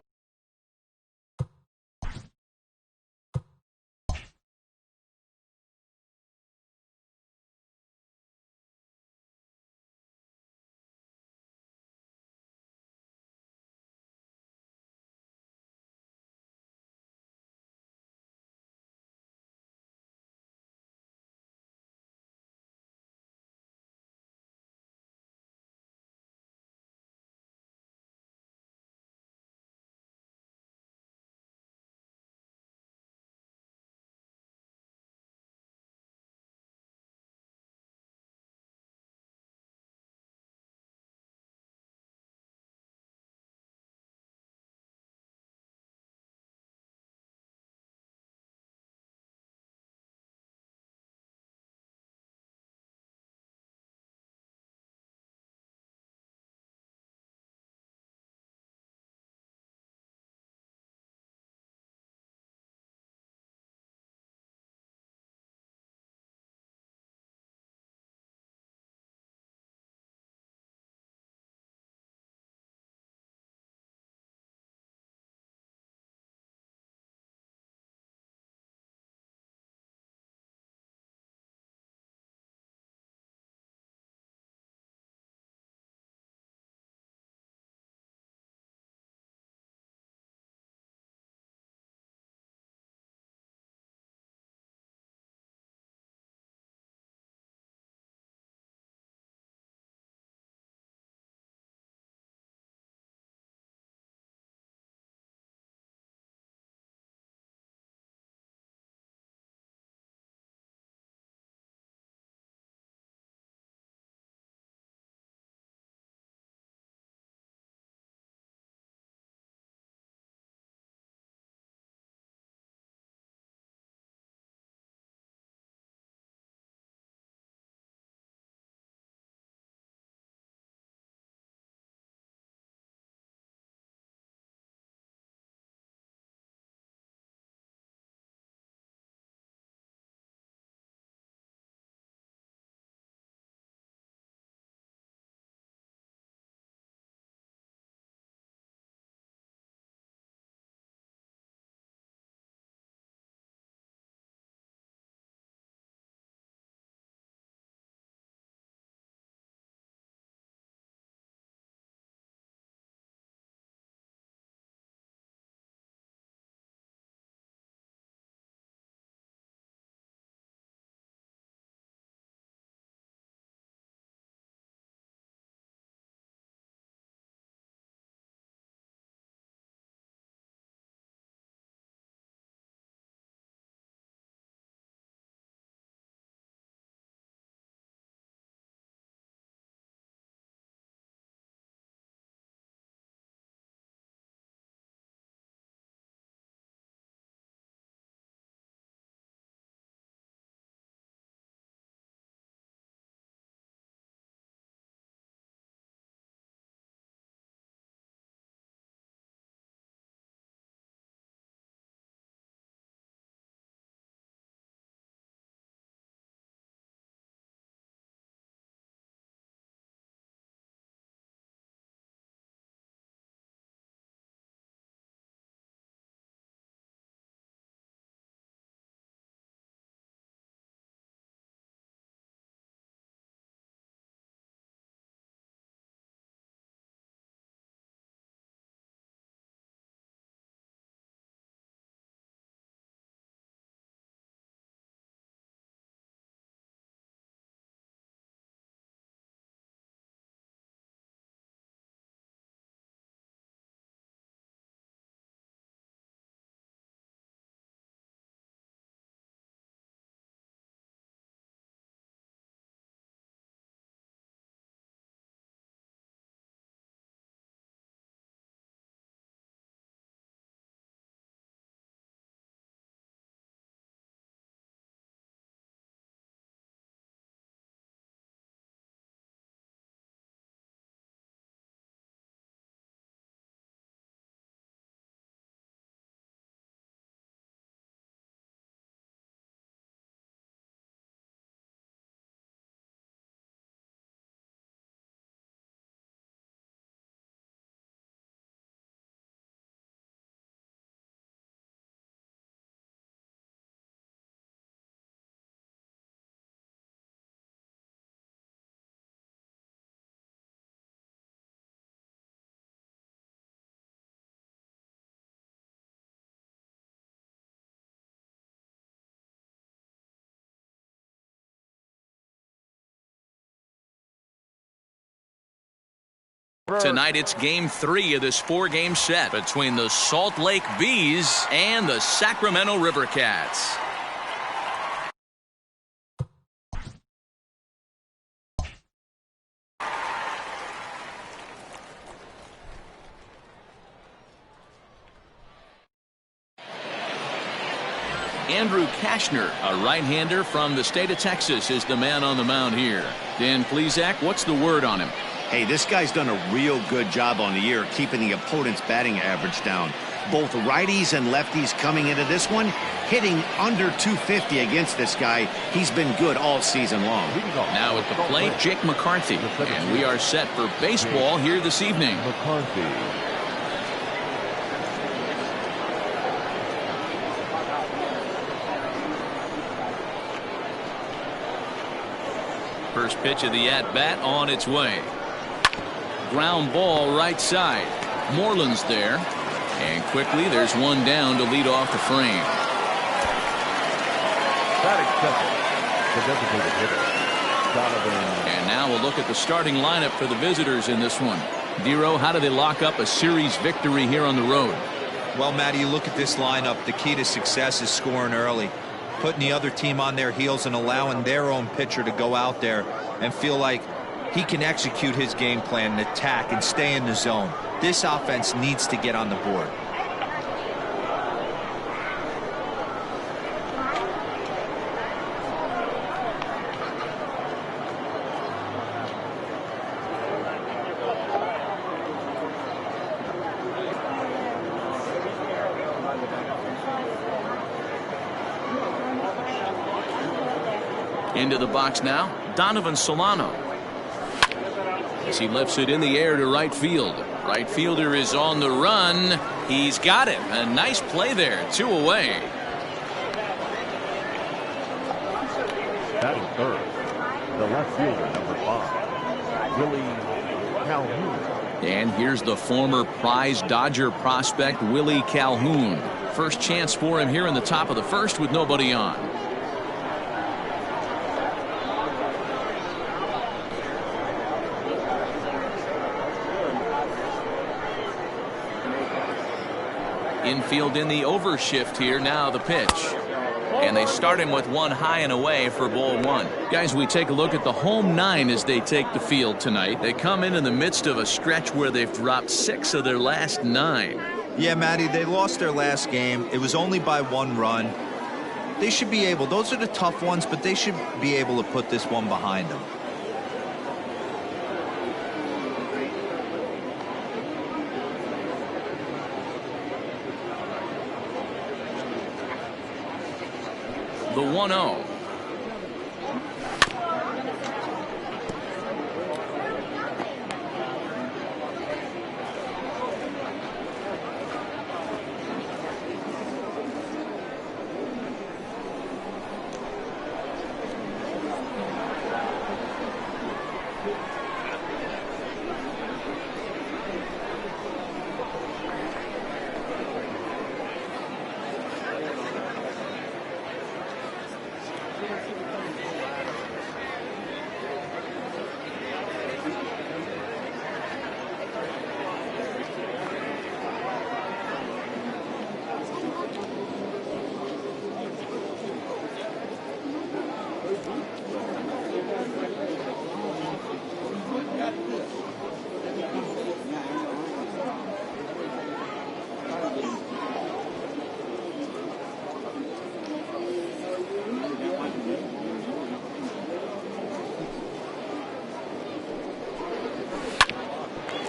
Tonight it's game 3 of this 4-game set between the Salt Lake Bees and the Sacramento River Cats. Andrew Kashner, a right-hander from the state of Texas, is the man on the mound here. Dan Plesac, what's the word on him? Hey, this guy's done a real good job on the year keeping the opponent's batting average down. Both righties and lefties coming into this one, hitting under 250 against this guy. He's been good all season long. Now at the plate, Jake McCarthy. And we are set for baseball here this evening. McCarthy. First pitch of the at-bat on its way. Ground ball right side. Moreland's there. And quickly there's one down to lead off the frame. Batting second, the designated hitter, Donovan. And now we'll look at the starting lineup for the visitors in this one. Dero, how do they lock up a series victory here on the road? Well, Matty, you look at this lineup. The key to success is scoring early, putting the other team on their heels and allowing their own pitcher to go out there and feel like he can execute his game plan and attack and stay in the zone. This offense needs to get on the board. Into the box now, Donovan Solano. As he lifts it in the air to right field. Right fielder is on the run. He's got it. A nice play there. 2 away. Batting third, the left fielder, number 5, Willie Calhoun. And here's the former prize Dodger prospect, Willie Calhoun. First chance for him here in the top of the first with nobody on. Infield in the overshift here. Now the pitch. And they start him with one high and away for ball 1. Guys, we take a look at the home 9 as they take the field tonight. They come in the midst of a stretch where they've dropped 6 of their last 9. Yeah, Matty, they lost their last game. It was only by 1 run. They should be able, those are the tough ones, but they should be able to put this one behind them. The 1-0.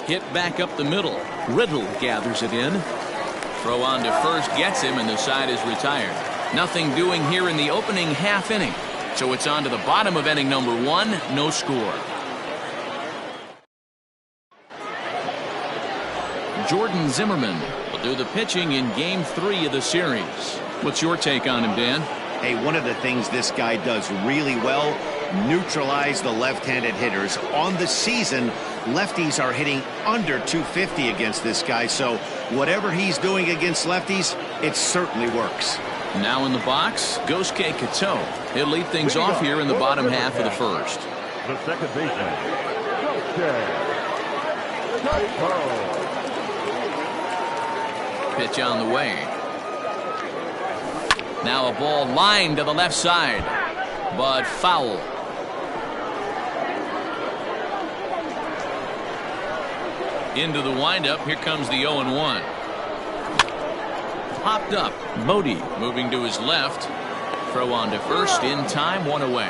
Hit back up the middle. Riddle gathers it in. Throw on to first gets him, and the side is retired. Nothing doing here in the opening half inning. So it's on to the bottom of inning number 1. No score. Jordan Zimmerman will do the pitching in game 3 of the series. What's your take on him, Dan? Hey, one of the things this guy does really well, neutralize the left-handed hitters. On the season, lefties are hitting under 250 against this guy, so whatever he's doing against lefties, it certainly works. Now in the box, Gosuke Kato. He'll lead things off here in the bottom half of the first. The second baseman, Gosuke Pitch on the way. Now a ball lined to the left side, but foul. Into the windup. Here comes the 0-1. Popped up. Modi moving to his left. Throw on to first in time. One away.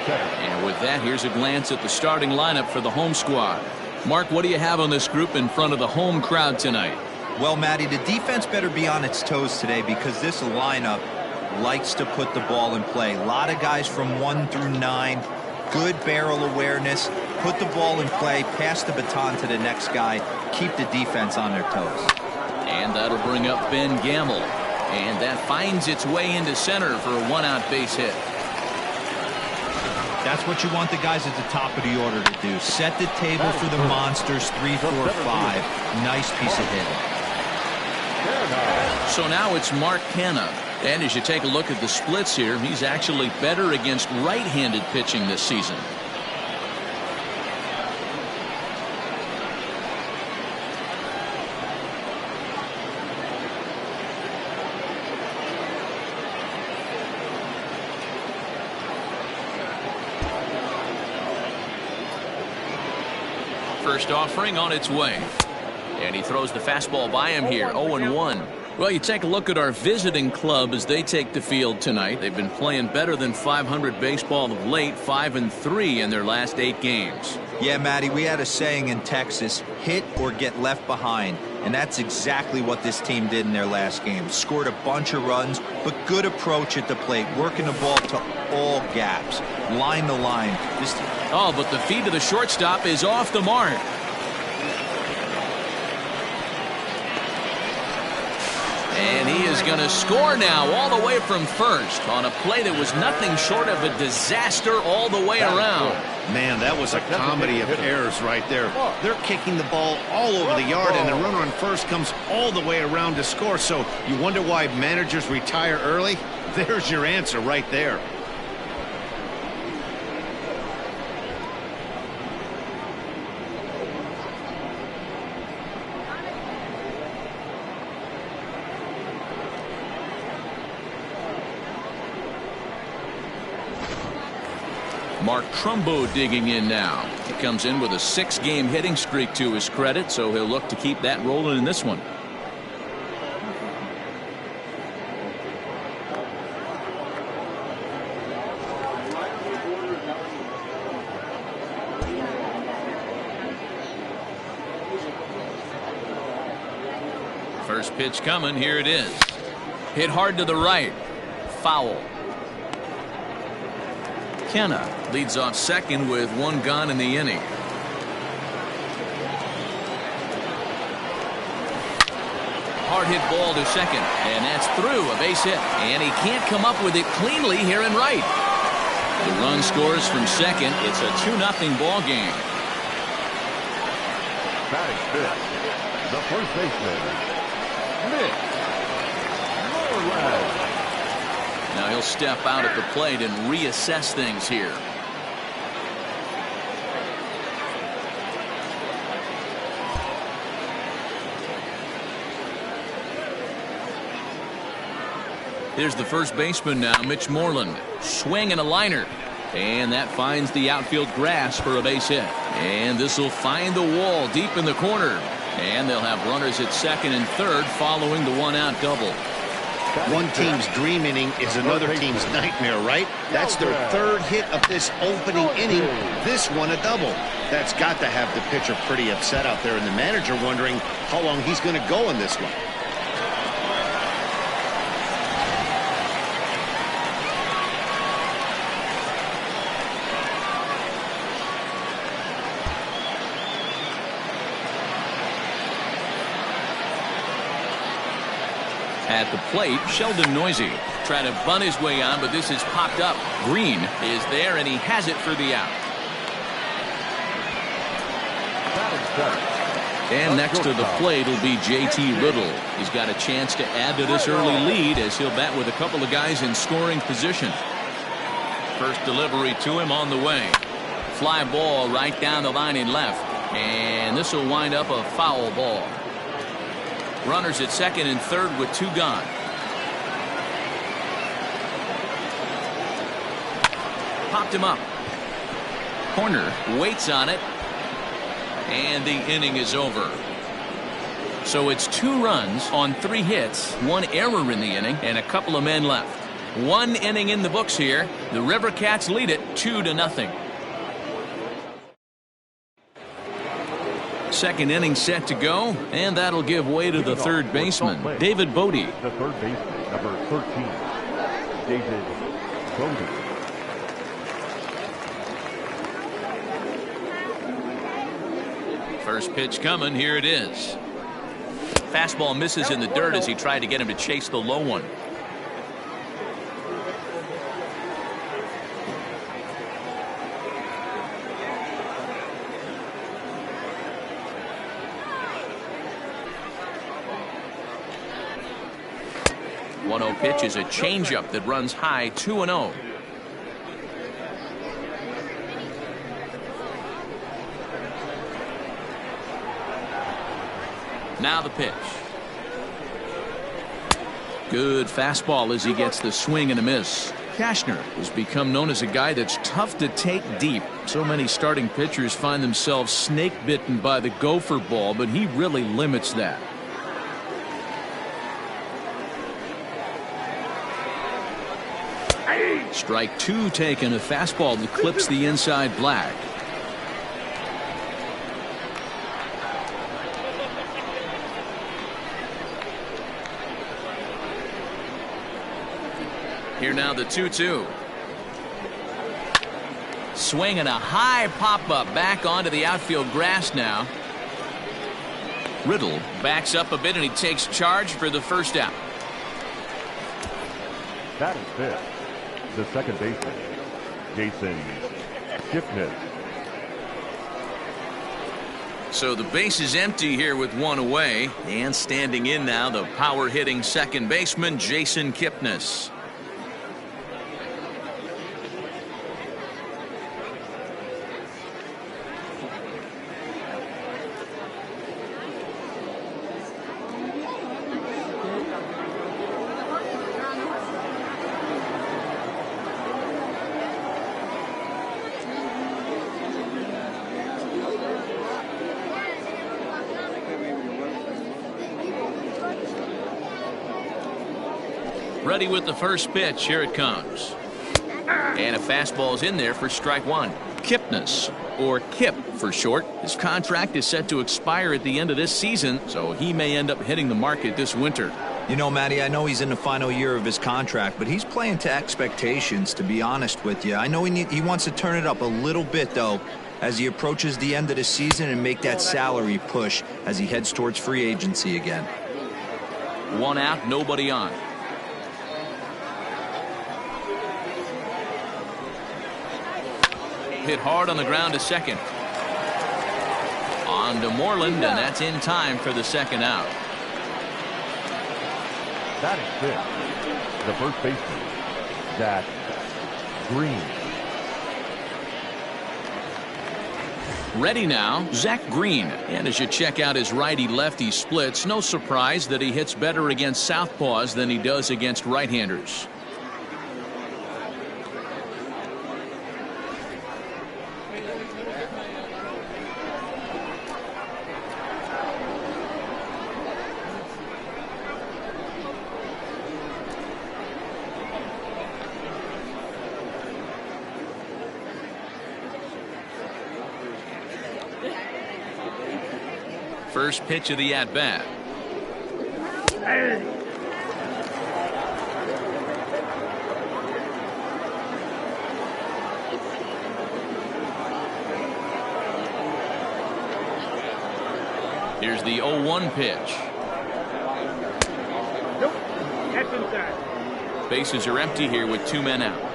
And with that, here's a glance at the starting lineup for the home squad. Mark, what do you have on this group in front of the home crowd tonight? Well, Matty, the defense better be on its toes today because this lineup likes to put the ball in play. A lot of guys from 1 through 9. Good barrel awareness. Put the ball in play. Pass the baton to the next guy. Keep the defense on their toes. And that'll bring up Ben Gamble. And that finds its way into center for a one-out base hit. That's what you want the guys at the top of the order to do. Set the table for the monsters. 3, 4, 5. Nice piece of hitting. So now it's Mark Canha. And as you take a look at the splits here, he's actually better against right-handed pitching this season. First offering on its way. And he throws the fastball by him here. 0-1. Well, you take a look at our visiting club as they take the field tonight. They've been playing better than 500 baseball of late, 5-3 in their last 8 games. Yeah, Matty, we had a saying in Texas, hit or get left behind. And that's exactly what this team did in their last game. Scored a bunch of runs, but good approach at the plate, working the ball to all gaps, line to line. Oh, but the feed to the shortstop is off the mark. And he is going to score now all the way from first on a play that was nothing short of a disaster all the way around. Man, that was a comedy of errors right there. They're kicking the ball all over the yard, and the runner on first comes all the way around to score. So you wonder why managers retire early? There's your answer right there. Mark Trumbo digging in now. He comes in with a 6-game hitting streak to his credit, so he'll look to keep that rolling in this one. First pitch coming. Here it is. Hit hard to the right. Foul. Canha leads off second with 1 gone in the inning. Hard hit ball to second, and that's through, a base hit. And he can't come up with it cleanly here in right. The run scores from second. It's a 2-0 ball game. Batting fifth, the first baseman, Mitch Moreland. Now he'll step out at the plate and reassess things here. Here's the first baseman now, Mitch Moreland. Swing and a liner. And that finds the outfield grass for a base hit. And this will find the wall deep in the corner. And they'll have runners at second and third following the 1-out double. One team's dream inning is another team's nightmare, right? That's their 3rd hit of this opening inning. This one a double. That's got to have the pitcher pretty upset out there, and the manager wondering how long he's going to go in this one. At the plate, Sheldon Noisy trying to bunt his way on, but this is popped up. Green is there, and he has it for the out. And next to the plate will be J.T. Riddle. He's got a chance to add to this early lead as he'll bat with a couple of guys in scoring position. First delivery to him on the way. Fly ball right down the line in left. And this will wind up a foul ball. Runners at second and third with 2 gone. Popped him up. Corner waits on it. And the inning is over. So it's 2 runs on 3 hits, 1 error in the inning, and a couple of men left. 1 inning in the books here. The River Cats lead it 2-0. Second inning set to go, and that'll give way to the third baseman, David Bodie. The third baseman, number 13, David Bodie. First pitch coming. Here it is. Fastball misses in the dirt as he tried to get him to chase the low one. One-0 pitch is a changeup that runs high, 2-0. Now the pitch. Good fastball as he gets the swing and a miss. Cashner has become known as a guy that's tough to take deep. So many starting pitchers find themselves snake bitten by the gopher ball, but he really limits that. Strike 2 taken, a fastball that clips the inside black. Here now the 2-2. Swing and a high pop-up back onto the outfield grass now. Riddle backs up a bit and he takes charge for the first out. That is fifth. The second baseman, Jason Kipnis. So the base is empty here with 1 away, and standing in now the power hitting second baseman Jason Kipnis. Ready with the first pitch. Here it comes. And a fastball's in there for strike 1. Kipnis, or Kip for short. His contract is set to expire at the end of this season, so he may end up hitting the market this winter. You know, Matty, I know he's in the final year of his contract, but he's playing to expectations, to be honest with you. I know he wants to turn it up a little bit, though, as he approaches the end of the season and make that salary push as he heads towards free agency again. 1 out, nobody on. Hit hard on the ground to second. On to Moreland, and that's in time for the second out. That is fifth. The first baseman, Zach Green. Ready now, Zach Green. And as you check out his righty-lefty splits, no surprise that he hits better against southpaws than he does against right-handers. First pitch of the at-bat. Here's the 0-1 pitch. Nope. That's inside. Bases are empty here with 2 men out.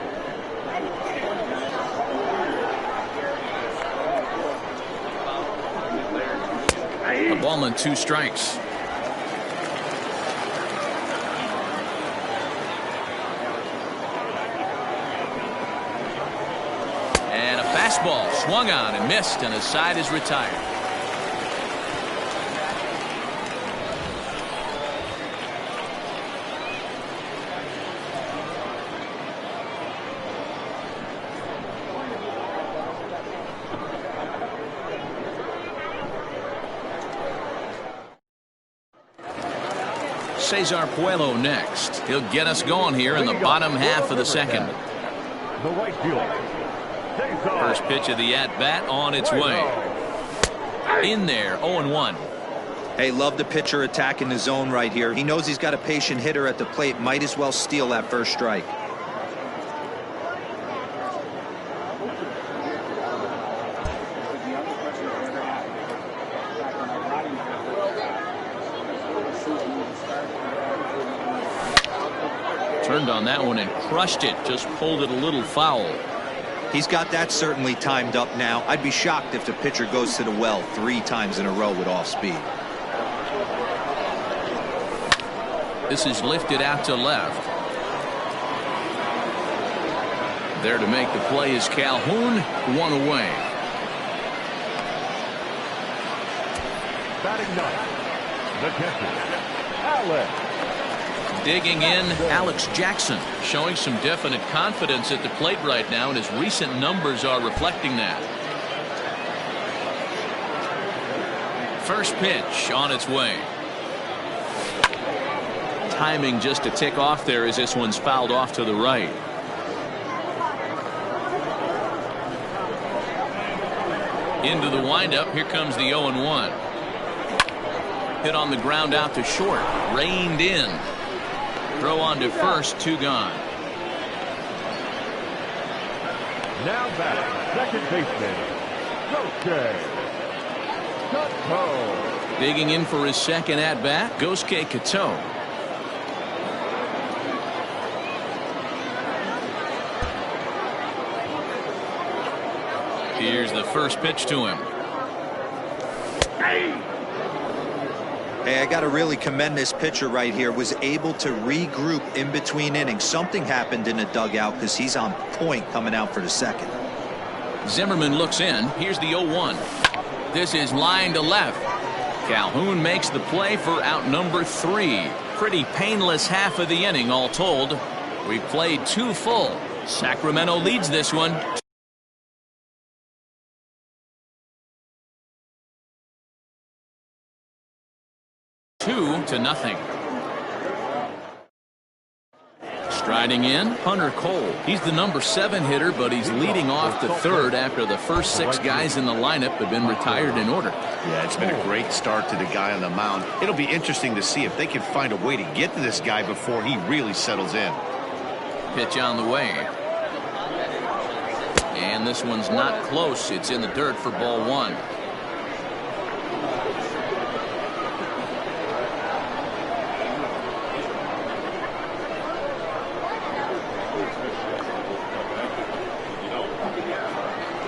A ball and 2 strikes. fastball swung on and missed, and the side is retired. Cesar Puello next. He'll get us going here in the bottom half of the second. The right fielder. First pitch of the at-bat on its way. In there, 0-1. Hey, love the pitcher attacking the zone right here. He knows he's got a patient hitter at the plate. Might as well steal that first strike. Turned on that one and crushed it. Just pulled it a little foul. He's got that certainly timed up now. I'd be shocked if the pitcher goes to the well 3 times in a row with off speed. This is lifted out to left. There to make the play is Calhoun. 1 away. Batting ninth, the catcher, Alex. Digging in, Alex Jackson, showing some definite confidence at the plate right now, and his recent numbers are reflecting that. First pitch on its way. Timing just a tick off there as this one's fouled off to the right. Into the windup. Here comes the 0-1. Hit on the ground out to short. Reined in. Throw on to first, 2 gone. Now back, second baseman, Kato. Digging in for his second at-bat, Gosuke Kato. Here's the first pitch to him. Hey, I got to really commend this pitcher right here. Was able to regroup in between innings. Something happened in the dugout because he's on point coming out for the second. Zimmerman looks in. Here's the 0-1. This is line to left. Calhoun makes the play for out number 3. Pretty painless half of the inning all told. We played 2 full. Sacramento leads this one. 2-0. Striding in, Hunter Cole. He's the number 7 hitter, but he's leading off the third after the first 6 guys in the lineup have been retired in order. Yeah, it's been a great start to the guy on the mound. It'll be interesting to see if they can find a way to get to this guy before he really settles in. Pitch on the way. And this one's not close. It's in the dirt for ball 1.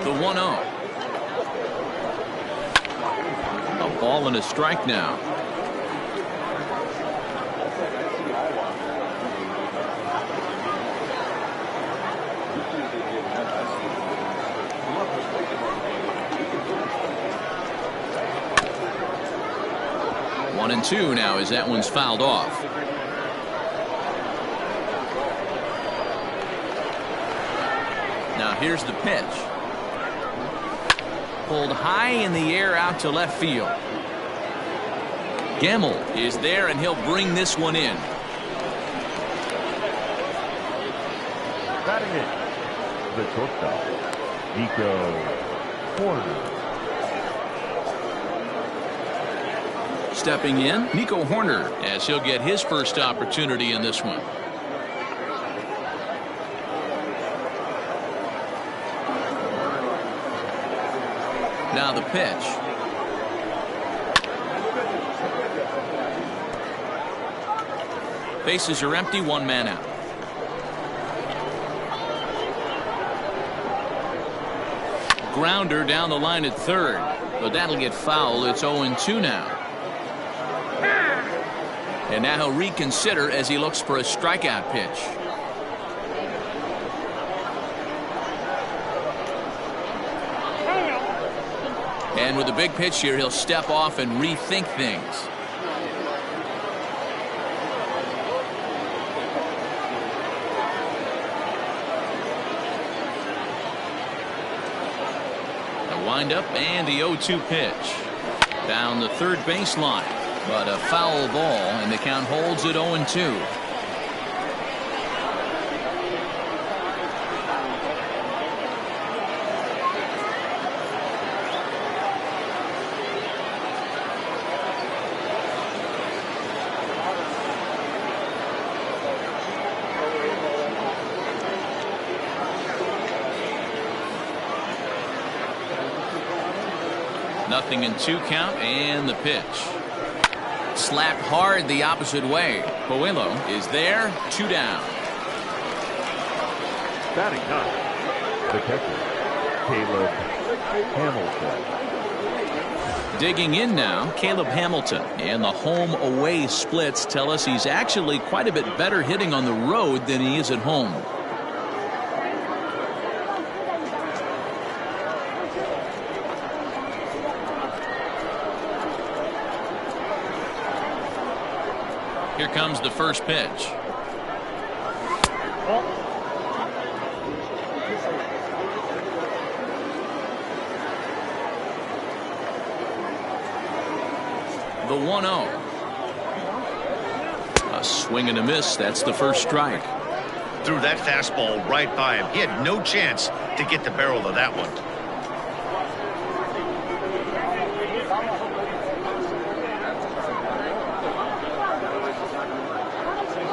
The 1-0. A ball and a strike now. One and 2 now as that one's fouled off. Now here's the pitch. Pulled high in the air out to left field. Gamble is there, and he'll bring this one in. Batting it, the shortstop, Nico Horner. Stepping in, Nico Horner, as he'll get his first opportunity in this one. Now the pitch. Bases are empty, 1 man out. Grounder down the line at third, but that'll get foul. It's 0-2 now. And now he'll reconsider as he looks for a strikeout pitch. And with a big pitch here, he'll step off and rethink things. The windup and the 0-2 pitch. Down the third baseline. But a foul ball, and the count holds at 0-2. Nothing in 2 count, and the pitch. Slapped hard the opposite way. Puello is there, 2 down. Batting ninth, the catcher, Caleb Hamilton. Digging in now, Caleb Hamilton. And the home-away splits tell us he's actually quite a bit better hitting on the road than he is at home. Here comes the first pitch. The 1-0. A swing and a miss. That's the first strike. Threw that fastball right by him. He had no chance to get the barrel of that one.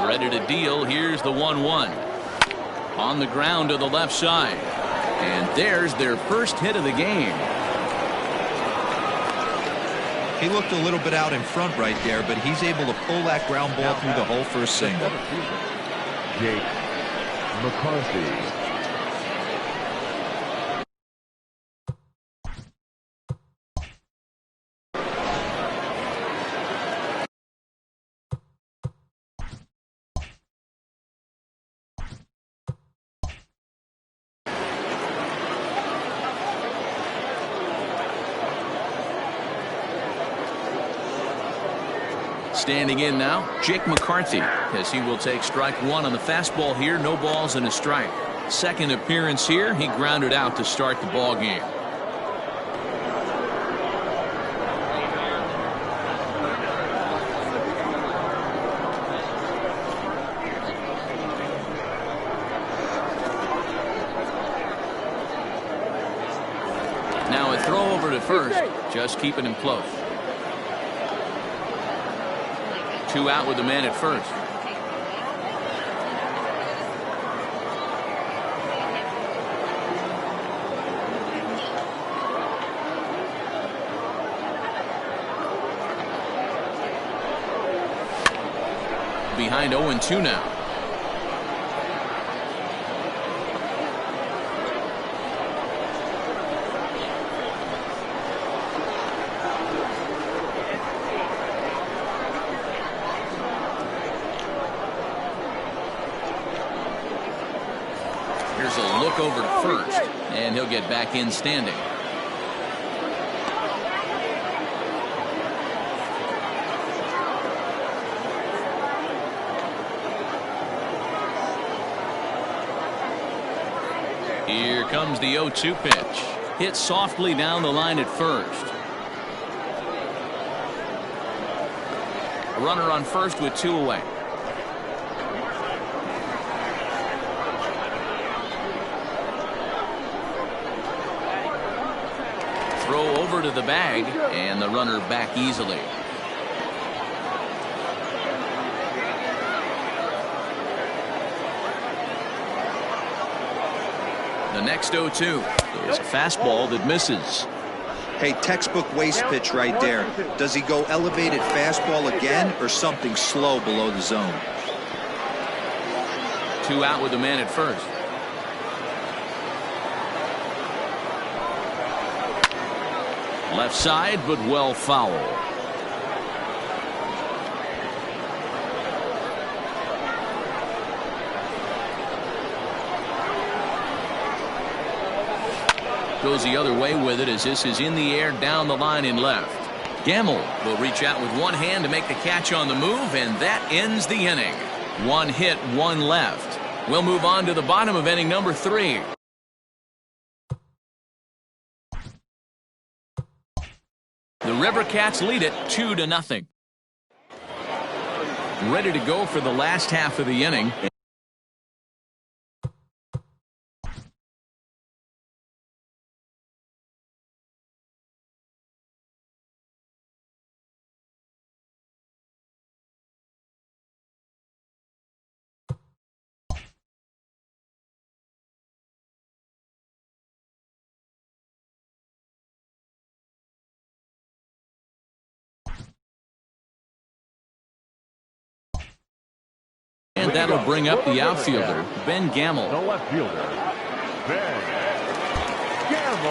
Ready to deal. Here's the 1-1. On the ground to the left side. And there's their first hit of the game. He looked a little bit out in front right there, but he's able to pull that ground ball through the hole for a single. Jake McCarthy. Standing in now, Jake McCarthy, as he will take strike 1 on the fastball here. No balls and a strike. Second appearance here. He grounded out to start the ball game. Now a throw over to first, just keeping him close. 2 out with the man at first. Behind 0-2 now. Here's a look over to first, and he'll get back in standing. Here comes the 0-2 pitch. Hit softly down the line at first. A runner on first with 2 away. Throw over to the bag, and the runner back easily. The next 0-2 is a fastball that misses. Hey, textbook waste pitch right there. Does he go elevated fastball again or something slow below the zone? 2 out with the man at first. Left side, but well foul. Goes the other way with it as this is in the air down the line in left. Gamble will reach out with one hand to make the catch on the move, and that ends the inning. One hit, one left. We'll move on to the bottom of inning number 3. The River Cats lead it 2-0. Ready to go for the last half of the inning. And that'll bring up the outfielder, Ben Gamble. The left fielder, Ben Gamble.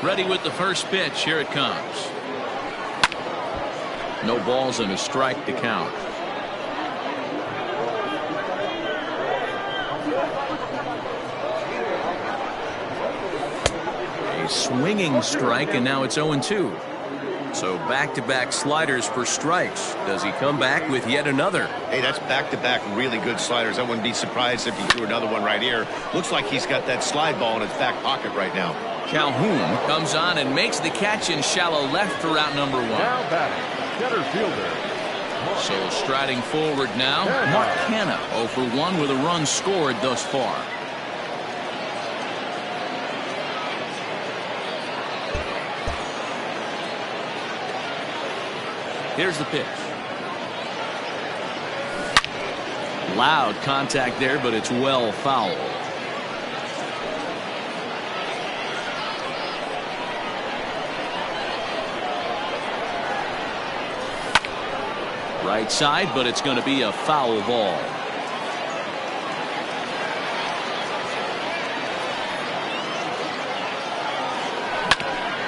Ready with the first pitch. Here it comes. No balls and a strike to count. A swinging strike, and now it's 0-2. So back-to-back sliders for strikes. Does he come back with yet another? Hey, that's back-to-back really good sliders. I wouldn't be surprised if he threw another one right here. Looks like he's got that slide ball in his back pocket right now. Calhoun comes on and makes the catch in shallow left for out number 1. Now batting, center fielder. So striding forward now, Mark Canha 0 for 1 with a run scored thus far. Here's the pitch. Loud contact there, but it's well fouled. Right side, but it's going to be a foul ball.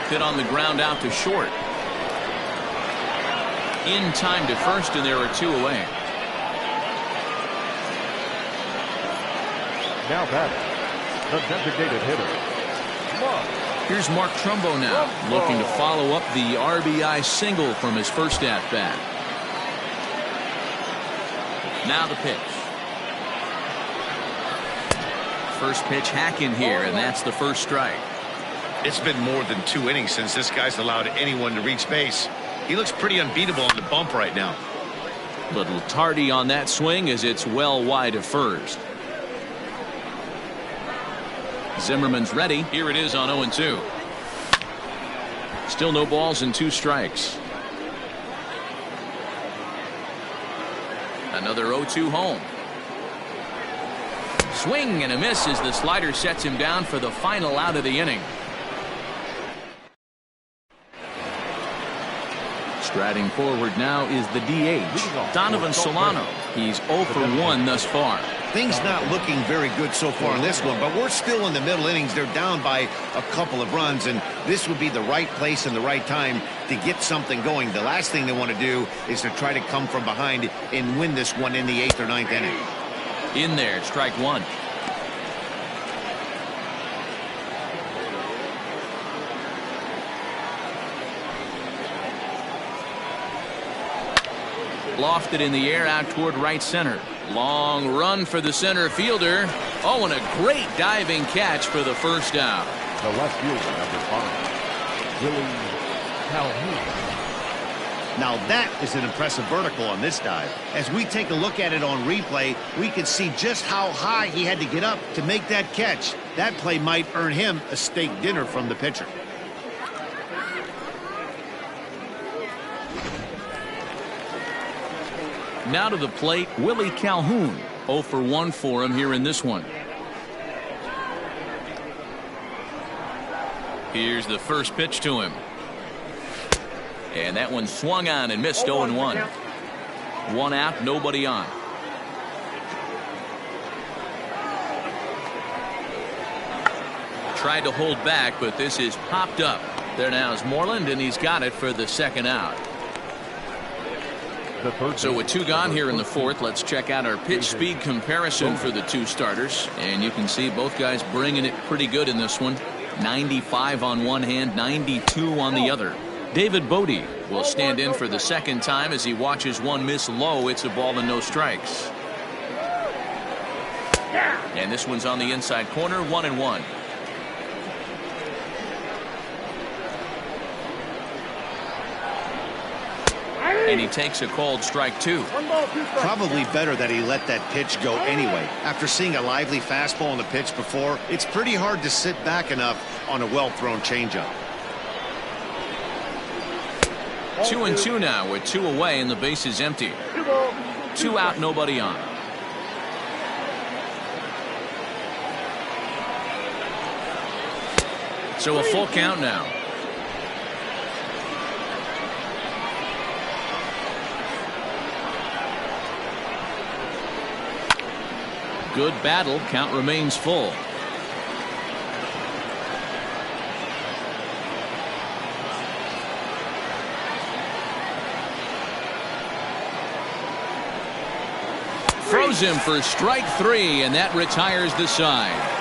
Hit on the ground out to short. In time to first, and there are 2 away. Now batting, the designated hitter, Mark. Here's Mark Trumbo now, looking to follow up the RBI single from his first at-bat. Now the pitch. First pitch hack in here, and that's the first strike. It's been more than 2 innings since this guy's allowed anyone to reach base. He looks pretty unbeatable on the bump right now. Little tardy on that swing as it's well wide of first. Zimmerman's ready. Here it is on 0-2. Still no balls and 2 strikes. Another 0-2 home. Swing and a miss as the slider sets him down for the final out of the inning. Striding forward now is the DH, Donovan Solano. He's 0 for 1 thus far. Things not looking very good so far in this one, but we're still in the middle innings. They're down by a couple of runs, and this would be the right place and the right time to get something going. The last thing they want to do is to try to come from behind and win this one in the 8th or 9th inning. In there, strike 1. Lofted in the air out toward right center. Long run for the center fielder. Oh, and a great diving catch for the first out. The left fielder, number 5, Willie Calhoun. Now that is an impressive vertical on this dive. As we take a look at it on replay, we can see just how high he had to get up to make that catch. That play might earn him a steak dinner from the pitcher. Now to the plate, Willie Calhoun. 0 for 1 for him here in this one. Here's the first pitch to him. And that one swung on and missed 0-1. 1 out, nobody on. Tried to hold back, but this is popped up. There now is Moreland, and he's got it for the second out. The third So with baseman, 2 gone number here in the 14. 4th, let's check out our pitch speed comparison for the 2 starters. And you can see both guys bringing it pretty good in this one. 95 on one hand, 92 on the other. David Bodie will stand in for the second time as he watches one miss low. It's a ball and no strikes. And this one's on the inside corner, 1-1. And he takes a called strike 2. Probably better that he let that pitch go anyway. After seeing a lively fastball on the pitch before, it's pretty hard to sit back enough on a well-thrown changeup. 2-2 now with 2 away and the base is empty. 2 out, nobody on. So a full count now. Good battle. Count remains full. Throws him for strike 3, and that retires the side.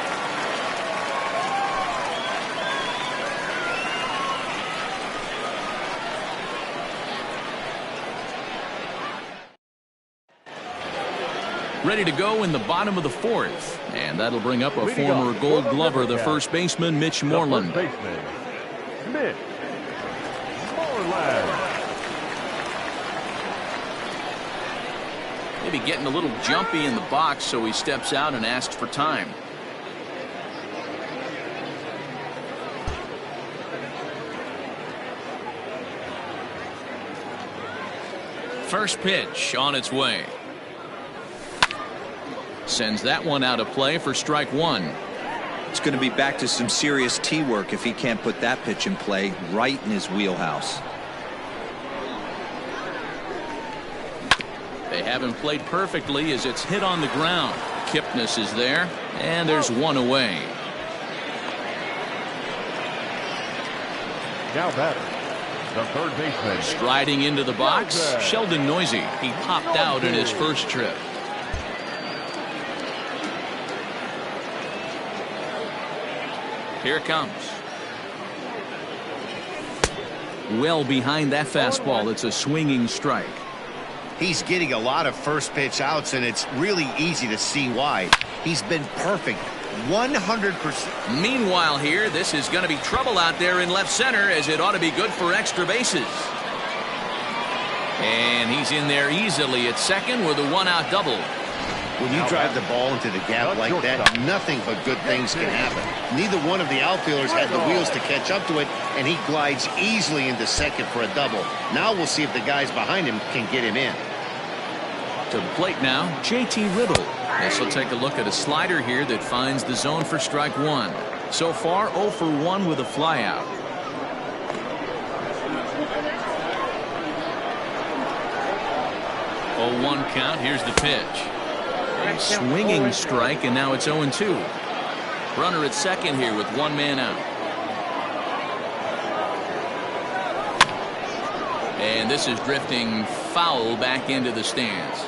Ready to go in the bottom of the 4th. And that'll bring up a former Gold Glover, the first baseman, Mitch Moreland. The first baseman, Mitch Moreland. Maybe getting a little jumpy in the box, so he steps out and asks for time. First pitch on its way. Sends that one out of play for strike 1. It's going to be back to some serious tee work if he can't put that pitch in play right in his wheelhouse. They haven't played perfectly as it's hit on the ground. Kipnis is there, and there's 1 away. Now batter, the third baseman. Striding into the box, Sheldon Noisy. He popped out in his first trip. Here it comes. Well behind that fastball. It's a swinging strike. He's getting a lot of first pitch outs, and it's really easy to see why. He's been perfect 100%. Meanwhile here, this is going to be trouble out there in left center, as it ought to be good for extra bases. And he's in there easily at second with a 1-out double. When you drive the ball into the gap like that, nothing but good things can happen. Neither one of the outfielders had the wheels to catch up to it, and he glides easily into second for a double. Now we'll see if the guys behind him can get him in. To the plate now, JT Riddle. This will take a look at a slider here that finds the zone for strike 1. So far, 0 for 1 with a flyout. 0-1 count. Here's the pitch. A swinging strike, and now it's 0-2. Runner at second here with 1 man out. And this is drifting foul back into the stands.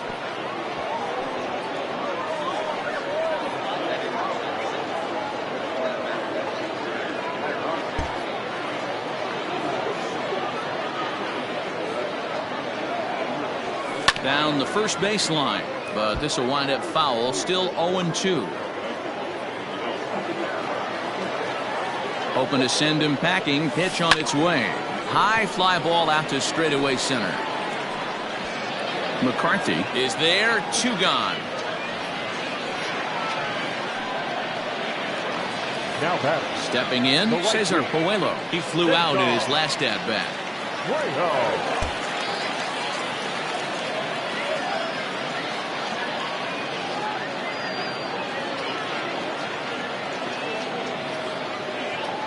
Down the first baseline, but this will wind up foul. Still 0-2. Hoping to send him packing. Pitch on its way. High fly ball out to straightaway center. McCarthy is there. 2 gone. Now batter. Stepping in, Cesar Puello. He flew out in his last at bat. Puello.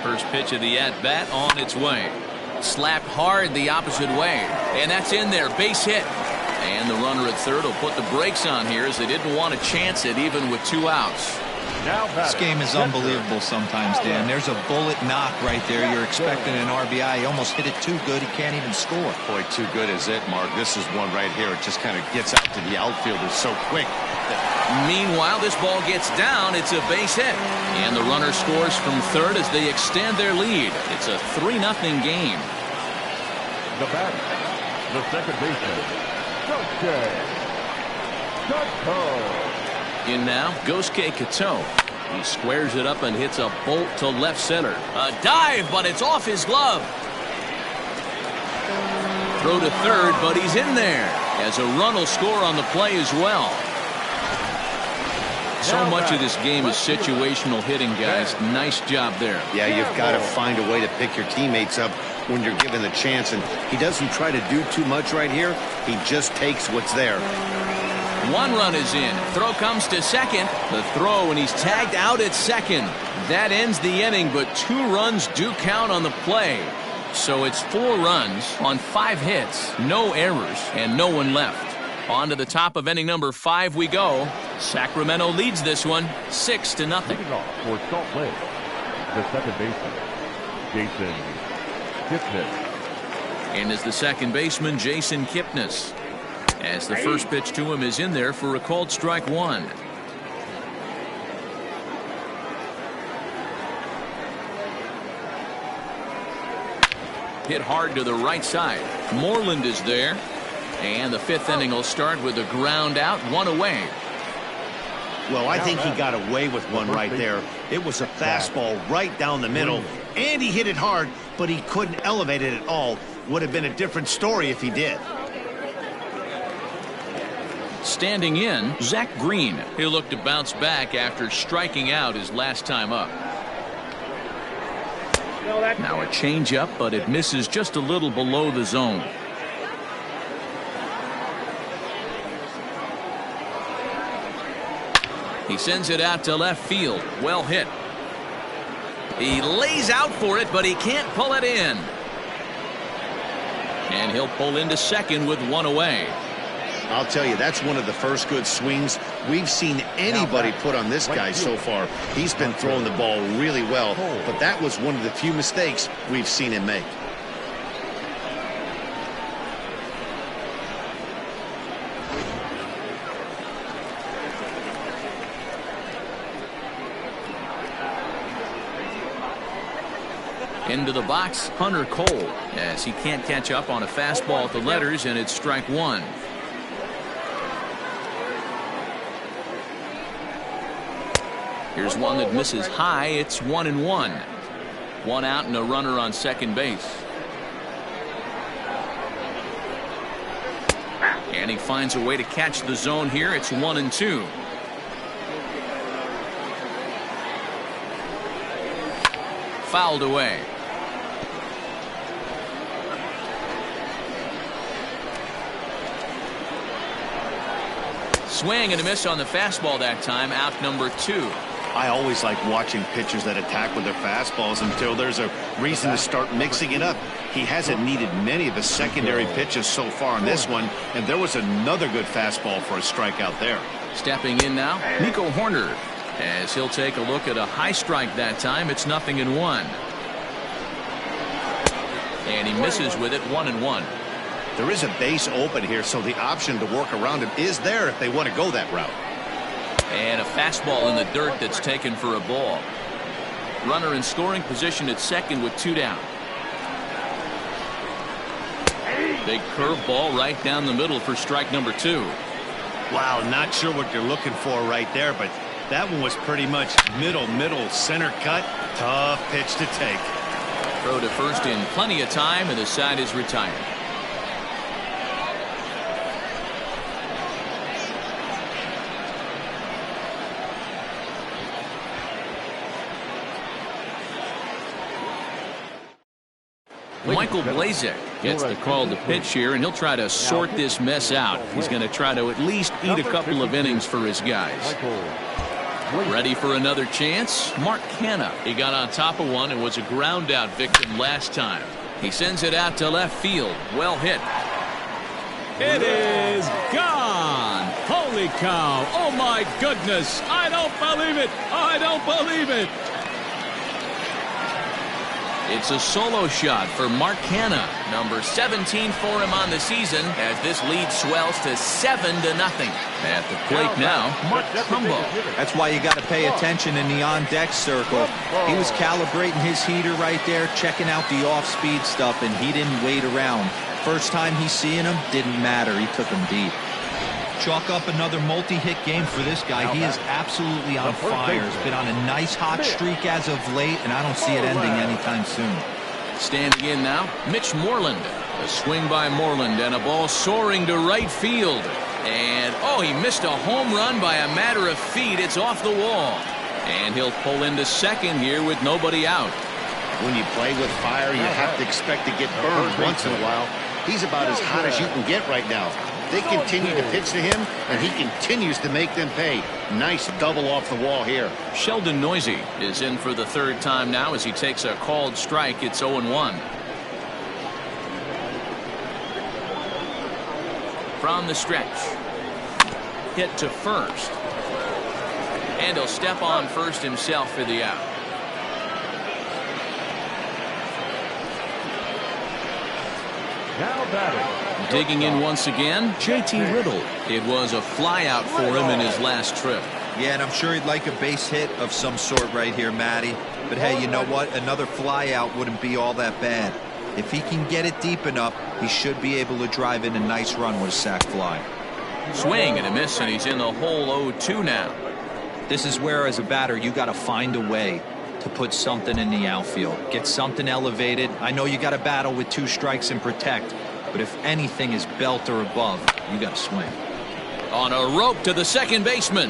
First pitch of the at-bat on its way. Slapped hard the opposite way. And that's in there. Base hit. And the runner at third will put the brakes on here, as they didn't want to chance it even with 2 outs. This game is unbelievable sometimes, Dan. There's a bullet knock right there. You're expecting an RBI. He almost hit it too good. He can't even score. Boy, too good is it, Mark. This is one right here. It just kind of gets out to the outfielder so quick. Meanwhile, this ball gets down. It's a base hit. And the runner scores from third as they extend their lead. It's a 3-0 game. The batter, the second baseman, Kato. In now, Gosuke Kato. He squares it up and hits a bolt to left center. A dive, but it's off his glove. Throw to third, but he's in there, as a run will score on the play as well. So much of this game is situational hitting, guys. Nice job there. Yeah, you've got to find a way to pick your teammates up when you're given the chance, and he doesn't try to do too much right here. He just takes what's there. One run is in. Throw comes to second. The throw, and he's tagged out at second. That ends the inning, but 2 runs do count on the play. So it's 4 runs on 5 hits, no errors, and no one left. On to the top of inning number 5 we go. Sacramento leads this one 6-0. Leading off for Salt Lake, the second baseman, Jason Kipnis. And as the second baseman, Jason Kipnis. As the first pitch to him is in there for a called strike 1. Hit hard to the right side. Moreland is there. And the 5th inning will start with a ground out, 1 away. Well, I think he got away with one right there. It was a fastball right down the middle, and he hit it hard, but he couldn't elevate it at all. Would have been a different story if he did. Standing in, Zach Green. He'll look to bounce back after striking out his last time up. Now a changeup, but it misses just a little below the zone. He sends it out to left field. Well hit. He lays out for it, but he can't pull it in. And he'll pull into second with 1 away. I'll tell you, that's one of the first good swings we've seen anybody put on this guy so far. He's been throwing the ball really well, but that was one of the few mistakes we've seen him make. Into the box, Hunter Cole, as he can't catch up on a fastball at the letters, and it's strike 1. Here's one that misses high. It's 1-1. 1 out and a runner on second base. And he finds a way to catch the zone here. It's 1-2. Fouled away. Swing and a miss on the fastball that time. Out number 2. I always like watching pitchers that attack with their fastballs until there's a reason to start mixing it up. He hasn't needed many of the secondary pitches so far in this one, and there was another good fastball for a strikeout there. Stepping in now, Nico Horner, as he'll take a look at a high strike that time. It's 0-1. And he misses with it. 1-1. There is a base open here, so the option to work around him is there if they want to go that route. And a fastball in the dirt that's taken for a ball. Runner in scoring position at second with 2 down. Big curveball right down the middle for strike number 2. Wow, not sure what you're looking for right there, but that one was pretty much middle, center cut. Tough pitch to take. Throw to first in plenty of time, and the side is retired. Michael Blazek gets the call to pitch here, and he'll try to sort this mess out. He's going to try to at least eat a couple of innings for his guys. Ready for another chance? Mark Canha. He got on top of one and was a ground out victim last time. He sends it out to left field. Well hit. It is gone. Holy Holy cow. Oh, my goodness. I don't believe it. I don't believe it. It's a solo shot for Mark Hanna, number 17 for him on the season, as this lead swells to 7-0. At the plate now, Mark Trumbo. That's why you got to pay attention in the on-deck circle. He was calibrating his heater right there, checking out the off-speed stuff, and he didn't wait around. First time he's seeing him, didn't matter. He took him deep. Chalk up another multi-hit game for this guy. He is absolutely on fire. He's been on a nice hot streak as of late, and I don't see it ending anytime soon. Standing in now, Mitch Moreland. A swing by Moreland and a ball soaring to right field. And, oh, he missed a home run by a matter of feet. It's off the wall. And he'll pull into second here with nobody out. When you play with fire, you have to expect to get burned once in a while. He's about as hot as you can get right now. They continue to pitch to him, and he continues to make them pay. Nice double off the wall here. Sheldon Noisy is in for the third time now as he takes a called strike. It's 0-1. From the stretch. Hit to first. And he'll step on first himself for the out. Now batting. Digging in once again, J.T. Riddle. It was a fly out for him in his last trip. Yeah, and I'm sure he'd like a base hit of some sort right here, Matty. But hey, you know what? Another fly out wouldn't be all that bad. If he can get it deep enough, he should be able to drive in a nice run with a sac fly. Swing and a miss, and he's in the hole 0-2 now. This is where, as a batter, you got to find a way to put something in the outfield. Get something elevated. I know you got to battle with 2 strikes and protect, but if anything is belt or above, you got to swing. On a rope to the second baseman.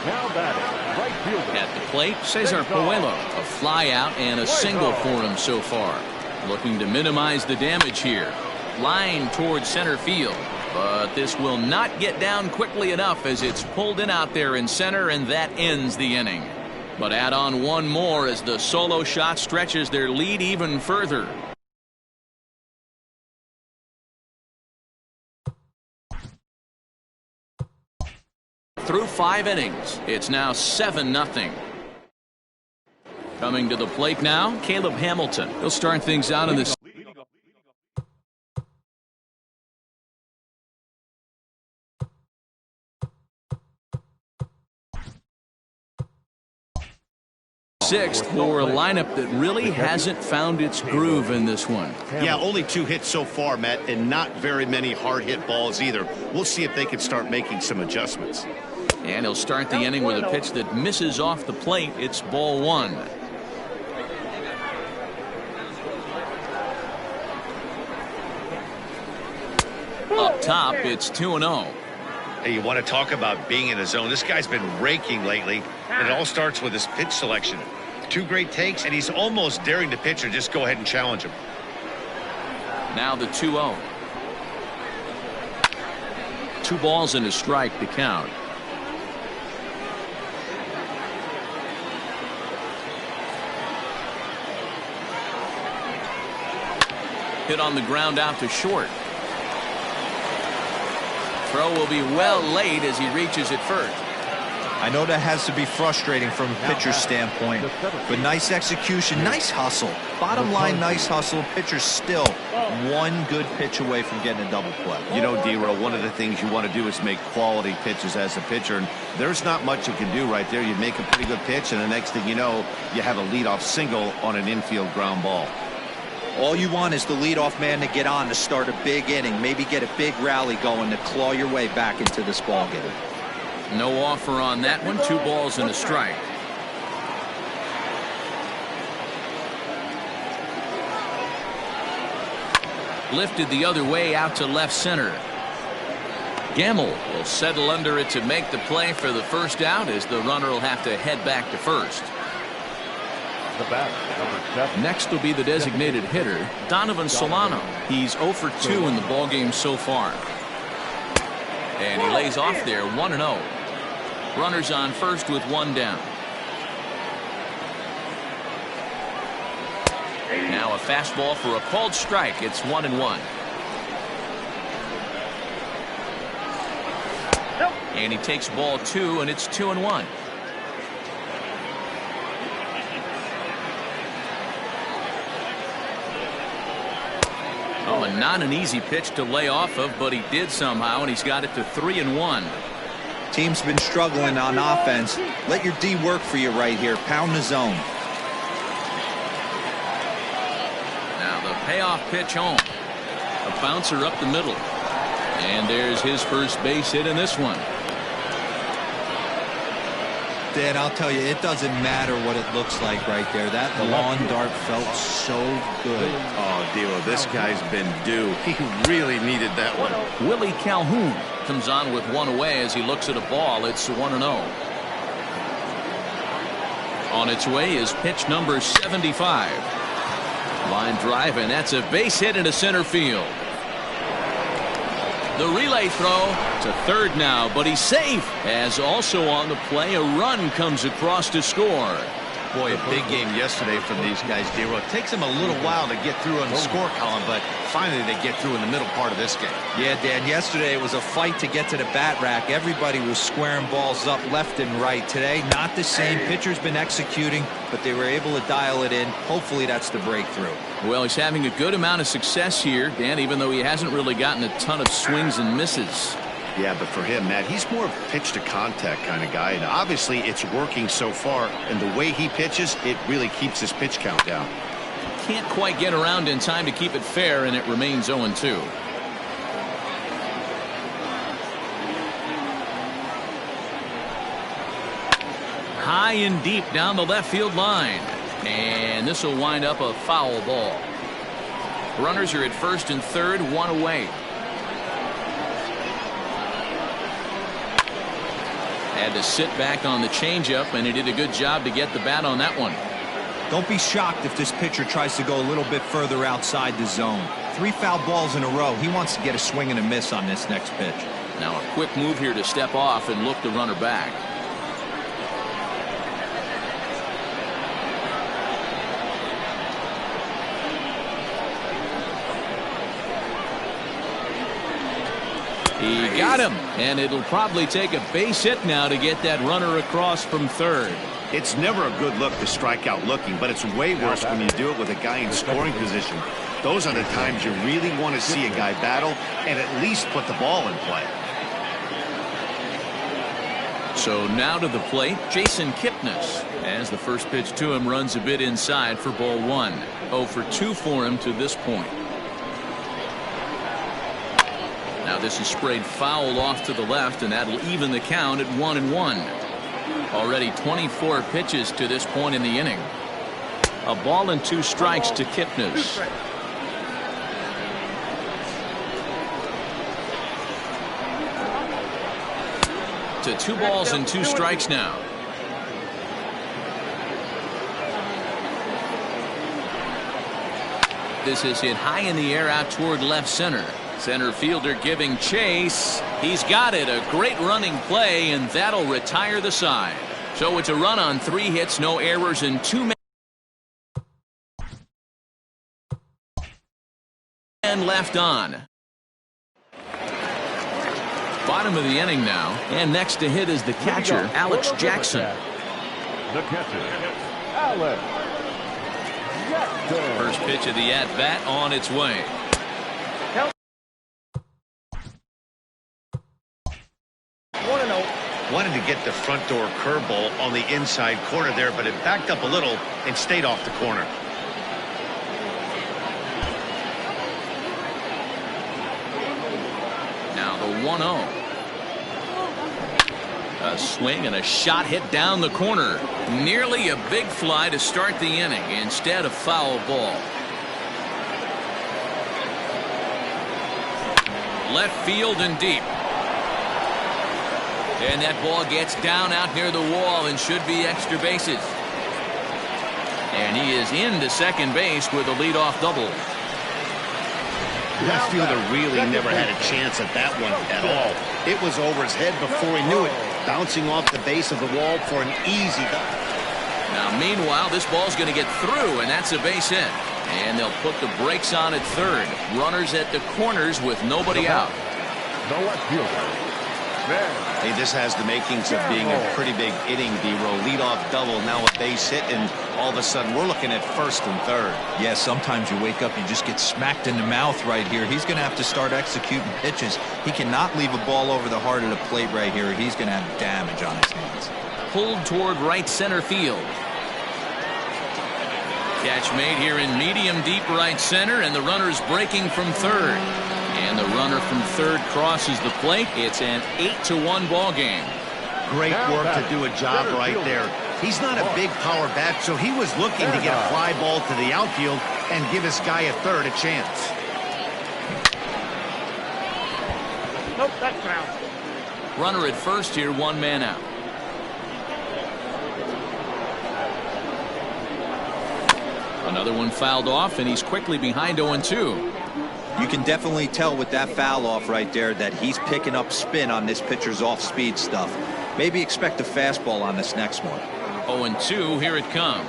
Now batting, right fielder. At the plate, Cesar Puello. A fly out and a single for him so far. Looking to minimize the damage here. Line towards center field. But this will not get down quickly enough as it's pulled in out there in center, and that ends the inning. But add on one more as the solo shot stretches their lead even further. Through 5 innings, it's now 7-0. Coming to the plate now, Caleb Hamilton. He'll start things out in this. Sixth for a lineup that really hasn't found its groove in this one. Yeah, only 2 hits so far, Matt, and not very many hard hit balls either. We'll see if they can start making some adjustments. And he'll start the inning with a pitch that misses off the plate. It's ball 1. Up top, it's 2-0. Hey, you want to talk about being in the zone? This guy's been raking lately, and it all starts with his pitch selection. 2 great takes, and he's almost daring the pitcher just go ahead and challenge him. Now the 2-0. 2 balls and a strike to count. Hit on the ground out to short. Throw will be well late as he reaches it first. I know that has to be frustrating from a pitcher's standpoint, but nice execution, nice hustle. Bottom line, nice hustle. Pitcher's still 1 good pitch away from getting a double play. You know, D-Row, one of the things you want to do is make quality pitches as a pitcher, and there's not much you can do right there. You make a pretty good pitch, and the next thing you know, you have a leadoff single on an infield ground ball. All you want is the leadoff man to get on to start a big inning, maybe get a big rally going to claw your way back into this ballgame. No offer on that one. 2 balls and a strike. Lifted the other way out to left center. Gamble will settle under it to make the play for the first out as the runner will have to head back to first. The batter, number 7. Next will be the designated hitter, Donovan Solano. He's 0 for 2 in the ballgame so far. And he lays off there, 1-0. Runners on first with 1 down. Now a fastball for a called strike. It's 1-1. And he takes ball 2, and it's 2-1. Oh, and not an easy pitch to lay off of, but he did somehow, and he's got it to 3-1. Team's been struggling on offense. Let your D work for you right here. Pound the zone. Now the payoff pitch home. A bouncer up the middle. And there's his first base hit in this one. Dan, I'll tell you, it doesn't matter what it looks like right there. That lawn dart felt so good. Oh, Dero, this guy's been due. He really needed that one. Willie Calhoun comes on with one away as he looks at a ball. It's 1-0. On its way is pitch number 75. Line drive, and that's a base hit into center field. The relay throw to third now, but he's safe. As also on the play, a run comes across to score. Boy, a big game yesterday from these guys, Dero. It takes them a little while to get through on the score column, but finally they get through in the middle part of this game. Yeah, Dan, yesterday it was a fight to get to the bat rack. Everybody was squaring balls up left and right. Today, not the same. Pitcher's been executing, but they were able to dial it in. Hopefully that's the breakthrough. Well, he's having a good amount of success here, Dan, even though he hasn't really gotten a ton of swings and misses. Yeah, but for him, Matt, he's more of a pitch-to-contact kind of guy. And obviously, it's working so far. And the way he pitches, it really keeps his pitch count down. Can't quite get around in time to keep it fair, and it remains 0-2. High and deep down the left field line. And this will wind up a foul ball. Runners are at first and third, one away. Had to sit back on the changeup, and he did a good job to get the bat on that one. Don't be shocked if this pitcher tries to go a little bit further outside the zone. 3 foul balls in a row. He wants to get a swing and a miss on this next pitch. Now a quick move here to step off and look the runner back. He got him, and it'll probably take a base hit now to get that runner across from third. It's never a good look to strike out looking, but it's way worse when you do it with a guy in scoring position. Those are the times you really want to see a guy battle and at least put the ball in play. So now to the plate, Jason Kipnis, as the first pitch to him runs a bit inside for ball 1. 0 for 2 for him to this point. Now this is sprayed foul off to the left, and that'll even the count at 1-1. Already 24 pitches to this point in the inning. A ball and 2 strikes to Kipnis. To 2 balls and 2 strikes now. This is hit high in the air out toward left center. Center fielder giving chase. He's got it. A great running play, and that'll retire the side. So it's a run on 3 hits, no errors, and 2 men left on. Bottom of the inning now, and next to hit is the catcher, Alex Jackson. The catcher, Alex Jackson. First pitch of the at-bat on its way. Wanted to get the front door curveball on the inside corner there, but it backed up a little and stayed off the corner. Now the 1-0. A swing and a shot hit down the corner. Nearly a big fly to start the inning. Instead, a foul ball. Left field and deep. And that ball gets down out near the wall and should be extra bases. And he is into second base with a leadoff double. Left fielder really never had a chance at that one at all. It was over his head before he knew it, bouncing off the base of the wall for an easy dive. Now, meanwhile, this ball's going to get through, and that's a base hit. And they'll put the brakes on at third. Runners at the corners with nobody out. The left fielder, Hey, this has the makings of being a pretty big inning, D-Row. Leadoff double, now a base hit, and all of a sudden we're looking at first and third. Yeah, sometimes you wake up, you just get smacked in the mouth right here. He's going to have to start executing pitches. He cannot leave a ball over the heart of the plate right here. He's going to have damage on his hands. Pulled toward right center field. Catch made here in medium deep right center, and the runner's breaking from third. And the runner from third crosses the plate. It's an 8-1 ball game. Great work to do a job right there. He's not a big power bat, so he was looking to get a fly ball to the outfield and give his guy at third a chance. Nope, that's ground. Runner at first here, one man out. Another one fouled off, and he's quickly behind 0-2. You can definitely tell with that foul off right there that he's picking up spin on this pitcher's off-speed stuff. Maybe expect a fastball on this next one. 0-2, here it comes.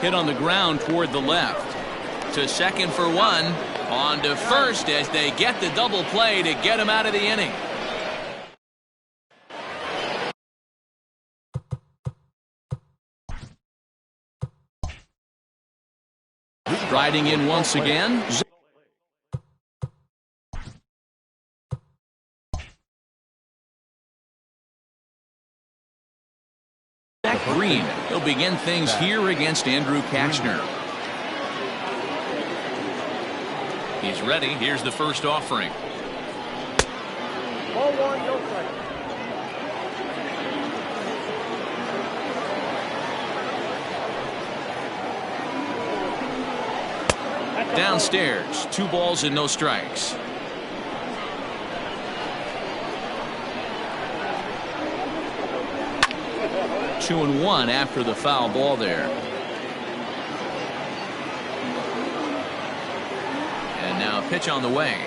Hit on the ground toward the left. To second for one. On to first as they get the double play to get him out of the inning. Riding in once again. Zach Green. He'll begin things here against Andrew Kachner. He's ready. Here's the first offering. Ball one, no strike. Downstairs, 2 balls and no strikes. Two and one after the foul ball there. And now a pitch on the way.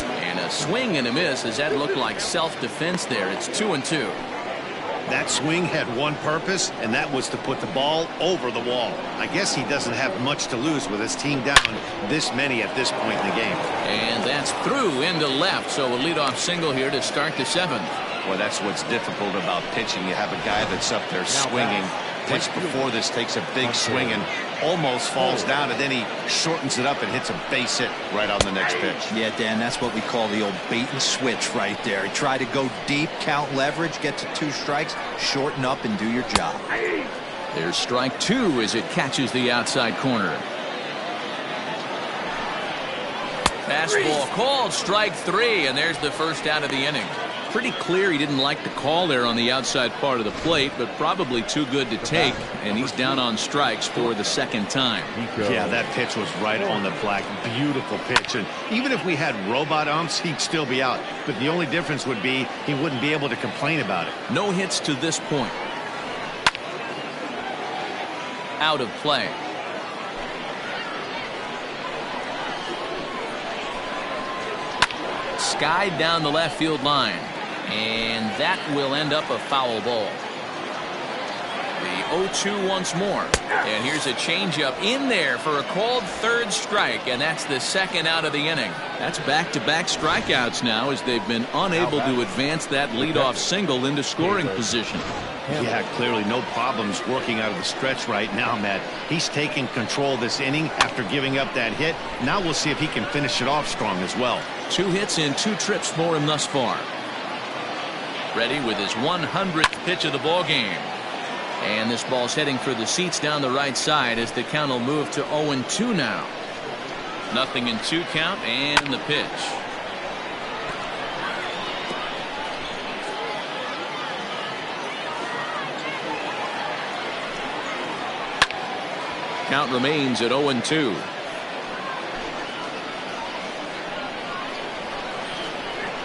And a swing and a miss as that looked like self-defense there. It's 2-2. That swing had one purpose, and that was to put the ball over the wall. I guess he doesn't have much to lose with his team down this many at this point in the game. And that's through into left, so a leadoff single here to start the 7th. Well, that's what's difficult about pitching. You have a guy that's up there swinging. Pitch before this takes a big swing and almost falls down, and then he shortens it up and hits a base hit right on the next pitch. Yeah, Dan, that's what we call the old bait and switch right there. Try to go deep, count leverage, get to 2 strikes, shorten up, and do your job. There's strike 2 as it catches the outside corner. Fastball called, strike 3, and there's the first out of the inning. Pretty clear he didn't like the call there on the outside part of the plate, but probably too good to take, and he's down on strikes for the second time. Yeah, that pitch was right on the black. Beautiful pitch. And even if we had robot umps, he'd still be out. But the only difference would be he wouldn't be able to complain about it. No hits to this point. Out of play. Skied down the left field line. And that will end up a foul ball. The 0-2 once more. And here's a changeup in there for a called third strike. And that's the second out of the inning. That's back-to-back strikeouts now as they've been unable to advance that leadoff single into scoring position. Yeah, clearly no problems working out of the stretch right now, Matt. He's taking control of this inning after giving up that hit. Now we'll see if he can finish it off strong as well. 2 hits in 2 trips for him thus far. Ready with his 100th pitch of the ball game. And this ball's heading for the seats down the right side as the count will move to 0-2 now. 0-2 count and the pitch. Count remains at 0-2.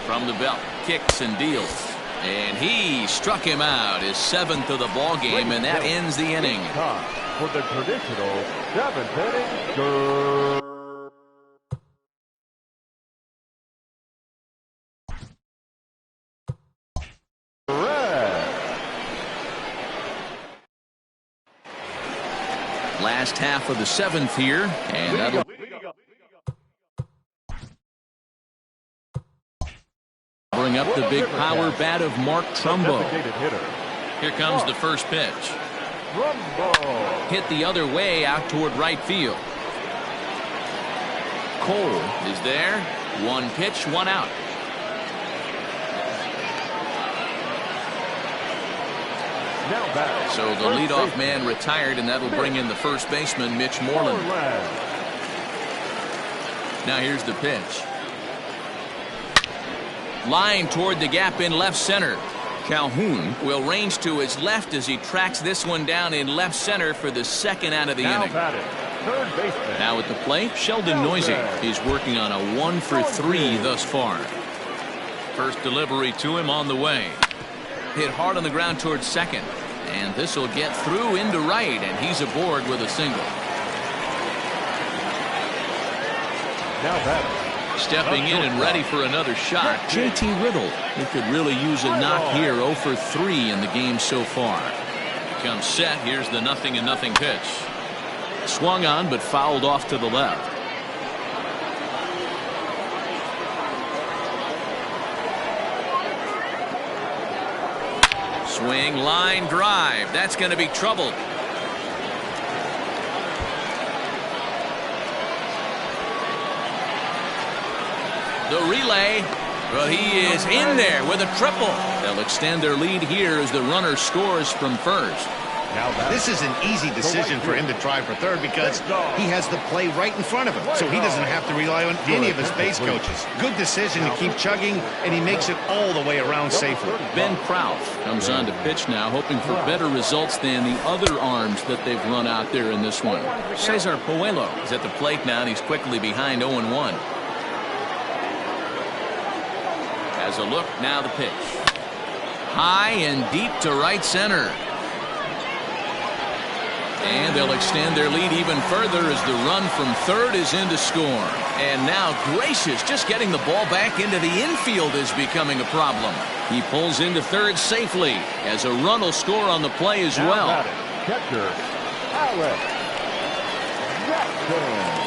From the belt, kicks and deals. And he struck him out, his 7th of the ball game, and that ends the inning. For the traditional 7th inning. Last half of the 7th here, and that'll bring up the big power bat of Mark Trumbo. Designated hitter. Here comes the first pitch. Trumbo. Hit the other way out toward right field. Cole is there. One pitch, one out. Now back. So the First leadoff baseman. man retired, and that'll bring in the first baseman, Mitch Moreland. Now here's the pitch. Line toward the gap in left center. Calhoun will range to his left as he tracks this one down in left center for the second out of the Now inning. batting, third baseman. Now at the plate, Sheldon Noisy. He's working on a 1-for-3 thus far. First delivery to him on the way. Hit hard on the ground towards second. And this will get through into right, and he's aboard with a single. Now batting. Stepping in and ready for another shot, JT Riddle. He could really use a knock here. 0-for-3 in the game so far. Comes set. Here's the 0-0 pitch. Swung on but fouled off to the left. Swing, line, drive. That's going to be trouble. The relay, but he is in there with a triple. They'll extend their lead here as the runner scores from first. Now batting. This is an easy decision for him to try for third because he has the play right in front of him, so he doesn't have to rely on any of his base coaches. Good decision to keep chugging, and he makes it all the way around safely. Ben Prout comes on to pitch now, hoping for better results than the other arms that they've run out there in this one. Cesar Puello is at the plate now, and he's quickly behind 0-1. As a look, now the pitch. High and deep to right center. And they'll extend their lead even further as the run from third is in to score. And now Gracious just getting the ball back into the infield is becoming a problem. He pulls into third safely as a run will score on the play as Now well. batting, catcher, Alex Jackson.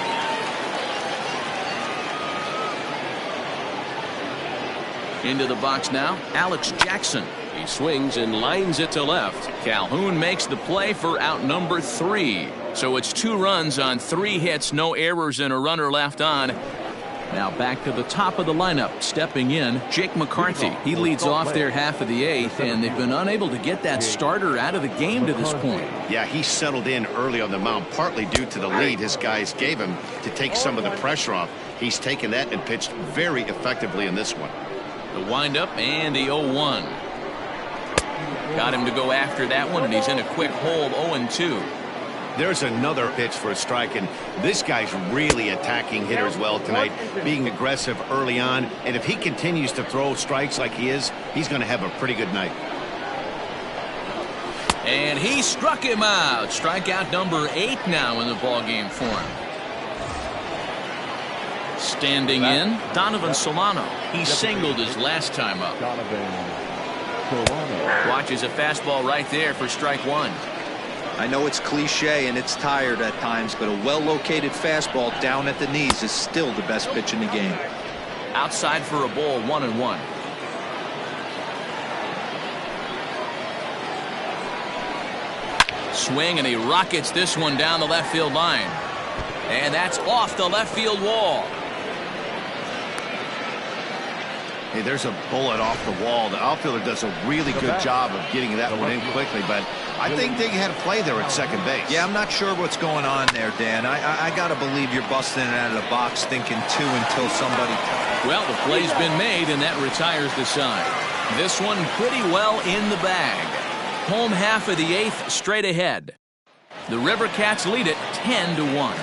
Into the box now, Alex Jackson. He swings and lines it to left. Calhoun makes the play for out number 3. So it's 2 runs on 3 hits, no errors, and a runner left on. Now back to the top of the lineup. Stepping in, Jake McCarthy. He leads off their half of the 8th, and they've been unable to get that starter out of the game to this point. Yeah, he settled in early on the mound, partly due to the lead his guys gave him to take some of the pressure off. He's taken that and pitched very effectively in this one. The windup and the 0-1. Got him to go after that one, and he's in a quick hold, 0-2. There's another pitch for a strike, and this guy's really attacking hitters well tonight, being aggressive early on, and if he continues to throw strikes like he is, he's going to have a pretty good night. And he struck him out. Strikeout number 8 now in the ballgame for him. Standing in, Donovan Solano. He singled his last time up. Watches a fastball right there for strike 1. I know it's cliche and it's tired at times, but a well-located fastball down at the knees is still the best pitch in the game. Outside for a ball, 1-1. Swing, and he rockets this one down the left field line. And that's off the left field wall. Hey, there's a bullet off the wall. The outfielder does a really good job of getting that one in quickly, but I think they had a play there at second base. Yeah, I'm not sure what's going on there, Dan. I got to believe you're busting it out of the box thinking 2 until somebody... Well, the play's been made, and that retires the side. This one pretty well in the bag. Home half of the 8th straight ahead. The River Cats lead it 10-1.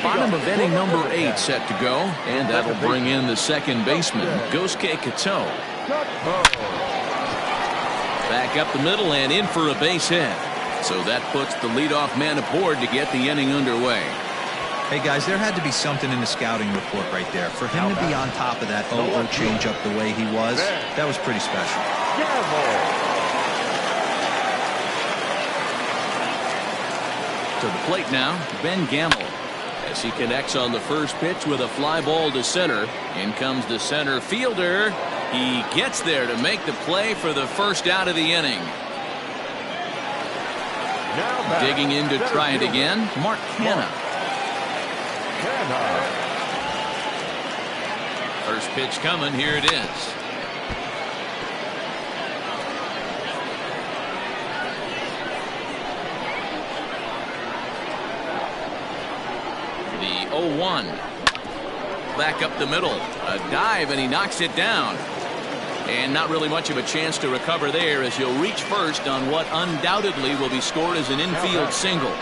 Bottom of inning number 8 set to go, and that'll bring in the second baseman, Gosuke Kato. Back up the middle and in for a base hit. So that puts the leadoff man aboard to get the inning underway. Hey, guys, there had to be something in the scouting report right there. For him to be on top of that 0-0 changeup the way he was, that was pretty special. To the plate now, Ben Gamble. as he connects on the first pitch with a fly ball to center. In comes the center fielder. He gets there to make the play for the first out of the inning. Digging in to try it again, Mark Canha. First pitch coming, here it is. The 0-1. Back up the middle. A dive, and he knocks it down. And not really much of a chance to recover there, as he'll reach first on what undoubtedly will be scored as an infield single.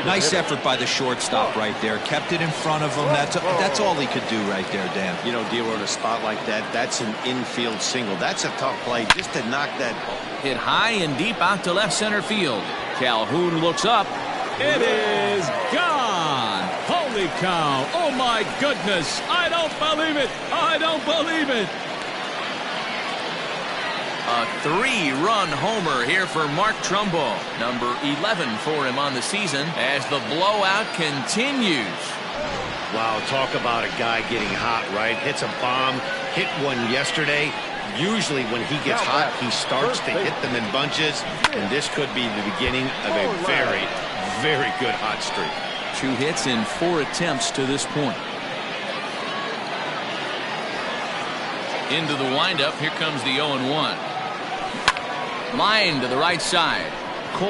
Nice effort by the shortstop right there. Kept it in front of him. That's all he could do right there, Dan. You know, Dero, in a spot like that, that's an infield single. That's a tough play just to knock that ball. Hit high and deep out to left center field. Calhoun looks up. It is gone. Holy cow. Oh, my goodness. I don't believe it. I don't believe it. A 3-run homer here for Mark Trumbo. Number 11 for him on the season as the blowout continues. Wow, talk about a guy getting hot, right? Hits a bomb, hit one yesterday. Usually when he gets hot, he starts to hit them in bunches, and this could be the beginning of a very, very good hot streak. 2 hits in 4 attempts to this point. Into the windup, here comes the 0-1. Line to the right side. Cole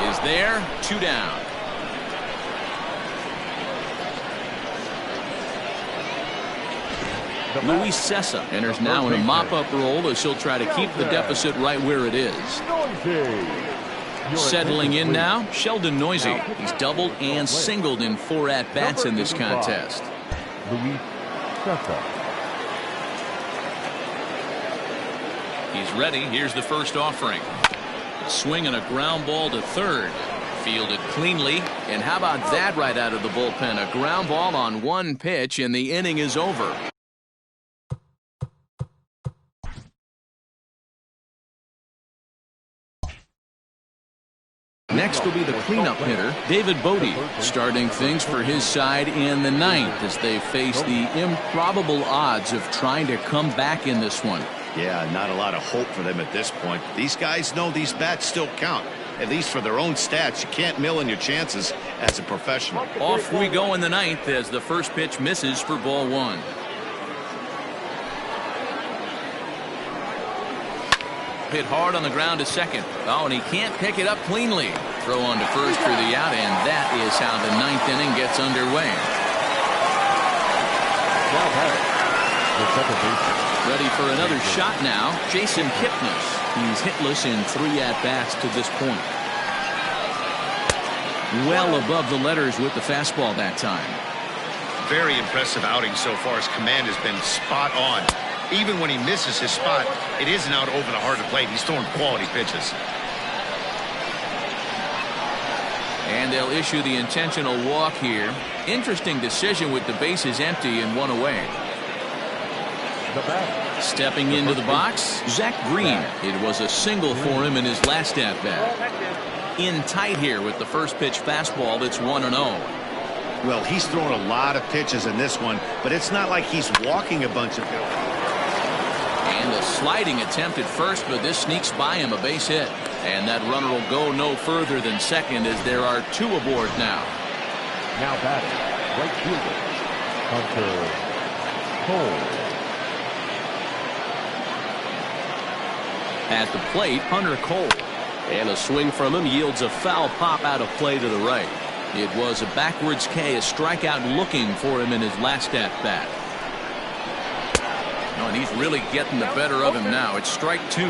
is there, 2 down. Luis Cessa enters now in a mop-up role as he'll try to keep the deficit right where it is. Settling in now, Sheldon Noisy. He's doubled and singled in 4 at-bats in this contest. Luis Cessa. He's ready. Here's the first offering. A swing and a ground ball to third. Fielded cleanly. And how about that right out of the bullpen? A ground ball on 1 pitch, and the inning is over. Next will be the cleanup hitter, David Bodie, starting things for his side in the 9th as they face the improbable odds of trying to come back in this one. Yeah, not a lot of hope for them at this point. These guys know these bats still count, at least for their own stats. You can't mill in your chances as a professional. Off we go in the 9th as the first pitch misses for ball 1. Hit hard on the ground to second. Oh, and he can't pick it up cleanly. Throw on to first for the out, and that is how the 9th inning gets underway. Ready for another shot now, Jason Kipnis. He's hitless in 3 at-bats to this point. Well above the letters with the fastball that time. Very impressive outing so far. His command has been spot on. Even when he misses his spot, it isn't out over the heart of the plate. He's throwing quality pitches. And they'll issue the intentional walk here. Interesting decision with the bases empty and 1 away. Stepping into the box, Zach Green. It was a single for him in his last at-bat. In tight here with the first pitch fastball. It's 1-0. Well, he's thrown a lot of pitches in this one, but it's not like he's walking a bunch of them. And a sliding attempt at first, but this sneaks by him, a base hit. And that runner will go no further than second as there are 2 aboard now. Now batting, right fielder, Hunter Cole. At the plate, Hunter Cole. And a swing from him yields a foul pop out of play to the right. It was a backwards K, a strikeout looking for him in his last at-bat. Oh, and he's really getting the better of him now. It's strike 2.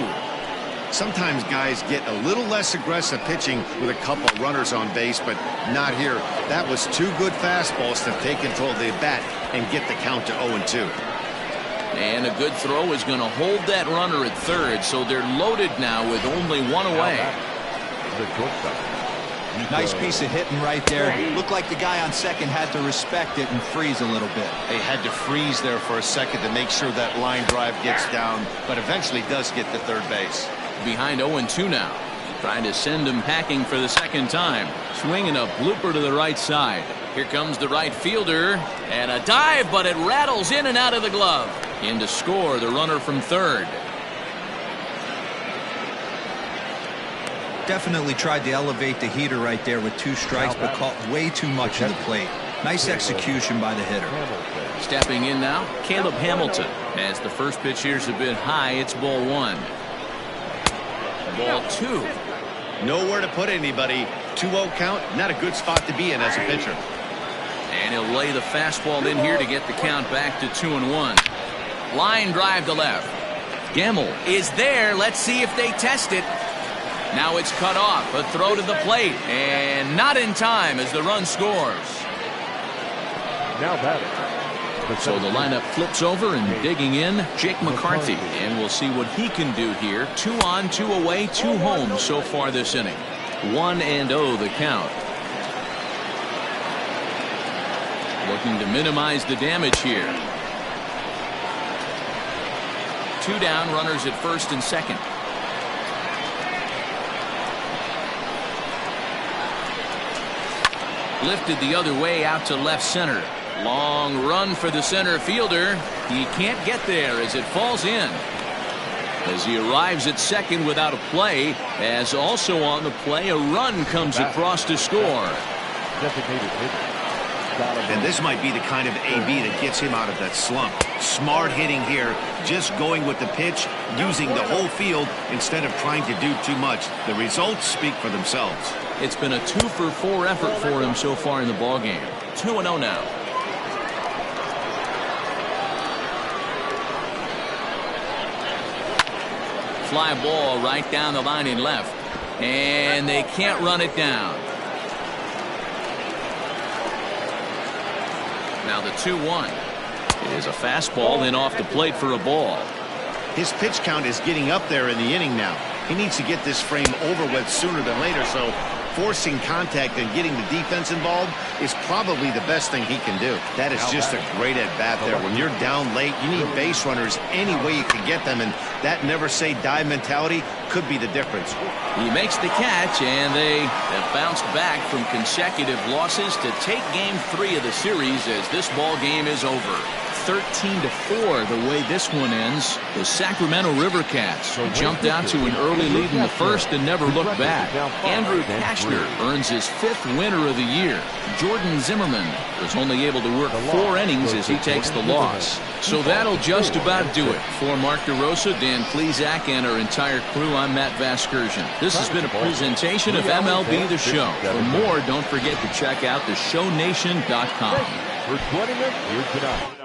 Sometimes guys get a little less aggressive pitching with a couple runners on base, but not here. That was 2 good fastballs to take control of the bat and get the count to 0-2. And a good throw is going to hold that runner at third, so they're loaded now with only 1 away. Nice piece of hitting right there. Looked like the guy on second had to respect it and freeze a little bit. They had to freeze there for a second to make sure that line drive gets down, but eventually does get to third base. Behind 0-2 now. Trying to send him packing for the second time. Swinging a blooper to the right side. Here comes the right fielder. And a dive, but it rattles in and out of the glove. In to score, the runner from third. Definitely tried to elevate the heater right there with 2 strikes, but caught way too much of the plate. Nice execution by the hitter. Stepping in now, Caleb Hamilton. As the first pitch here's a bit high, it's ball 1. Ball 2. Nowhere to put anybody. 2-0 count, not a good spot to be in as a pitcher. And he'll lay the fastball in here to get the count back to 2-1. Line drive to left. Gemmel is there. Let's see if they test it. Now it's cut off. A throw to the plate. And not in time as the run scores. Now batting. So the lineup flips over and digging in, Jake McCarthy. And we'll see what he can do here. 2 on, 2 away, 2 home so far this inning. 1-0 the count. Looking to minimize the damage here. 2 down, runners at first and second. Lifted the other way out to left center. Long run for the center fielder. He can't get there as it falls in. As he arrives at second without a play, as also on the play, a run comes across to score. Designated hitter. And this might be the kind of AB that gets him out of that slump. Smart hitting here, just going with the pitch, using the whole field instead of trying to do too much. The results speak for themselves. It's been a 2-for-4 effort for him so far in the ballgame. 2-0 now. Fly ball right down the line in left. And they can't run it down. Now the 2-1. It is a fastball, then off the plate for a ball. His pitch count is getting up there in the inning now. He needs to get this frame over with sooner than later, so forcing contact and getting the defense involved is probably the best thing he can do. That is just a great at-bat there. When you're down late, you need base runners any way you can get them, and that never-say-die mentality could be the difference. He makes the catch, and they have bounced back from consecutive losses to take Game 3 of the series as this ball game is over. 13-4 the way this one ends. The Sacramento River Cats jumped out to an early lead in the first and never looked back. Andrew Kashner earns his 5th winner of the year. Jordan Zimmerman was only able to work 4 innings as he takes the loss. So that'll just about do it. For Mark DeRosa, Dan Plesac, and our entire crew, I'm Matt Vasgersian. This has been a presentation of MLB The Show. For more, don't forget to check out theshownation.com. For joining us here tonight.